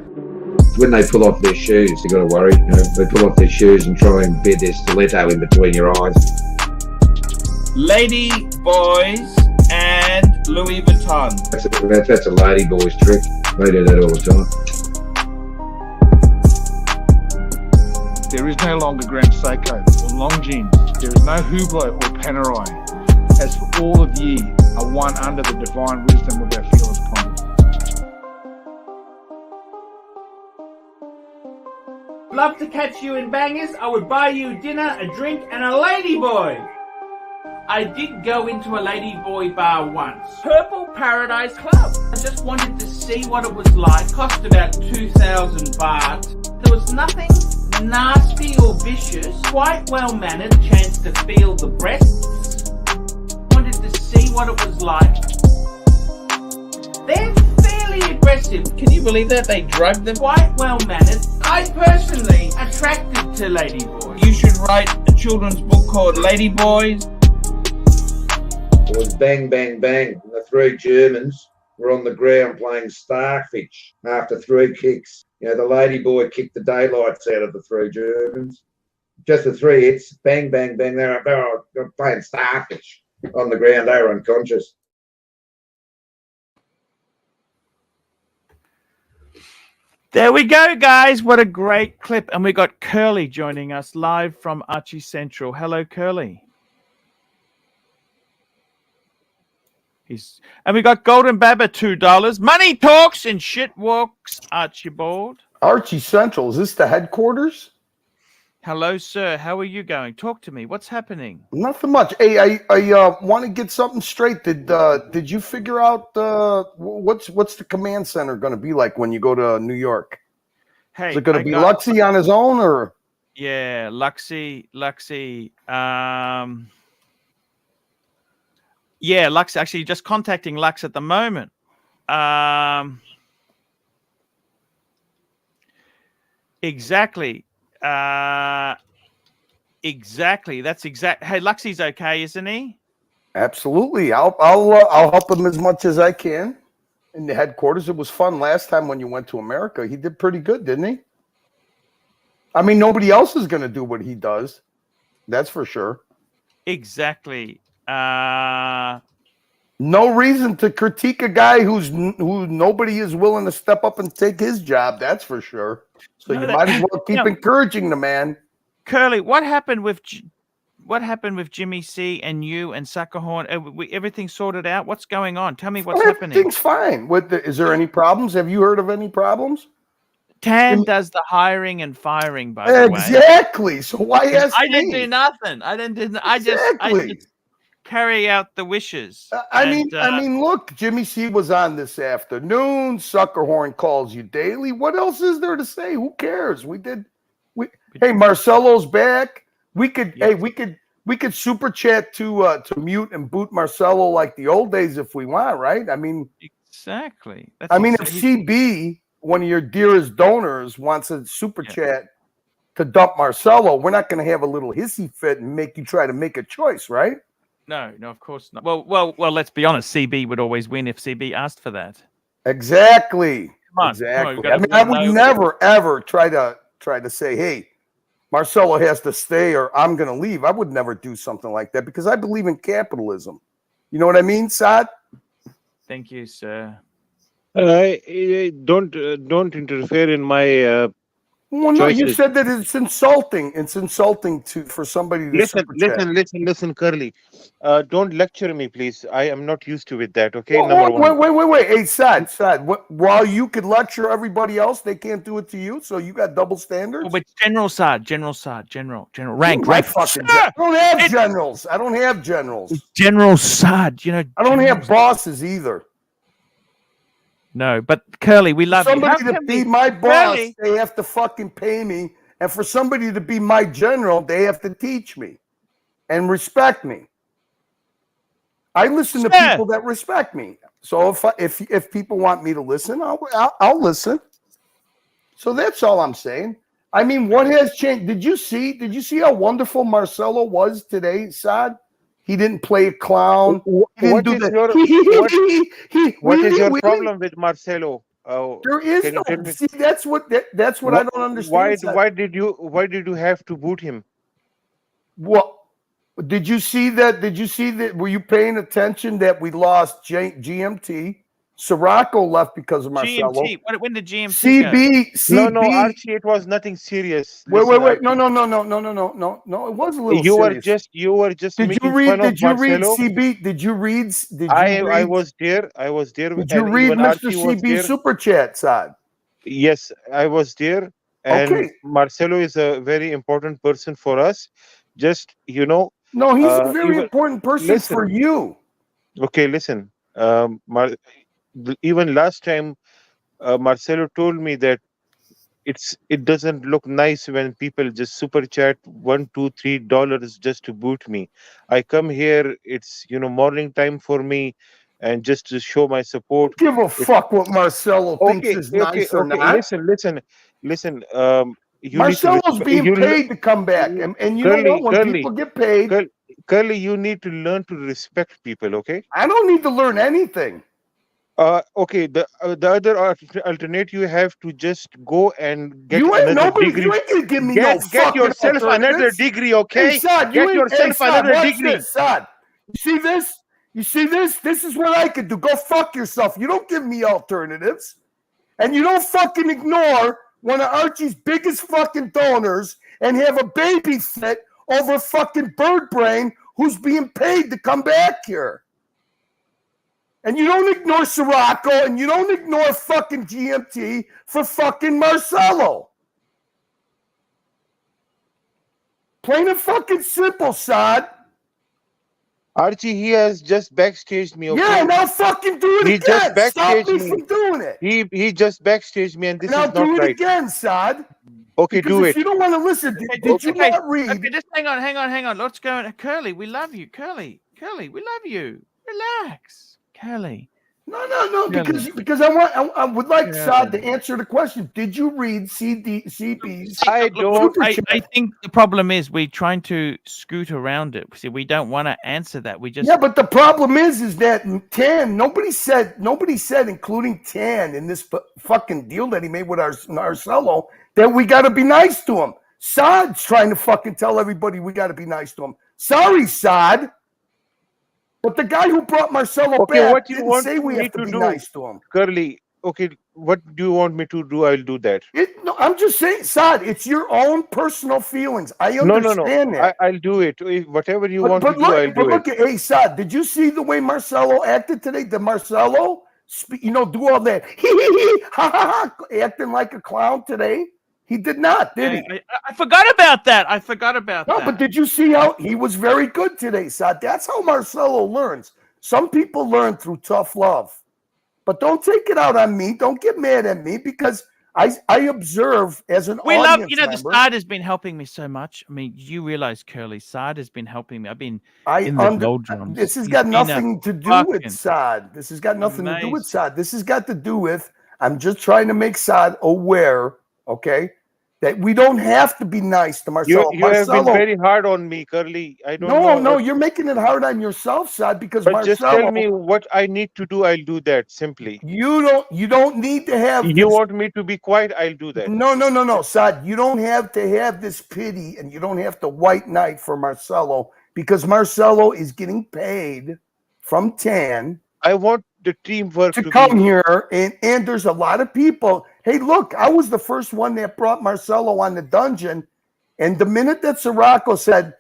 When they pull off their shoes, you got to worry. You know, they pull off their shoes and try and bed their stiletto in between your eyes. Lady boys and Louis Vuitton. That's a lady boy's trick. They do that all the time. There is no longer Grand Seiko or Longines. There is no Hublot or Panerai. As for all of ye are one under the divine wisdom of our fearless pontiff. Love to catch you in bangers. I would buy you dinner, a drink, and a ladyboy. I did go into a ladyboy bar once. Purple Paradise Club. I just wanted to see what it was like. Cost about 2,000 baht. There was nothing nasty or vicious. Quite well-mannered. Chance to feel the breasts. Wanted to see what it was like. They're fairly aggressive. Can you believe that? They drugged them. Quite well-mannered. I personally attracted to ladyboys. You should write a children's book called Ladyboys. It was bang, bang, bang. And the three Germans were on the ground playing starfish after 3 kicks. You know, the lady boy kicked the daylights out of the 3 Germans. Just the 3 hits, bang, bang, bang. They were playing starfish on the ground. They were unconscious. There we go, guys. What a great clip. And we got Curly joining us live from Archie Central. Hello, Curly. And we got Golden Baba, $2. Money talks and shit walks, Archibald. Archie Central, is this the headquarters? Hello, sir. How are you going? Talk to me. What's happening? Nothing much. Hey, I want to get something straight. Did you figure out what's the command center going to be like when you go to New York? Hey, is it going to be Luxy on his own or? Yeah, Luxy. Yeah, Lux, actually just contacting Lux at the moment. Exactly. Exactly. That's exact. Hey, Luxy's okay, isn't he? Absolutely. I'll help him as much as I can in the headquarters. It was fun last time when you went to America. He did pretty good, didn't he? I mean, nobody else is going to do what he does. That's for sure. Exactly. No reason to critique a guy who nobody is willing to step up and take his job. That's for sure. So you might as well keep encouraging the man. Curly, what happened with Jimmy C and you and Suckerhorn? Everything sorted out? What's going on? Tell me what's happening. Everything's fine. Is there any problems? Have you heard of any problems? Tan does the hiring and firing, by the way. Exactly. So why ask I me? didn't do nothing. I just carry out the wishes. I mean, look, Jimmy C was on this afternoon. Suckerhorn calls you daily. What else is there to say? Who cares? Hey, Marcelo's back. We could super chat to mute and boot Marcelo like the old days if we want, right? I mean, exactly. If CB, one of your dearest donors, wants a super chat to dump Marcelo, we're not going to have a little hissy fit and make you try to make a choice, right? No, of course not. Well, let's be honest. CB would always win if CB asked for that. Exactly. Come on, exactly. I mean, I would never ever try to say, "Hey, Marcelo has to stay," or "I'm going to leave." I would never do something like that because I believe in capitalism. You know what I mean, Saad? Thank you, sir. Don't interfere in my Well, no, you choices. said that it's insulting. It's insulting for somebody to Listen, super chat. listen, Curly. Don't lecture me, please. I am not used to with that. Okay, Wait, number one. wait. Hey, Sad. While you could lecture everybody else, they can't do it to you. So you got double standards. Oh, but General Sard, General rank. I don't have generals. I don't have generals. General Sard, you know. I don't have bosses either. No, but Curly, we love you. Somebody to be my boss, they have to fucking pay me. And for somebody to be my general, they have to teach me and respect me. I listen to people that respect me. So if people want me to listen, I'll listen. So that's all I'm saying. I mean, what has changed? Did you see how wonderful Marcelo was today, Saad? He didn't play a clown. What is your problem with Marcelo? There is no. See, that's what I don't understand. Why did you have to boot him? What did you see that? Did you see that? Were you paying attention that we lost GMT? Sirocco left because of Marcelo. GMT. When did GMT CB. No, Archie, it was nothing serious. Wait. No. It was a little. You were just. Did you read CB? Did you read? I was there. Did you read Mr. CB super chat side? Yes, I was there. And Marcelo is a very important person for us. Just No, he's a very important person for you. Okay, listen. Even last time, Marcelo told me that it doesn't look nice when people just super chat $1, $2, $3 just to boot me. I come here, it's morning time for me, and just to show my support. Give a fuck what Marcelo thinks is nice or not. Listen. Marcelo's being paid to come back, and you know what? When people get paid, Curly, you need to learn to respect people. Okay. I don't need to learn anything. Okay. The other alternate, you have to just go and get another degree. You ain't gonna give me get yourself another degree. Okay. Hey, Saad, get yourself another degree. Saad, you see this? You see this? This is what I could do. Go fuck yourself. You don't give me alternatives, and you don't fucking ignore one of Archie's biggest fucking donors and have a baby fit over fucking Bird Brain who's being paid to come back here. And you don't ignore Sirocco and you don't ignore fucking GMT for fucking Marcelo. Plain and fucking simple, Saad. Archie, he has just backstaged me. Okay? Yeah, now fucking do it again. Stop me from doing it. He just backstaged me, and this is not right. Now do it again, Saad. Okay, do it. If you don't want to listen, did you not read? Okay, just hang on. Let's go. Curly, we love you. Curly, we love you. Relax, Curly. No, because I would like Saad to answer the question. Did you read CB's? I think the problem is we're trying to scoot around it. See, we don't want to answer that. We just but the problem is that Tan. Nobody said, including Tan, in this fucking deal that he made with Marcelo, that we got to be nice to him. Saad's trying to fucking tell everybody we got to be nice to him. Sorry, Saad. But the guy who brought Marcelo back didn't say we have to be nice to him. Curly, okay, what do you want me to do? I'll do that. No, I'm just saying, Saad, it's your own personal feelings. I understand that. I'll do it. Whatever you want to do, I'll do it. Hey, Saad, did you see the way Marcelo acted today? Did Marcelo, do all that acting like a clown today? He did not, did he? I forgot about that. No, but did you see how he was very good today, Saad? That's how Marcelo learns. Some people learn through tough love. But don't take it out on me. Don't get mad at me because I observe as an audience member. The Saad has been helping me so much. I mean, you realize, Curly, Saad has been helping me. I've been in the doldrums. This has got nothing to do with Saad. This has got nothing to do with Saad. This has got to do with, I'm just trying to make Saad aware, okay, that we don't have to be nice to Marcelo. You have been very hard on me, Curly. I don't know. No, you're making it hard on yourself, Saad, because but Marcelo. Just tell me what I need to do. I'll do that simply. You don't need to have. You want me to be quiet? I'll do that. No, Saad. You don't have to have this pity, and you don't have to white knight for Marcelo because Marcelo is getting paid from Tan. I want the teamwork to to come be. here, and there's a lot of people. Hey, look, I was the first one that brought Marcelo on the dungeon, and the minute that Sirocco said,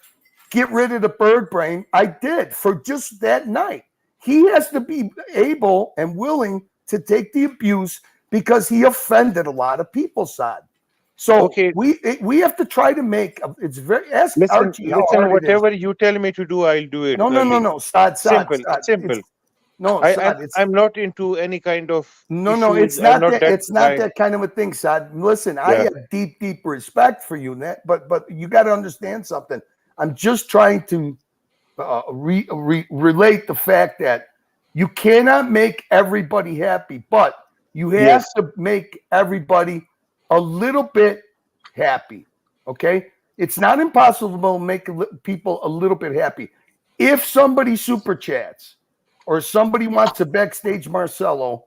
get rid of the bird brain, I did for just that night. He has to be able and willing to take the abuse because he offended a lot of people, Saad. So Okay. we have to try to make it's very ask Listen, Archie how hard it is. whatever you tell me to do, I'll do it. No, Saad, Simple. I'm not into any kind of No, issues. it's not I'm that. It's not that kind of a thing, Saad. Listen, I have deep respect for you, but you got to understand something. I'm just trying to relate the fact that you cannot make everybody happy, but you have to make everybody a little bit happy. Okay, it's not impossible to make people a little bit happy. If somebody super chats or somebody wants to backstage Marcelo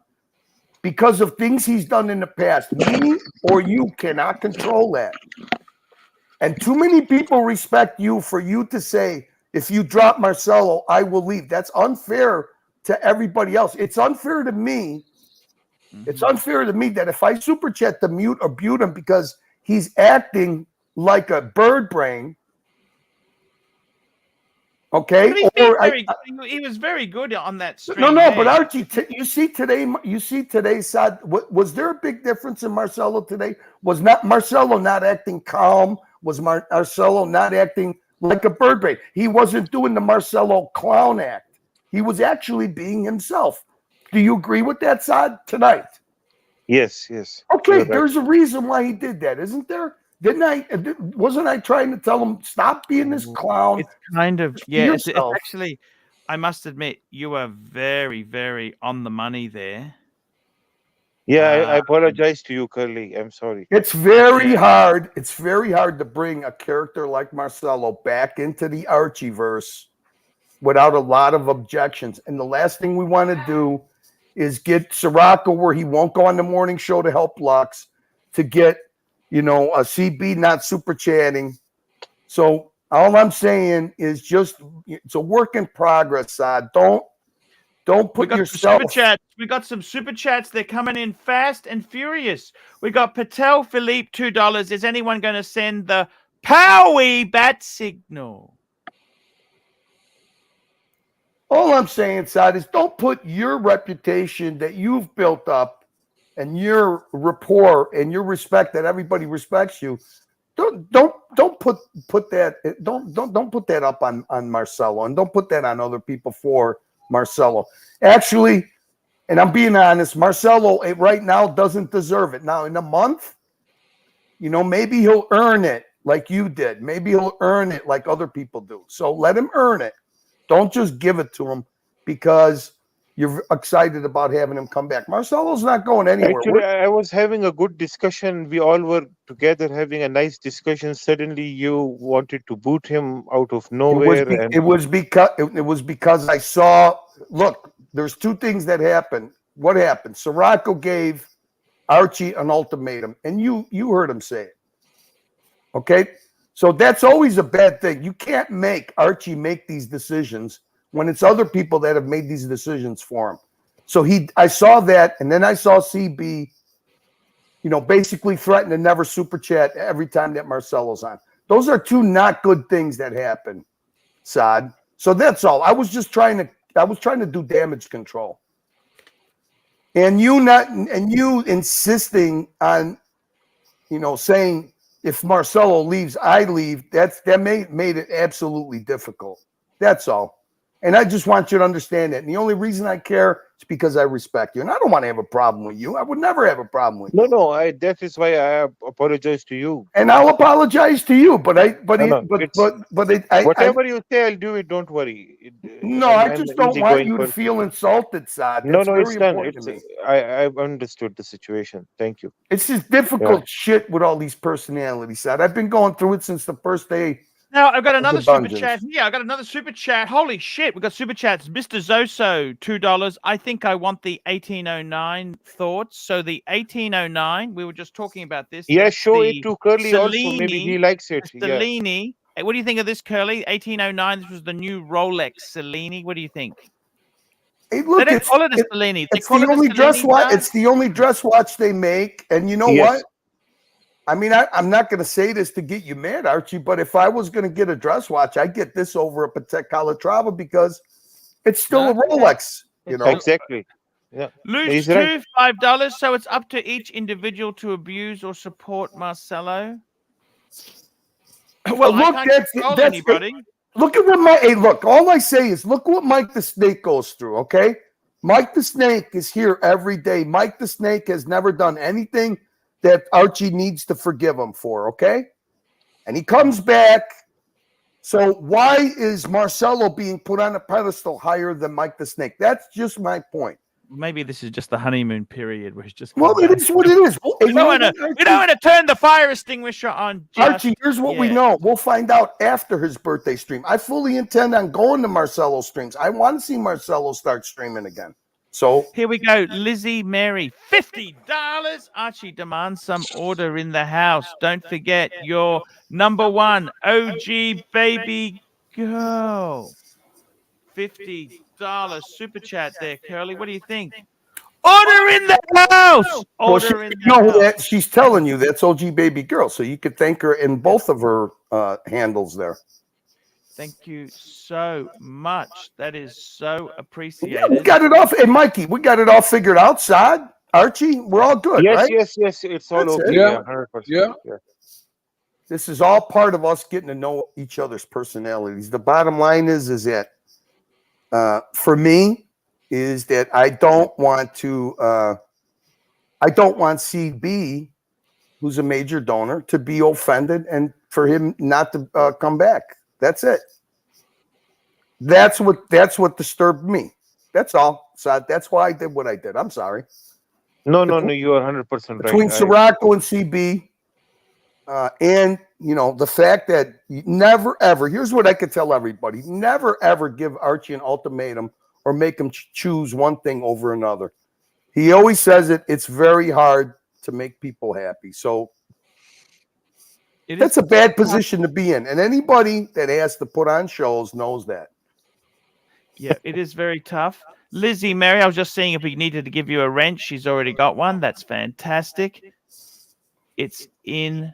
because of things he's done in the past, me or you cannot control that. And too many people respect you for you to say, if you drop Marcelo, I will leave. That's unfair to everybody else. It's unfair to me. It's unfair to me that if I super chat to mute or mute him because he's acting like a bird brain, okay? But he was very good on that stream. No, but Archie, you see today, Saad, was there a big difference in Marcelo today? Was not Marcelo not acting calm? Was Marcelo not acting like a bird brain? He wasn't doing the Marcelo clown act. He was actually being himself. Do you agree with that, Saad, tonight? Yes. Okay, there's a reason why he did that, isn't there? Wasn't I trying to tell him, stop being this clown? It's kind of, it's actually, I must admit, you are very, very on the money there. Yeah, I apologize to you, Curly. I'm sorry. It's very hard. It's very hard to bring a character like Marcelo back into the Archieverse without a lot of objections. And the last thing we want to do is get Sirocco where he won't go on the morning show to help Lux, to get, a CB not super chatting. So all I'm saying is just it's a work in progress, Saad. Don't put yourself. Super chats. We got some super chats. They're coming in fast and furious. We got Patel Philippe $2. Is anyone going to send the Powie bat signal? All I'm saying, Saad, is don't put your reputation that you've built up and your rapport and your respect that everybody respects you. Don't put that. Don't put that up on Marcelo, and don't put that on other people for Marcelo. Actually, and I'm being honest, Marcelo right now doesn't deserve it. Now in a month, maybe he'll earn it like you did. Maybe he'll earn it like other people do. So let him earn it. Don't just give it to him because you're excited about having him come back. Marcelo's not going anywhere. Actually, I was having a good discussion. We all were together having a nice discussion. Suddenly, you wanted to boot him out of nowhere. It was because I saw. Look, there's two things that happened. What happened? Sirocco gave Archie an ultimatum, and you heard him say it. Okay, so that's always a bad thing. You can't make Archie make these decisions when it's other people that have made these decisions for him. So I saw that, and then I saw CB, basically threaten to never super chat every time that Marcelo's on. Those are two not good things that happen, Saad. So that's all. I was trying to do damage control. And you insisting on, saying if Marcelo leaves, I leave. That made it absolutely difficult. That's all. And I just want you to understand that. And the only reason I care is because I respect you. And I don't want to have a problem with you. I would never have a problem with you. No, that is why I apologize to you. And I'll apologize to you. But whatever you say, I'll do it. Don't worry. I just don't want you to feel insulted, Saad. No, it's done. I've understood the situation. Thank you. It's just difficult shit with all these personalities, Saad. I've been going through it since the first day. Now, I've got another super chat. Yeah, I got another super chat. Holy shit, we've got super chats. Mr. Zoso, $2. I think I want the 1809 thoughts. So the 1809, we were just talking about this. Yeah, show it to Curly also. Maybe he likes it. Cellini. Hey, what do you think of this, Curly? 1809, this was the new Rolex Cellini. What do you think? Hey, look, They don't call it a Cellini. They it's call the it a only dress Cellini watch. dance. It's the only dress watch they make. And you know what? I mean, I'm not going to say this to get you mad, Archie, but if I was going to get a dress watch, I'd get this over a Patek Calatrava because it's still a Rolex, you know. Exactly. Yeah. Lose He's two, right. $5. So it's up to each individual to abuse or support Marcelo. Well, look, I can't control anybody. Look at what look, all I say is look what Mike the Snake goes through, okay? Mike the Snake is here every day. Mike the Snake has never done anything that Archie needs to forgive him for, okay? And he comes back. So why is Marcelo being put on a pedestal higher than Mike the Snake? That's just my point. Maybe this is just the honeymoon period where it's just. Well, it is what it is. We don't want to turn the fire extinguisher on. Archie, here's what we know. We'll find out after his birthday stream. I fully intend on going to Marcelo's streams. I want to see Marcelo start streaming again. So here we go. Lizzie Mary, $50. Archie demands some order in the house. Don't forget your number one OG baby girl. $50 super chat there, Curly. What do you think? Order in the house. Order in the house. That she's telling you that's OG baby girl, so you could thank her in both of her handles there. Thank you so much. That is so appreciated. Yeah, we got it off. Hey, Mikey, we got it all figured out. Sad, Archie, we're all good, Yes, right? yes. It's all okay. Yeah. 100%. Yeah. This is all part of us getting to know each other's personalities. The bottom line is that for me is that I don't want CB, who's a major donor, to be offended and for him not to come back. That's it. That's what disturbed me. That's all. So that's why I did what I did. I'm sorry. No, you are 100% right. Between Sirocco and CB, and the fact that you never ever. Here's what I could tell everybody: never ever give Archie an ultimatum or make him choose one thing over another. He always says it's very hard to make people happy. So that's a bad position to be in. And anybody that has to put on shows knows that. Yeah, it is very tough. Lizzie Mary, I was just seeing if we needed to give you a wrench. She's already got one. That's fantastic. It's in.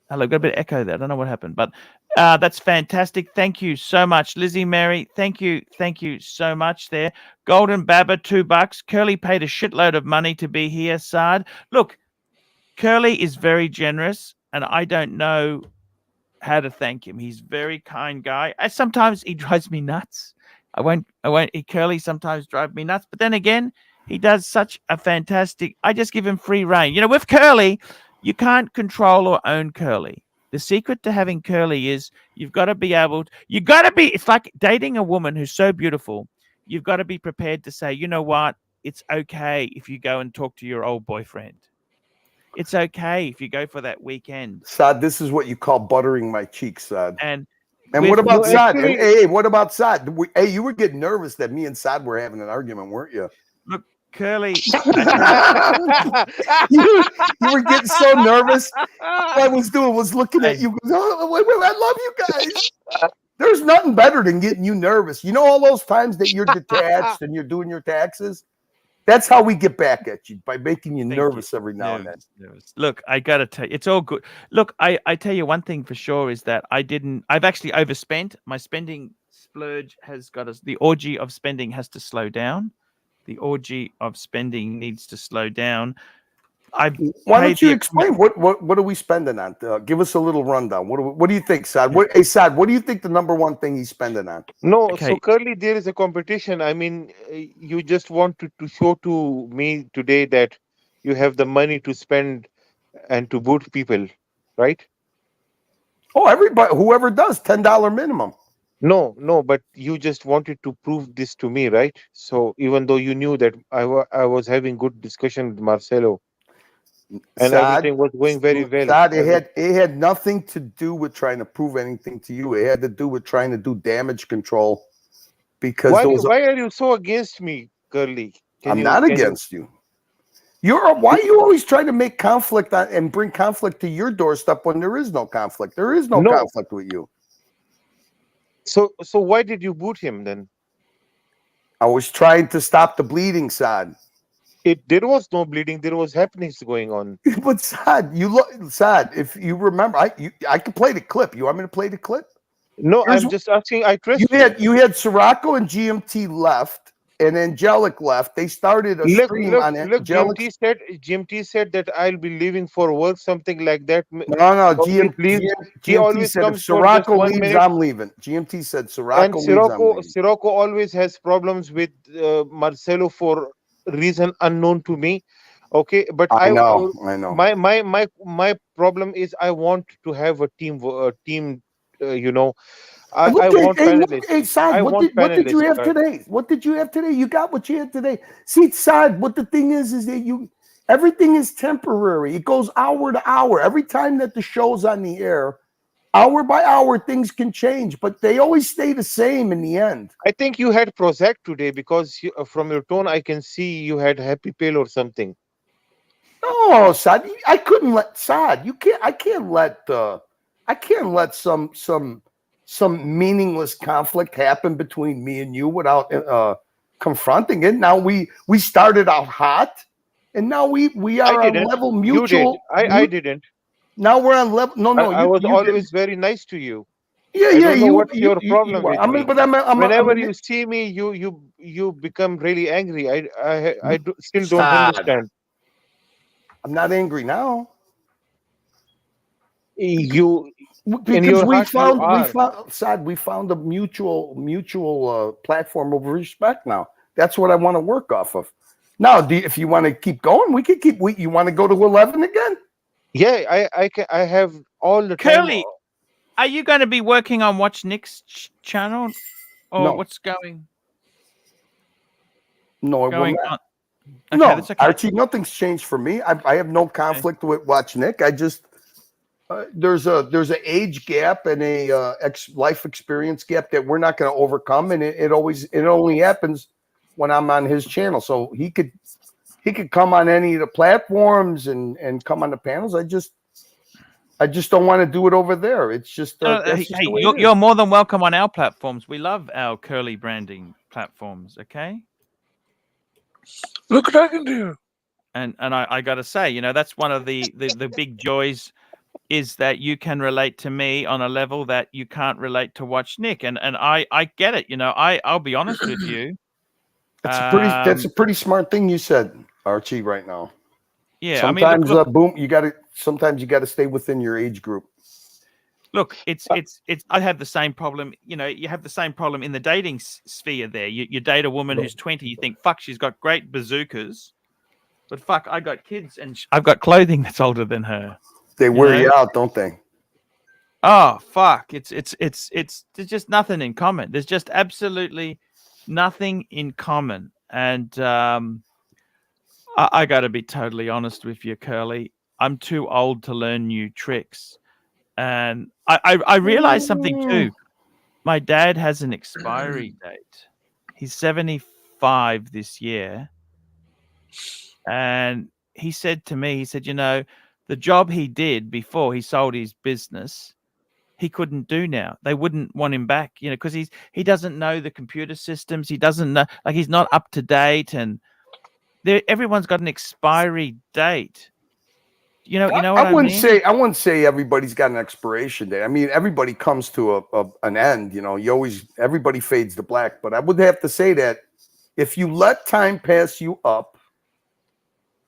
Hello, got a bit of echo there. I don't know what happened, but that's fantastic. Thank you so much, Lizzie Mary. Thank you so much there. Golden Baba, $2. Curly paid a shitload of money to be here, Saad. Look, Curly is very generous, and I don't know how to thank him. He's a very kind guy. Sometimes he drives me nuts. Curly sometimes drives me nuts, but then again, he does such a fantastic. I just give him free reign. With Curly, you can't control or own Curly. The secret to having Curly is you've got to be able to, it's like dating a woman who's so beautiful. You've got to be prepared to say, you know what? It's okay if you go and talk to your old boyfriend. It's okay if you go for that weekend. Saad, this is what you call buttering my cheeks, Saad. And what about Saad? Hey, what about Saad? Hey, you were getting nervous that me and Saad were having an argument, weren't you? Look, Curly, you were getting so nervous. All I was doing was looking at you. Oh, wait, I love you guys. There's nothing better than getting you nervous. You know all those times that you're detached and you're doing your taxes? That's how we get back at you, by making you nervous every now and then. Look, I got to tell you, it's all good. Look, I tell you one thing for sure is that I've actually overspent. My spending splurge has got us. The orgy of spending has to slow down. The orgy of spending needs to slow down. Why don't you explain what are we spending on? Give us a little rundown. What do you think, Saad? Saad, what do you think the number one thing he's spending on? No, so Curly, there is a competition. I mean, you just wanted to show to me today that you have the money to spend and to boot people, right? Oh, everybody, whoever does, $10 minimum. No, but you just wanted to prove this to me, right? So even though you knew that I was having good discussion with Marcelo, and Saad, everything was going very well. Saad, it had nothing to do with trying to prove anything to you. It had to do with trying to do damage control. Because why are you so against me, Curly? I'm not against you. Why are you always trying to make conflict and bring conflict to your doorstep when there is no conflict? There is no conflict with you. So why did you boot him then? I was trying to stop the bleeding, Sad. There was no bleeding. There was happenings going on. But Sad, you look Sad. If you remember, I can play the clip. You want me to play the clip? No, I'm just asking. I trust you had Sirocco and GMT left, and Angelic left. They started a stream on it. Look, GMT said that I'll be leaving for work, something like that. No, GMT always said if comes for just Sirocco 1 leaves, minute. I'm leaving. GMT said Sirocco And leaves, I'm leaving. Sirocco always has problems with Marcelo for reason unknown to me. Okay, but I know. My problem is I want to have a team. You know, I want panelists. Hey, Sad, what did you have today? What did you have today? You got what you had today. See, Sad, what the thing is that everything is temporary. It goes hour to hour. Every time that the show's on the air, hour by hour, things can change, but they always stay the same in the end. I think you had Prozac today because from your tone, I can see you had Happy Pill or something. No, Sad, I couldn't let Sad. I can't let some meaningless conflict happen between me and you without confronting it. Now we started out hot, and now we are on level mutual. You did. I didn't. Now we're on level. No, I was always very nice to you. Yeah. What's your problem with me? Whenever you you see me, you become really angry. I still don't understand. I'm not angry now. Because we found a mutual platform of respect now. That's what I want to work off of. Now, if you want to keep going, we can keep. You want to go to 11 again? Yeah, I have all the time. Curly, are you going to be working on Watch Nick's channel, or No. what's going? No, it Going will on. not. Okay, No, that's okay. Archie, nothing's changed for me. I have no conflict with Watch Nick. I just there's an age gap and a life experience gap that we're not going to overcome, and it only happens when I'm on his channel. So he could come on any of the platforms and come on the panels. I just don't want to do it over there. It's just, Hey, you're more than welcome on our platforms. We love our Curly branding platforms. Okay. Look what I can do. And I got to say, that's one of the big joys is that you can relate to me on a level that you can't relate to Watch Nick. And I get it. I'll be honest with you. That's a pretty smart thing you said, Archie, right now. Yeah. Sometimes, look, sometimes you got to stay within your age group. Look, I have the same problem. You have the same problem in the dating sphere there. You date a woman who's 20, you think, fuck, she's got great bazookas. But fuck, I got kids and I've got clothing that's older than her. They wear you out, don't they? Oh, fuck. It's there's just nothing in common. There's just absolutely nothing in common. And I got to be totally honest with you, Curly. I'm too old to learn new tricks. And I realized something too. My dad has an expiry date. He's 75 this year. And he said to me, the job he did before he sold his business, he couldn't do now. They wouldn't want him back, because he doesn't know the computer systems. He doesn't know, he's not up to date, and everyone's got an expiry date. You know what I mean? I wouldn't say everybody's got an expiration date. I mean, everybody comes to an end. Everybody fades to black. But I would have to say that if you let time pass you up,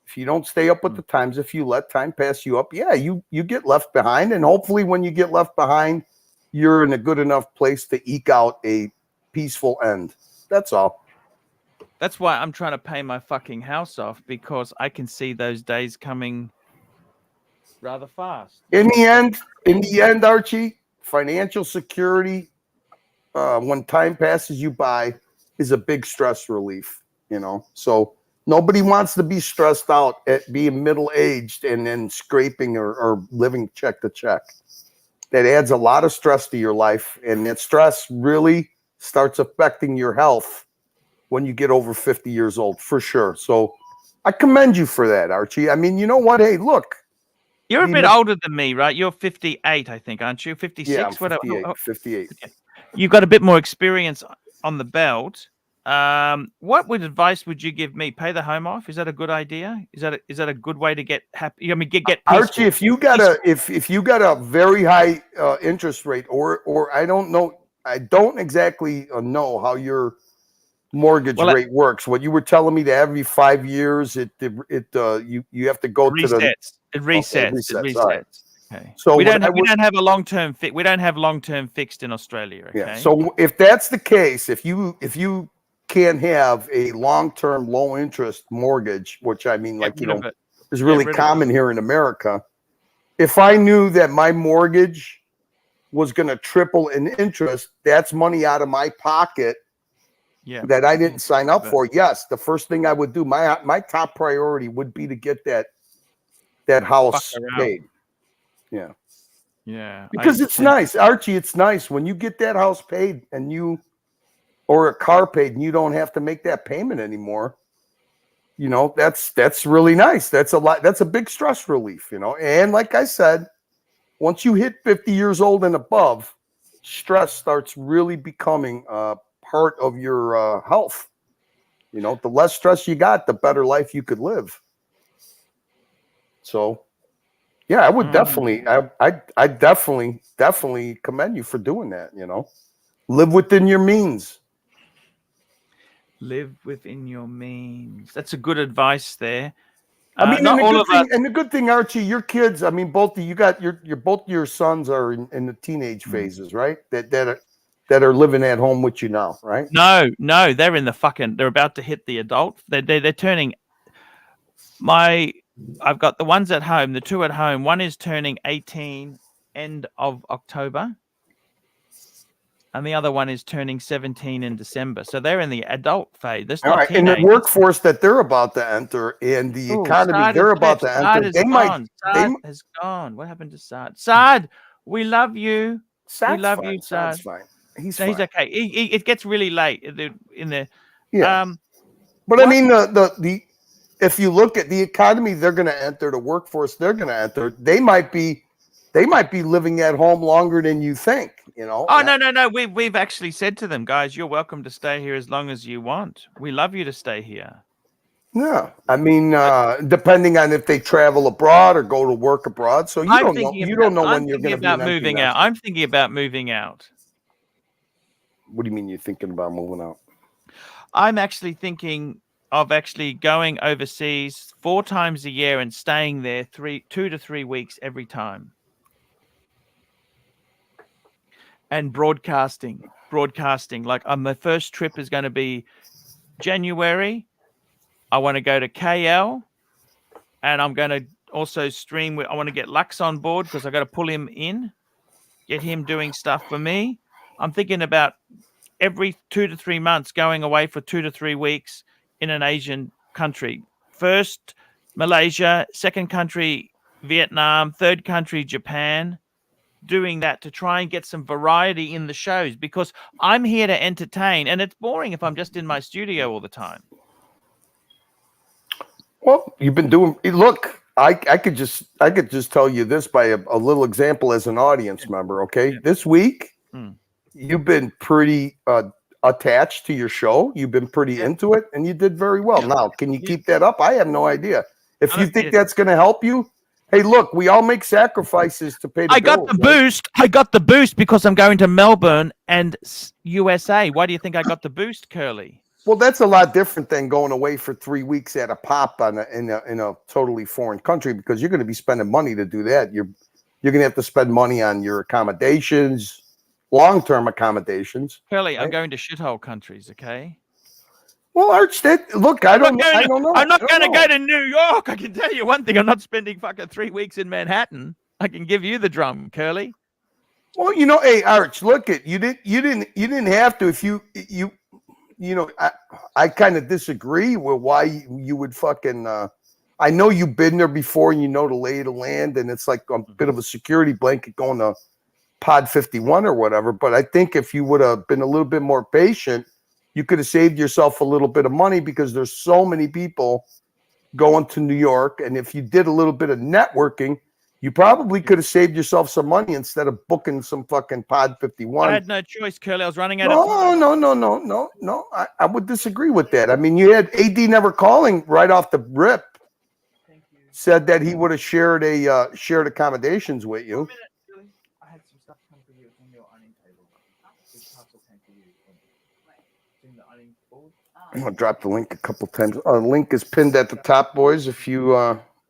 if you don't stay up with the times, if you let time pass you up, yeah, you get left behind. And hopefully when you get left behind, you're in a good enough place to eke out a peaceful end. That's all. That's why I'm trying to pay my fucking house off, because I can see those days coming rather fast. In the end, Archie, financial security, when time passes you by, is a big stress relief, So nobody wants to be stressed out at being middle-aged and then scraping or living check to check. That adds a lot of stress to your life, and that stress really starts affecting your health when you get over 50 years old, for sure. So I commend you for that, Archie. I mean, you know what? Hey, look. You're a bit older than me, right? You're 58, I think, aren't you? 56? Yeah, I'm 58. You've got a bit more experience on the belt. What advice would you give me? Pay the home off? Is that a good idea? Is that a good way to get happy? I mean, get peaceful. Archie, if you got if you got a very high interest rate, or I don't know, I don't exactly know how your mortgage rate works. What you were telling me that every 5 years you have to go to the it resets. resets. It resets. Right. Okay. So we don't have a long-term we don't have long-term fixed in Australia. Okay. Yeah. So if that's the case, if you can't have a long-term low interest mortgage, which I mean, like, is really common here in America. If I knew that my mortgage was going to triple in interest, that's money out of my pocket that I didn't sign up for. Yes, the first thing I would do, my top priority would be to get that house paid. Yeah. Yeah. Because it's nice, Archie. It's nice when you get that house paid or a car paid and you don't have to make that payment anymore. You know, that's really nice. That's a lot. That's a big stress relief, you know. And like I said, once you hit 50 years old and above, stress starts really becoming part of your health. You know, the less stress you got, the better life you could live. So, yeah, I would definitely, I definitely commend you for doing that. You know, live within your means. Live within your means. That's a good advice there. I mean, and the good thing, Archie, your kids. I mean, both of you got both your sons are in the teenage phases, right? That are living at home with you now, right? No, they're in the they're about to hit the adult. They're turning. I've got the ones at home, the two at home. One is turning 18 end of October, and the other one is turning 17 in December. So they're in the adult phase. That's not in the workforce that they're about to enter, and the economy they're about to enter. Saad has gone. What happened to Saad? Saad, we love you. Saad's we love fine. you, Saad. Saad's fine. He's okay. It gets really late in the. Yeah. But I mean, the if you look at the economy they're going to enter, the workforce they're going to enter, they might be living at home longer than you think, you know. Oh, no. We've actually said to them, guys, you're welcome to stay here as long as you want. We love you to stay here. Yeah. I mean, depending on if they travel abroad or go to work abroad. So you don't know when you're going to be moving out. I'm thinking about moving out. What do you mean you're thinking about moving out? I'm actually thinking of actually going overseas 4 times a year and staying there 2 to 3 weeks every time. And broadcasting. Like my first trip is going to be January. I want to go to KL, and I'm going to also stream. I want to get Lux on board because I got to pull him in, get him doing stuff for me. I'm thinking about every 2 to 3 months going away for 2 to 3 weeks in an Asian country. First, Malaysia. Second country, Vietnam. Third country, Japan. Doing that to try and get some variety in the shows, because I'm here to entertain, and it's boring if I'm just in my studio all the time. Well, you've been doing. Look, I could just tell you this by a little example as an audience member. Okay, this week you've been pretty attached to your show. You've been pretty into it, and you did very well. Now, can you keep that up? I have no idea. If you think that's going to help you, hey, look, we all make sacrifices to pay the bills. I got the boost. I got the boost because I'm going to Melbourne and USA. Why do you think I got the boost, Curly? Well, that's a lot different than going away for 3 weeks at a pop in a totally foreign country, because you're going to be spending money to do that. You're going to have to spend money on your accommodations, long-term accommodations. Curly, right? I'm going to shithole countries, okay? Well, Arch, look, I don't know. I'm not going to go to New York. I can tell you one thing. I'm not spending fucking 3 weeks in Manhattan. I can give you the drum, Curly. Well, you know, hey, Arch, look, you didn't have to. If you know, I kind of disagree with why you would fucking. I know you've been there before, and you know the lay of the land, and it's like a bit of a security blanket going to Pod 51 or whatever. But I think if you would have been a little bit more patient, you could have saved yourself a little bit of money, because there's so many people going to New York. And if you did a little bit of networking, You probably could have saved yourself some money instead of booking some fucking Pod 51. I had no choice, Curly. I was running out of time. No. I would disagree with that. I mean, you had AD never calling right off the rip. Said that he would have shared accommodations with you. I had some stuff come for you. It's on your ironing table. This parcel came for you. It's in the ironing board. I'm gonna drop the link a couple times. Link is pinned at the top, boys. If you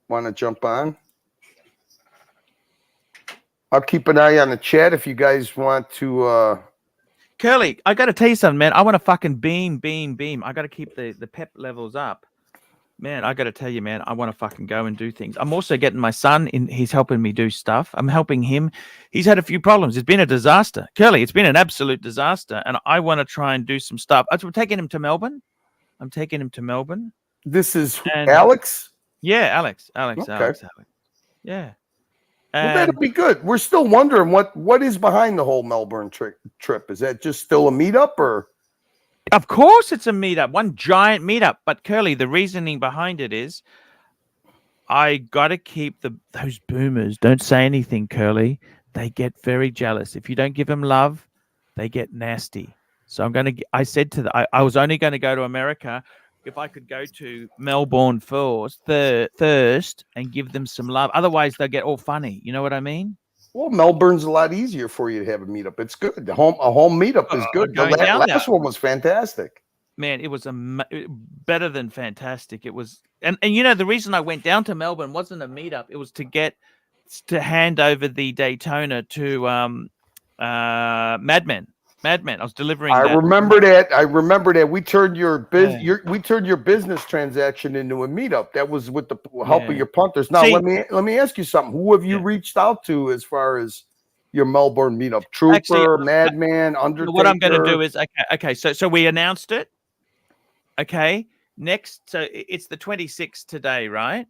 want to jump on, I'll keep an eye on the chat if you guys want to. Curly, I got to tell you something, man. I want to fucking beam. I got to keep the pep levels up. Man, I got to tell you, man, I want to fucking go and do things. I'm also getting my son in. He's helping me do stuff. I'm helping him. He's had a few problems. It's been a disaster. Curly, it's been an absolute disaster. And I want to try and do some stuff. I'm taking him to Melbourne. This is Alex? Yeah, Alex. Okay. Yeah. Well, that'll be good. We're still wondering what is behind the whole Melbourne trip. Is that just still a meetup or? Of course it's a meetup, one giant meetup. But Curly, the reasoning behind it is I got to keep those boomers. Don't say anything, Curly. They get very jealous. If you don't give them love, they get nasty. So I said to I was only going to go to America if I could go to Melbourne first and give them some love. Otherwise, they'll get all funny. You know what I mean? Well, Melbourne's a lot easier for you to have a meetup. It's good. A home meetup is good. The last one was fantastic. Man, it was better than fantastic. It was, and you know, the reason I went down to Melbourne wasn't a meetup. It was to hand over the Daytona to Madman. I was delivering. I remember that. We turned your business transaction into a meetup. That was with the help of your punters. Now, let me ask you something. Who have you reached out to as far as your Melbourne meetup? Trooper, actually, Madman, Undertaker. What I'm going to do is okay. So we announced it. Okay. Next, so it's the 26th today, right?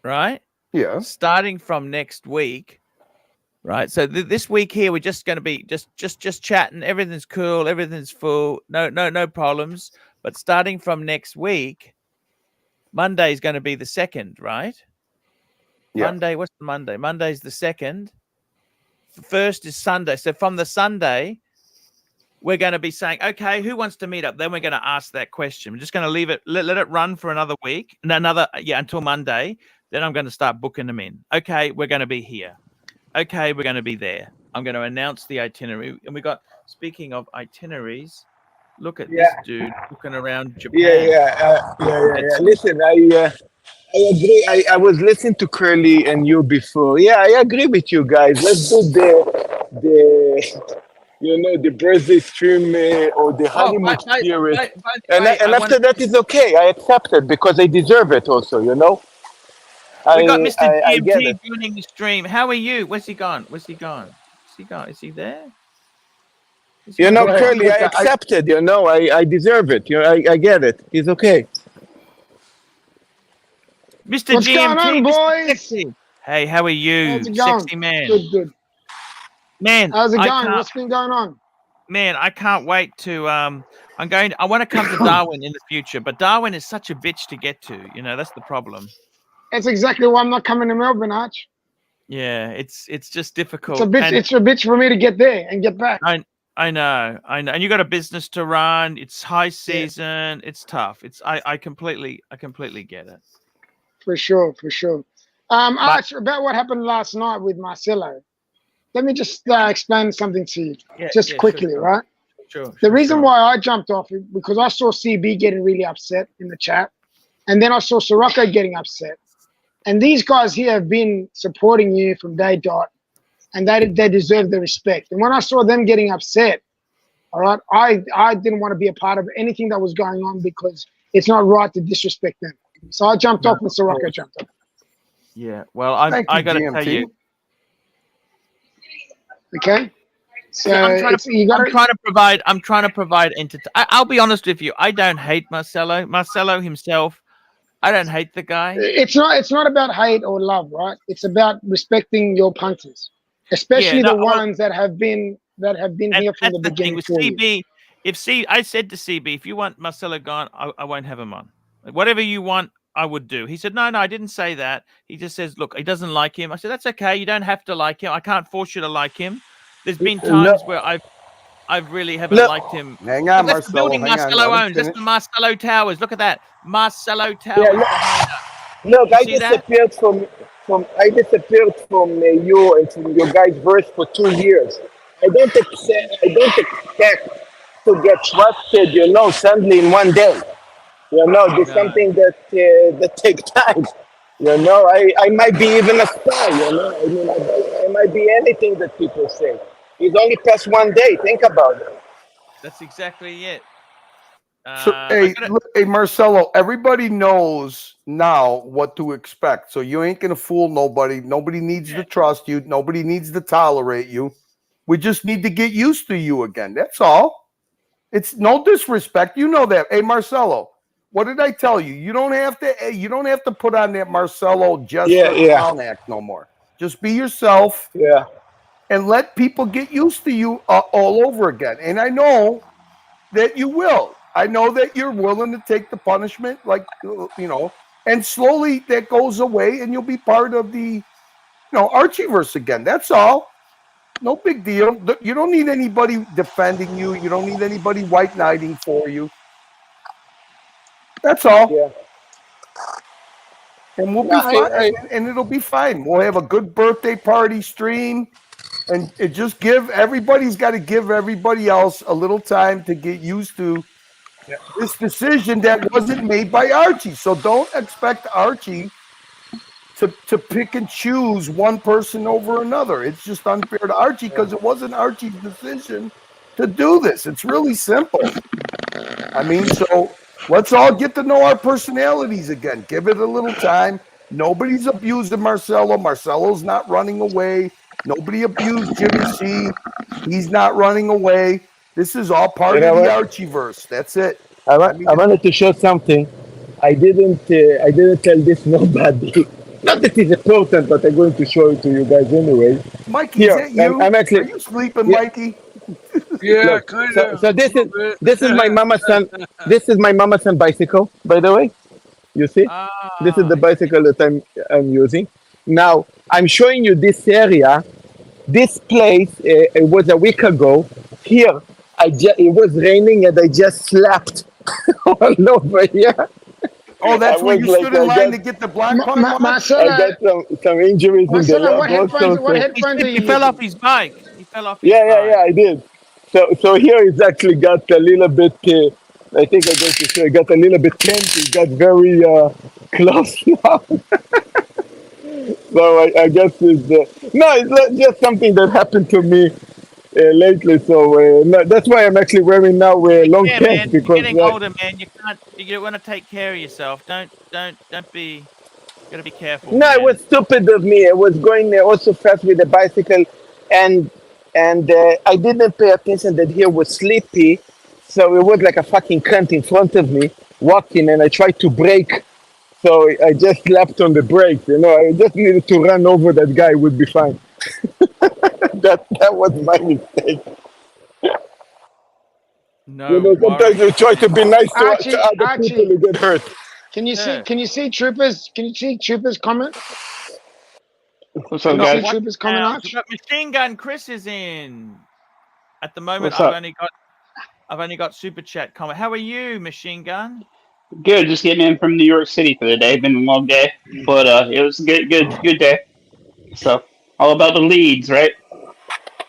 Right. Yeah. Starting from next week. Right, so this week here we're just going to be just chatting. Everything's cool, everything's full, no problems. But starting from next week, Monday is going to be the 2nd, right? Yeah. Monday, what's the Monday? Monday's the 2nd. First is Sunday. So from the Sunday, we're going to be saying, okay, who wants to meet up? Then we're going to ask that question. We're just going to leave it, let it run for another week, until Monday. Then I'm going to start booking them in. Okay, we're going to be here. Okay, we're going to be there. I'm going to announce the itinerary. And we got, speaking of itineraries, look at this dude looking around Japan. Yeah. Listen, I agree. I was listening to Curly and you before. Yeah, I agree with you guys. Let's do the birthday stream or the honeymoon spirit. And after that, it's okay. I accept it because I deserve it also, you know? We got Mr. GMT joining the stream. How are you? Where's he gone? Is he there? You know, Curly, I accepted. You know, I deserve it. You know, I get it. He's okay. Mr. What's GMT, going on, boys? Sexy. Hey, how are you, How's it going? sexy man? Good. Man, how's it going? What's been going on? Man, I can't wait to. I want to come to Darwin in the future, but Darwin is such a bitch to get to. You know, that's the problem. That's exactly why I'm not coming to Melbourne, Arch. Yeah, it's just difficult. It's a bitch for me to get there and get back. I know. And you got a business to run. It's high season. Yeah. It's tough. I completely get it. For sure. Arch, about what happened last night with Marcelo. Let me just explain something to you, quickly, sure. Right? Sure. The reason why I jumped off is because I saw CB getting really upset in the chat, and then I saw Sirocco getting upset. And these guys here have been supporting you from day dot, and they deserve the respect. And when I saw them getting upset, all right, I didn't want to be a part of anything that was going on because it's not right to disrespect them. So I jumped off when Sirocco jumped off. Yeah, well, I got to tell you. Okay. So I'm trying to provide entertainment. I'll be honest with you. I don't hate Marcelo. Marcelo himself, I don't hate the guy. It's not about hate or love, right? It's about respecting your punters, especially the ones that have been here from the beginning. With CB, I said to CB, if you want Marcelo gone, I won't have him on. Like, whatever you want, I would do. He said, no, I didn't say that. He just says, look, he doesn't like him. I said, that's okay. You don't have to like him. I can't force you to like him. There's been times where I've really haven't liked him. Hang on, Look, that's the Marcelo. building Hang on. Marcelo Let him owns. That's finish. the Marcelo Towers. Look at that. Marcelo Towers Yeah, look, behind us. look, You I see that? disappeared from you and from your guys' verse for 2 years. I don't expect to get trusted, suddenly in one day. There's No. something that takes time. I might be even a star. I mean, I might be anything that people say. It's only past one day. Think about it. That's exactly it. So, hey, Marcelo, everybody knows now what to expect. So you ain't gonna fool nobody. Nobody needs to trust you. Nobody needs to tolerate you. We just need to get used to you again. That's all. It's no disrespect. You know that. Hey, Marcelo, what did I tell you? You don't have to put on that Marcelo jester clown act no more. Just be yourself. Yeah. And let people get used to you all over again. And I know that you will. I know that you're willing to take the punishment, and slowly that goes away, and you'll be part of the, Archieverse again. That's all. No big deal. You don't need anybody defending you. You don't need anybody white knighting for you. That's all. Yeah. And we'll be fine. And it'll be fine. We'll have a good birthday party stream. And it just everybody's got to give everybody else a little time to get used to this decision that wasn't made by Archie. So don't expect Archie to pick and choose one person over another. It's just unfair to Archie because it wasn't Archie's decision to do this. It's really simple. I mean, so let's all get to know our personalities again. Give it a little time. Nobody's abusing Marcelo. Marcelo's not running away. Nobody abused Jimmy C. He's not running away. This is all part of the Archieverse. That's it. I wanted to show something. I didn't tell this nobody. Not that it's important, but I'm going to show it to you guys anyway. Mikey, is that you? I'm actually, are you sleeping, Mikey? Yeah, kind of. So this is my mama's son. This is my mama's son bicycle, by the way. You see, this is the bicycle that I'm using. Now I'm showing you this area. This place. It was a week ago. Here, it was raining and I just slapped all over here. Oh, that's where you stood in line to get the black pine. Marcelo, I got some injuries in the leg. What headphones are you He fell using? off his bike. He fell off his bike. Yeah, I did. So here it's actually got a little bit. I think I'm going to say it got a little bit tense. It got very close now. So I guess it's just something that happened to me lately. So that's why I'm actually wearing now long pants because you're getting older, man. You want to take care of yourself. Don't be. You gotta be careful. No, man. it was stupid of me. I was going also fast with the bicycle, and I didn't pay attention that here was sleepy, so it was like a fucking cunt in front of me walking, and I tried to brake, so I just slapped on the brakes. I just needed to run over that guy, would be fine. that was my mistake. No, sometimes you try to be nice to other people who get hurt. Can you see Troopers? Can you see Troopers comment? What's up, guys? Troopers comment, Arch? We've got Machine Gun Chris is in. At the moment, What's up? I've only got Super Chat comment. How are you, Machine Gun? Good. Just getting in from New York City for the day. Been a long day, but it was a good day. So all about the leads, right?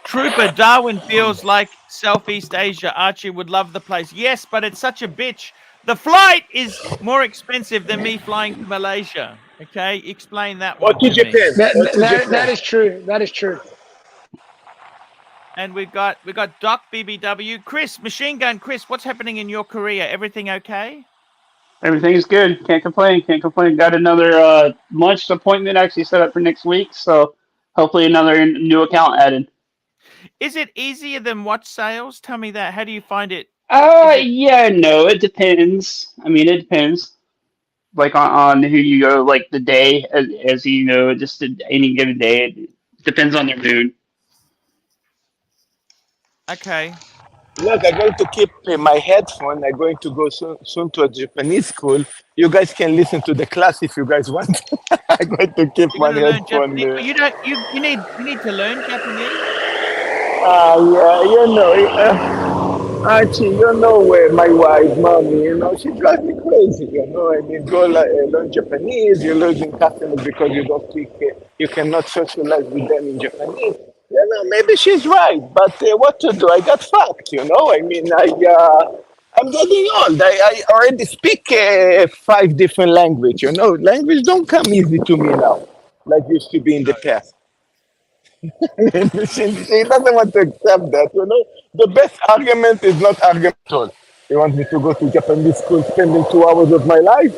Trooper, Darwin feels like Southeast Asia. Archie would love the place. Yes, but it's such a bitch. The flight is more expensive than me flying to Malaysia. Okay, explain that one. To Japan. That is true. That is true. And we've got Doc BBW. Chris, Machine Gun Chris, what's happening in your career? Everything okay? Everything's good. Can't complain. Got another lunch appointment actually set up for next week. So hopefully another new account added. Is it easier than watch sales? Tell me that. How do you find it? Yeah, no, it depends. I mean, it depends. Like on who you go, like the day, as you know, just any given day. It depends on their mood. Okay. Look, I'm going to keep my headphone. I'm going to go soon to a Japanese school. You guys can listen to the class if you guys want. I'm going to keep You're one going to learn headphone Japanese. there. You don't. You need to learn Japanese. Yeah, Archie, my wife, mommy, she drives me crazy, I mean, go learn Japanese, you're losing customers because you don't speak, you cannot socialize with them in Japanese. Maybe she's right, but what to do? I got fucked, I mean, I'm getting old. I already speak 5 different languages, Language don't come easy to me now, like used to be in the past. She doesn't want to accept that, The best argument is not argument at all. You want me to go to Japanese school spending 2 hours of my life?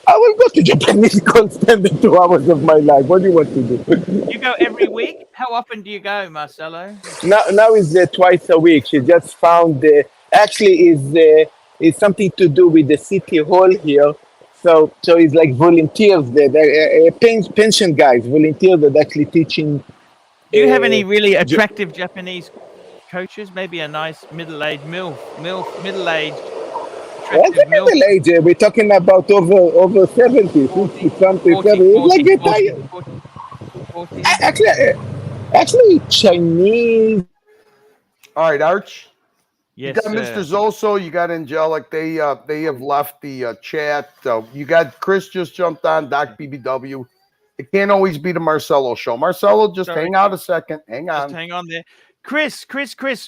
I will go to Japanese school spending 2 hours of my life. What do you want to do? You go every week. How often do you go, Marcelo? Now is twice a week. She just found actually is something to do with the city hall here. So it's like volunteers there, pension guys, volunteers that actually teaching. Do you have any Uh, really Ja- attractive Japanese coaches? Maybe a nice middle-aged middle-aged What's attractive the MILF. middle age? We're talking about over 70, 60 something, 70. It's like retired. 40. Actually, Chinese. All right, Arch. You Yes, got sir. Mr. Zoso, you got Angelic. They have left the chat. You got Chris just jumped on, Doc BBW. It can't always be the Marcelo show. Marcelo, just Sorry. hang out a second. Hang on. Just hang on there. Chris,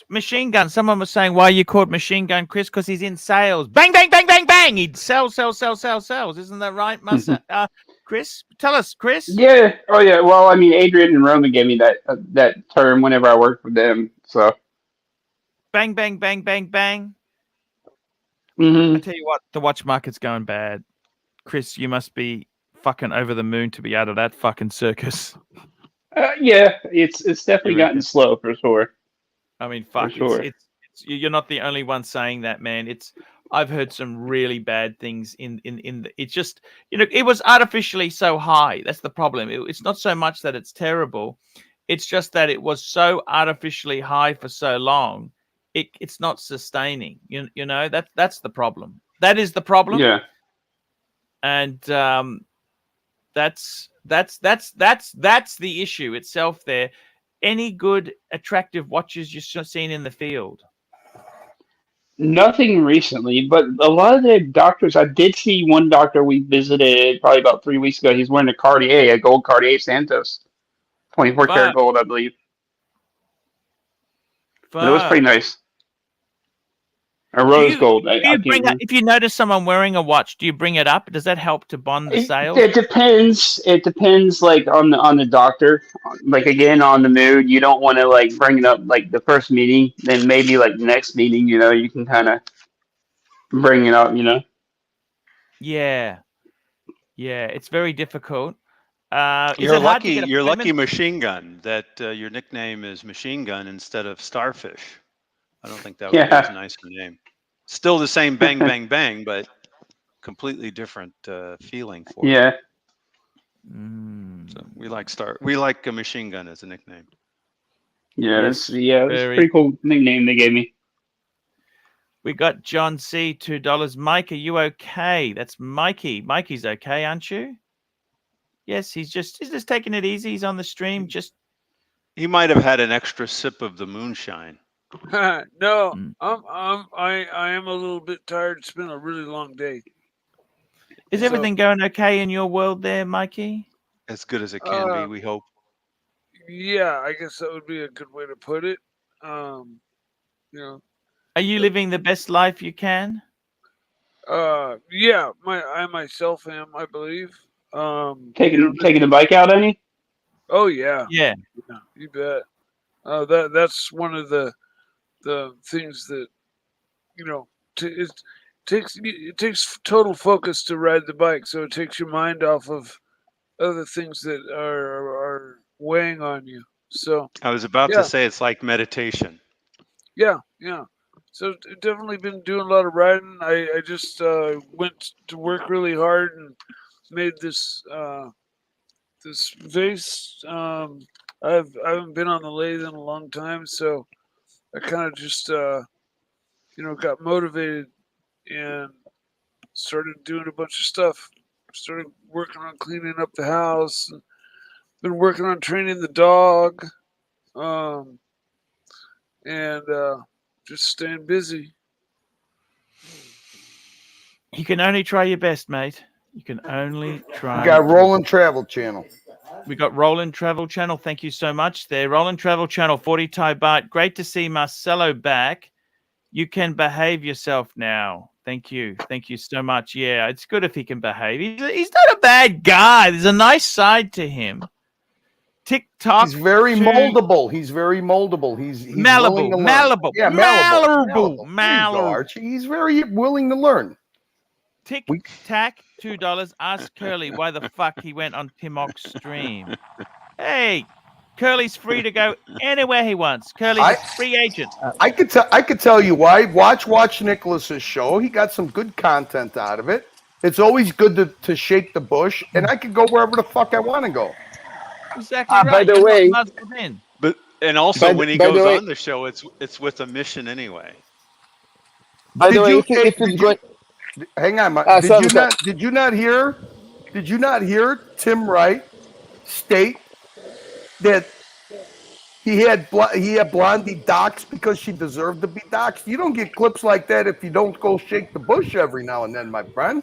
machine gun. Someone was saying, why are you called machine gun Chris? Because he's in sales. Bang, bang, bang, bang, bang. He'd sell. Isn't that right, Chris? Tell us, Chris. Yeah. Oh, yeah. Well, I mean, Adrian and Roman gave me that term whenever I worked with them. So. Bang, bang, bang, bang, bang. Mm-hmm. I tell you what, the watch market's going bad. Chris, you must be fucking over the moon to be out of that fucking circus. Yeah, it's definitely gotten slow for sure. I mean, fuck, it's you're not the only one saying that, man. I've heard some really bad things in the, it's just, it was artificially so high. That's the problem. It's not so much that it's terrible. It's just that it was so artificially high for so long. It's not sustaining. That's the problem. That is the problem. Yeah. And that's the issue itself there. Any good attractive watches you've seen in the field? Nothing recently, but a lot of the doctors, I did see one doctor we visited probably about 3 weeks ago. He's wearing a Cartier, a gold Cartier Santos, 24 karat gold, I believe. But it was pretty nice. A rose gold. If you notice someone wearing a watch, do you bring it up? Does that help to bond the sales? It depends. It depends, like on the doctor. Like again, on the mood. You don't want to like bring it up like the first meeting. Then maybe like the next meeting, you can kind of bring it up. Yeah, it's very difficult. You're lucky, Machine Gun, that your nickname is Machine Gun instead of Starfish. I don't think that would be as nice a name. Still the same bang, bang, bang, but completely different feeling for it. Yeah. So we like a Machine Gun as a nickname. Yeah, it's a pretty cool nickname they gave me. We got John C, $2. Mike, are you okay? That's Mikey. Mikey's okay, aren't you? Yes, he's just taking it easy. He's on the stream. He might have had an extra sip of the moonshine. No, I am a little bit tired. It's been a really long day. Is everything going okay in your world there, Mikey? As good as it can be, we hope. Yeah, I guess that would be a good way to put it. Are you living the best life you can? Yeah, I myself am, I believe. Taking the bike out, any? Oh yeah. Yeah, you bet. That's one of the things that it takes total focus to ride the bike, so it takes your mind off of other things that are weighing on you. So I was about to say it's like meditation. Yeah. So definitely been doing a lot of riding. I just went to work really hard and made this vase. I haven't been on the lathe in a long time, so I kind of just got motivated and started doing a bunch of stuff. Started working on cleaning up the house. And been working on training the dog, and just staying busy. You can only try your best, mate. You can only try. We got Rolling Travel Channel. We got Roland Travel Channel. Thank you so much there. Roland Travel Channel, 40 Thai baht. Great to see Marcelo back. You can behave yourself now. Thank you. Thank you so much. Yeah, it's good if he can behave. He's not a bad guy. There's a nice side to him. TikTok. He's very moldable. He's very moldable. He's malleable. willing to learn. Malleable. Yeah, malleable. There you go, Malleable. Archie. He's very willing to learn. Tick tack, $2. Ask Curly why the fuck he went on Timok's stream. Hey, Curly's free to go anywhere he wants. Curly's a free agent. I could tell you why. Watch Nicholas's show. He got some good content out of it. It's always good to shake the bush, and I could go wherever the fuck I want to go. Exactly right. By the way, and also when he goes on the show, it's with a mission anyway. By the way, if it's going, hang on, did you not hear Tim Wright state that he had Blondie doxxed because she deserved to be doxxed? You don't get clips like that if you don't go shake the bush every now and then, my friend.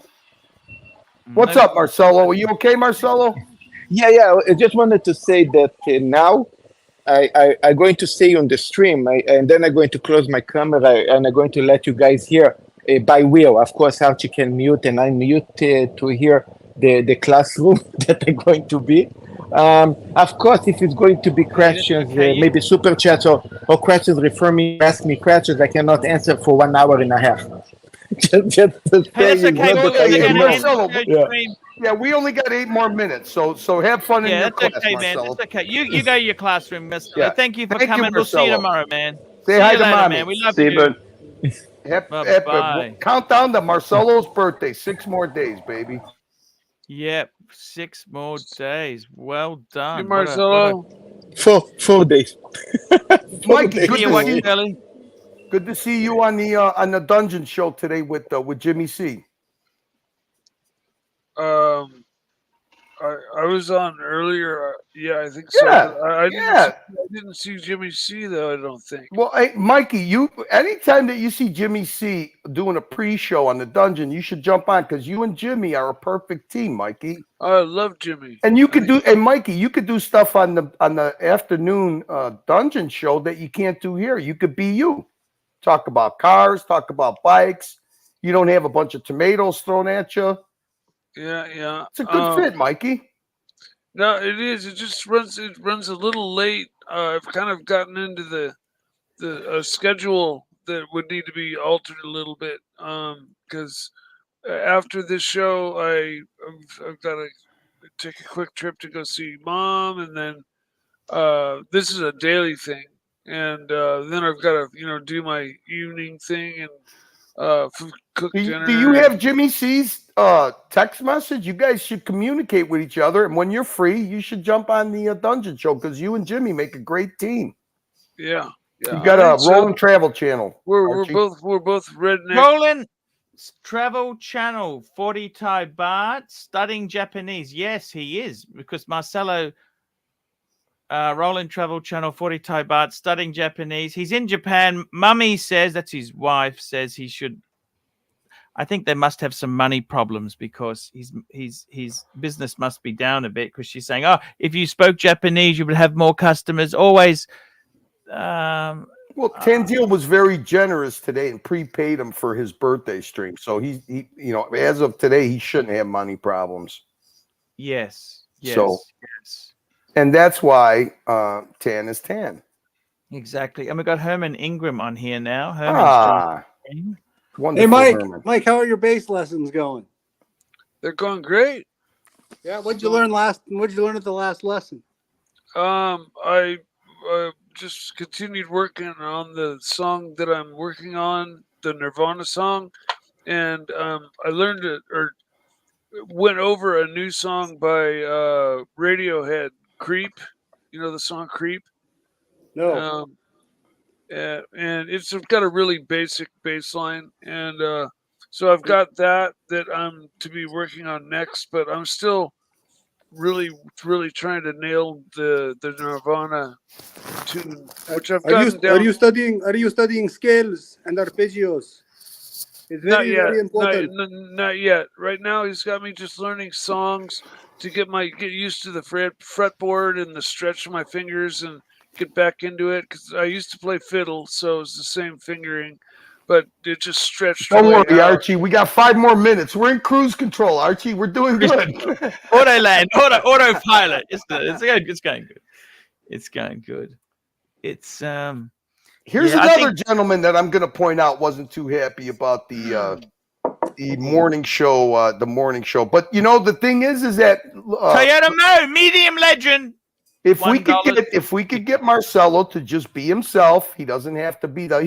What's up, Marcelo? Are you okay, Marcelo? Yeah. I just wanted to say that now I'm going to stay on the stream, and then I'm going to close my camera, and I'm going to let you guys hear by will. Of course, Archie can mute, and I mute to hear the classroom that I'm going to be. Of course, if it's going to be questions, maybe super chats or questions, refer me, ask me questions, I cannot answer for 1 hour and a half. just Yeah, we only got 8 more minutes, so have fun in your class, okay, man. Marcelo. That's okay. You go to your classroom, Mister. Yeah. Thank you for Thank you, coming. We'll see you Marcelo. tomorrow, man. Say see hi you to later, mommy. man. We love See you. Bud. Count down to Marcelo's birthday. 6 more days, baby. Yep, 6 more days. Well done. Hey, Marcelo. 4 days. Mikey, good to see you on the dungeon show today with Jimmy C. I was on earlier. Yeah, I think so. Yeah, I didn't see Jimmy C though. I don't think. Well, hey, Mikey, anytime that you see Jimmy C doing a pre-show on the dungeon, you should jump on because you and Jimmy are a perfect team, Mikey. I love Jimmy. And you could Mikey, you could do stuff on the afternoon dungeon show that you can't do here. You could be you. Talk about cars, talk about bikes. You don't have a bunch of tomatoes thrown at you. Yeah. It's a good fit, Mikey. No, it is. It just runs a little late. I've kind of gotten into the schedule that would need to be altered a little bit. Because after this show, I've got to take a quick trip to go see Mom, and then this is a daily thing, and then I've got to do my evening thing and cook dinner. Do you have Jimmy C's text message? You guys should communicate with each other, and when you're free, you should jump on the dungeon show because you and Jimmy make a great team. Yeah. You got a Rolling Travel Channel. We're both redneck. Rolling Travel Channel, 40 Thai baht, studying Japanese. Yes, he is, because Marcelo. Rolling Travel Channel, 40 Thai baht, studying Japanese. He's in Japan. Mummy says, that's his wife, says he should. I think they must have some money problems because his business must be down a bit because she's saying, oh, if you spoke Japanese, you would have more customers. Always. Well, Tanzil was very generous today and prepaid him for his birthday stream. So he as of today, he shouldn't have money problems. Yes. And that's why tan is tan. Exactly. And we've got Herman Ingram on here now. Herman's hey, Mike, how are your bass lessons going? They're going great. Yeah, what'd you learn at the last lesson? I just continued working on the song that I'm working on, the Nirvana song, and I learned it or went over a new song by Radiohead, Creep. You know the song Creep? No. and it's got a really basic bass line, and so I've got that I'm to be working on next, but I'm still really trying to nail the Nirvana tune, which I've gotten down. Are you studying scales and arpeggios? It's very important. Not yet. Right now, he's got me just learning songs to get used to the fretboard and the stretch of my fingers and get back into it. Because I used to play fiddle, so it's the same fingering, but it just stretched. Don't worry, Archie. We got 5 more minutes. We're in cruise control, Archie. We're doing good. Autopilot. It's going good. It's going good. It's Here's another gentleman that I'm going to point out wasn't too happy about the morning show. The morning show, but you know the thing is that Toyota Mo, medium legend. If we could get Marcelo to just be himself, he doesn't have to be the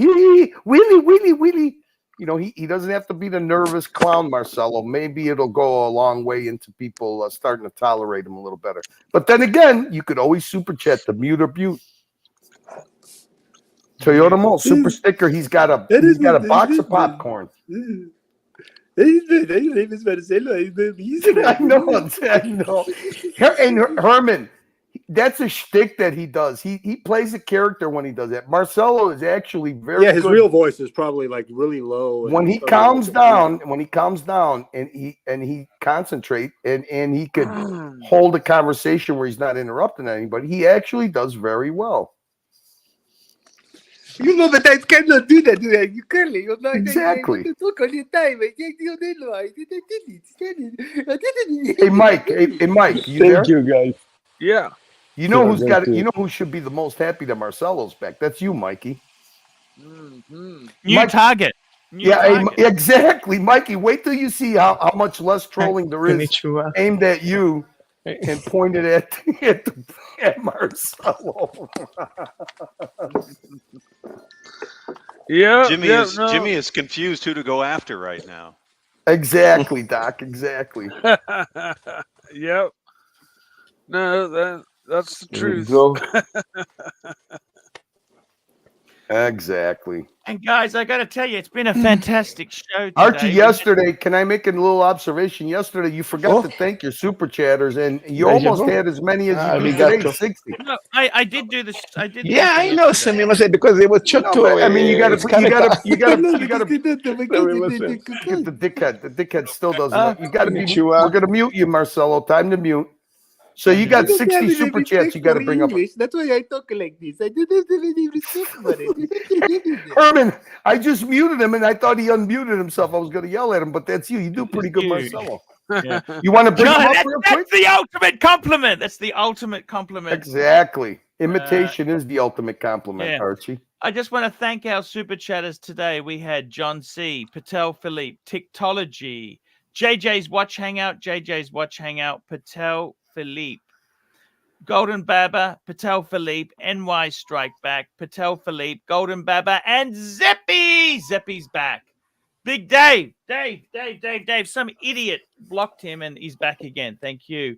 Willie. You know, he doesn't have to be the nervous clown Marcelo. Maybe it'll go a long way into people starting to tolerate him a little better. But then again, you could always super chat the mute or butte. Toyota Mo super sticker. He's got a box of popcorn. I know. And Herman, that's a shtick that he does. He plays a character when he does that. Marcelo is actually very his real voice is probably like really low. When he calms down, and he concentrate and he could hold a conversation where he's not interrupting anybody, he actually does very well. You know, but I cannot do that. You can't. You're not exactly. Talk all the time. Hey Mike, you there? Thank you, guys. Yeah. You know who's got it? You know who should be the most happy that Marcelo's back? That's you, Mikey. New target. Exactly, Mikey. Wait till you see how much less trolling there is aimed at you and pointed at Marcelo. Yeah, Jimmy is confused who to go after right now. Exactly, Doc. Exactly. Yep. No, that's the truth. Exactly. And guys, I got to tell you, it's been a fantastic show today. Archie, yesterday, can I make a little observation? Yesterday, you forgot to thank your super chatters, and you almost had as many as you did today, 60. No, I did do this. I did. Yeah, I know. Sammy must say because they were Chotto. I mean, you got to get the dickhead. The dickhead still doesn't. You got to be. We're gonna mute you, Marcelo. Time to mute. So you got 60 super chats you got to bring up. That's why I talk like this. I didn't have any respect for it. Herman, I just muted him and I thought he unmuted himself. I was going to yell at him, but that's you. You do pretty good, Marcelo. Yeah. You want to bring him up real quick? That's the ultimate compliment. That's the ultimate compliment. Exactly. Imitation is the ultimate compliment, Archie. I just want to thank our super chatters today. We had John C., Patel Philippe, Tiktology, JJ's Watch Hangout, Patel Philippe, Golden Baba, Patel Philippe, NY Strike Back, Patel Philippe, Golden Baba, and Zeppy. Zeppy's back. Big Dave. Some idiot blocked him and he's back again. Thank you.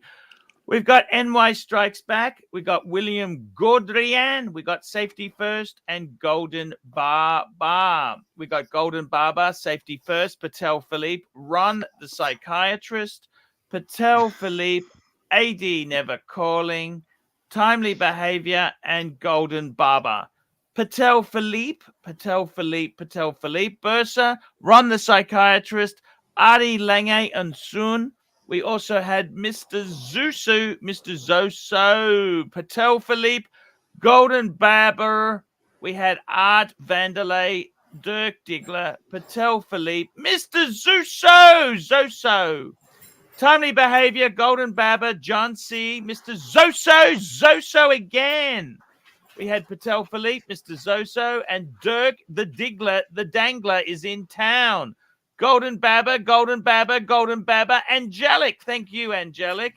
We've got NY Strikes Back. We got William Gaudrian. We got Safety First and Golden Baba. We got Golden Baba, Safety First, Patel Philippe, Ron the Psychiatrist, Patel Philippe, AD Never Calling, Timely Behavior, and Golden Baba. Patel Philippe, Bursa, Ron the Psychiatrist, Ari Lange and Sun. We also had Mr. Zusu, Mr. Zoso, Patel Philippe, Golden Baba. We had Art Vanderlei, Dirk Diggler, Patel Philippe, Mr. Zoso. Timely Behavior, Golden Baba, John C., Mr. Zoso again. We had Patel Philippe, Mr. Zoso, and Dirk the Diggler, the Dangler is in town. Golden Baba, Angelic. Thank you, Angelic.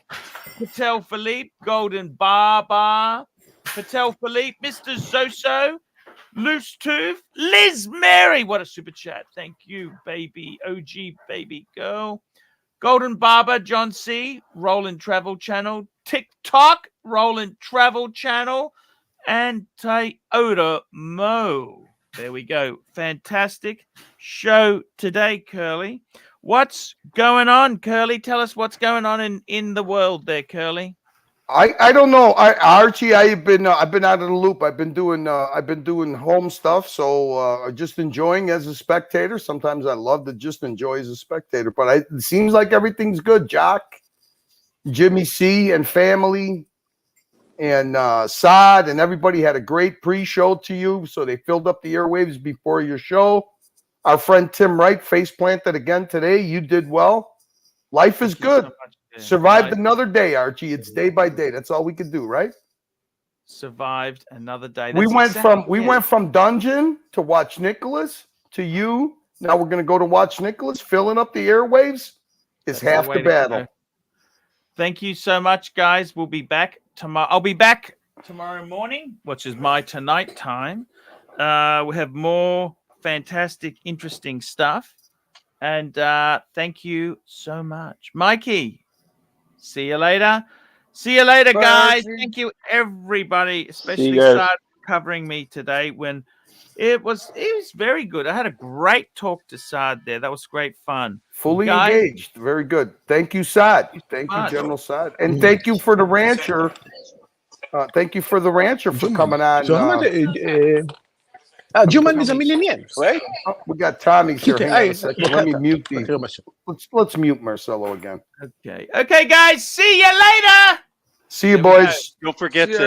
Patel Philippe, Golden Baba, Patel Philippe, Mr. Zoso, Loose Tooth, Liz Mary. What a super chat. Thank you, baby, OG baby girl. Golden Barber, John C., Roland Travel Channel, TikTok, Roland Travel Channel, anti-odor Mo. There we go. Fantastic show today, Curly. What's going on, Curly? Tell us what's going on in the world there, Curly. I don't know. Archie, I've been out of the loop. I've been doing home stuff, so just enjoying as a spectator. Sometimes I love to just enjoy as a spectator, but it seems like everything's good. Jock, Jimmy C, and family, and Saad, and everybody had a great pre-show to you. So they filled up the airwaves before your show. Our friend Tim Wright face planted again today. You did well. Life is good. Survived another day, Archie. It's day by day. That's all we could do, right? Survived another day. We went from Dungeon to Watch Nicholas to you. Now we're going to go to Watch Nicholas. Filling up the airwaves is half the battle. Thank you so much, guys. We'll be back tomorrow. I'll be back tomorrow morning, which is my tonight time. We have more fantastic, interesting stuff. And thank you so much. Mikey, see you later. See you later, guys. Thank you, everybody, especially Saad covering me today when it was very good. I had a great talk to Saad there. That was great fun. Fully engaged. Very good. Thank you, Saad. Thank you, General Saad. And thank you for the rancher. Thank you for the rancher for coming on. Juman is a millionaire, right? Oh, we got Tommy's here. Hang on a second. Let me mute these. Let's mute Marcelo again. Okay, guys. See you later. See you, boys. Don't forget to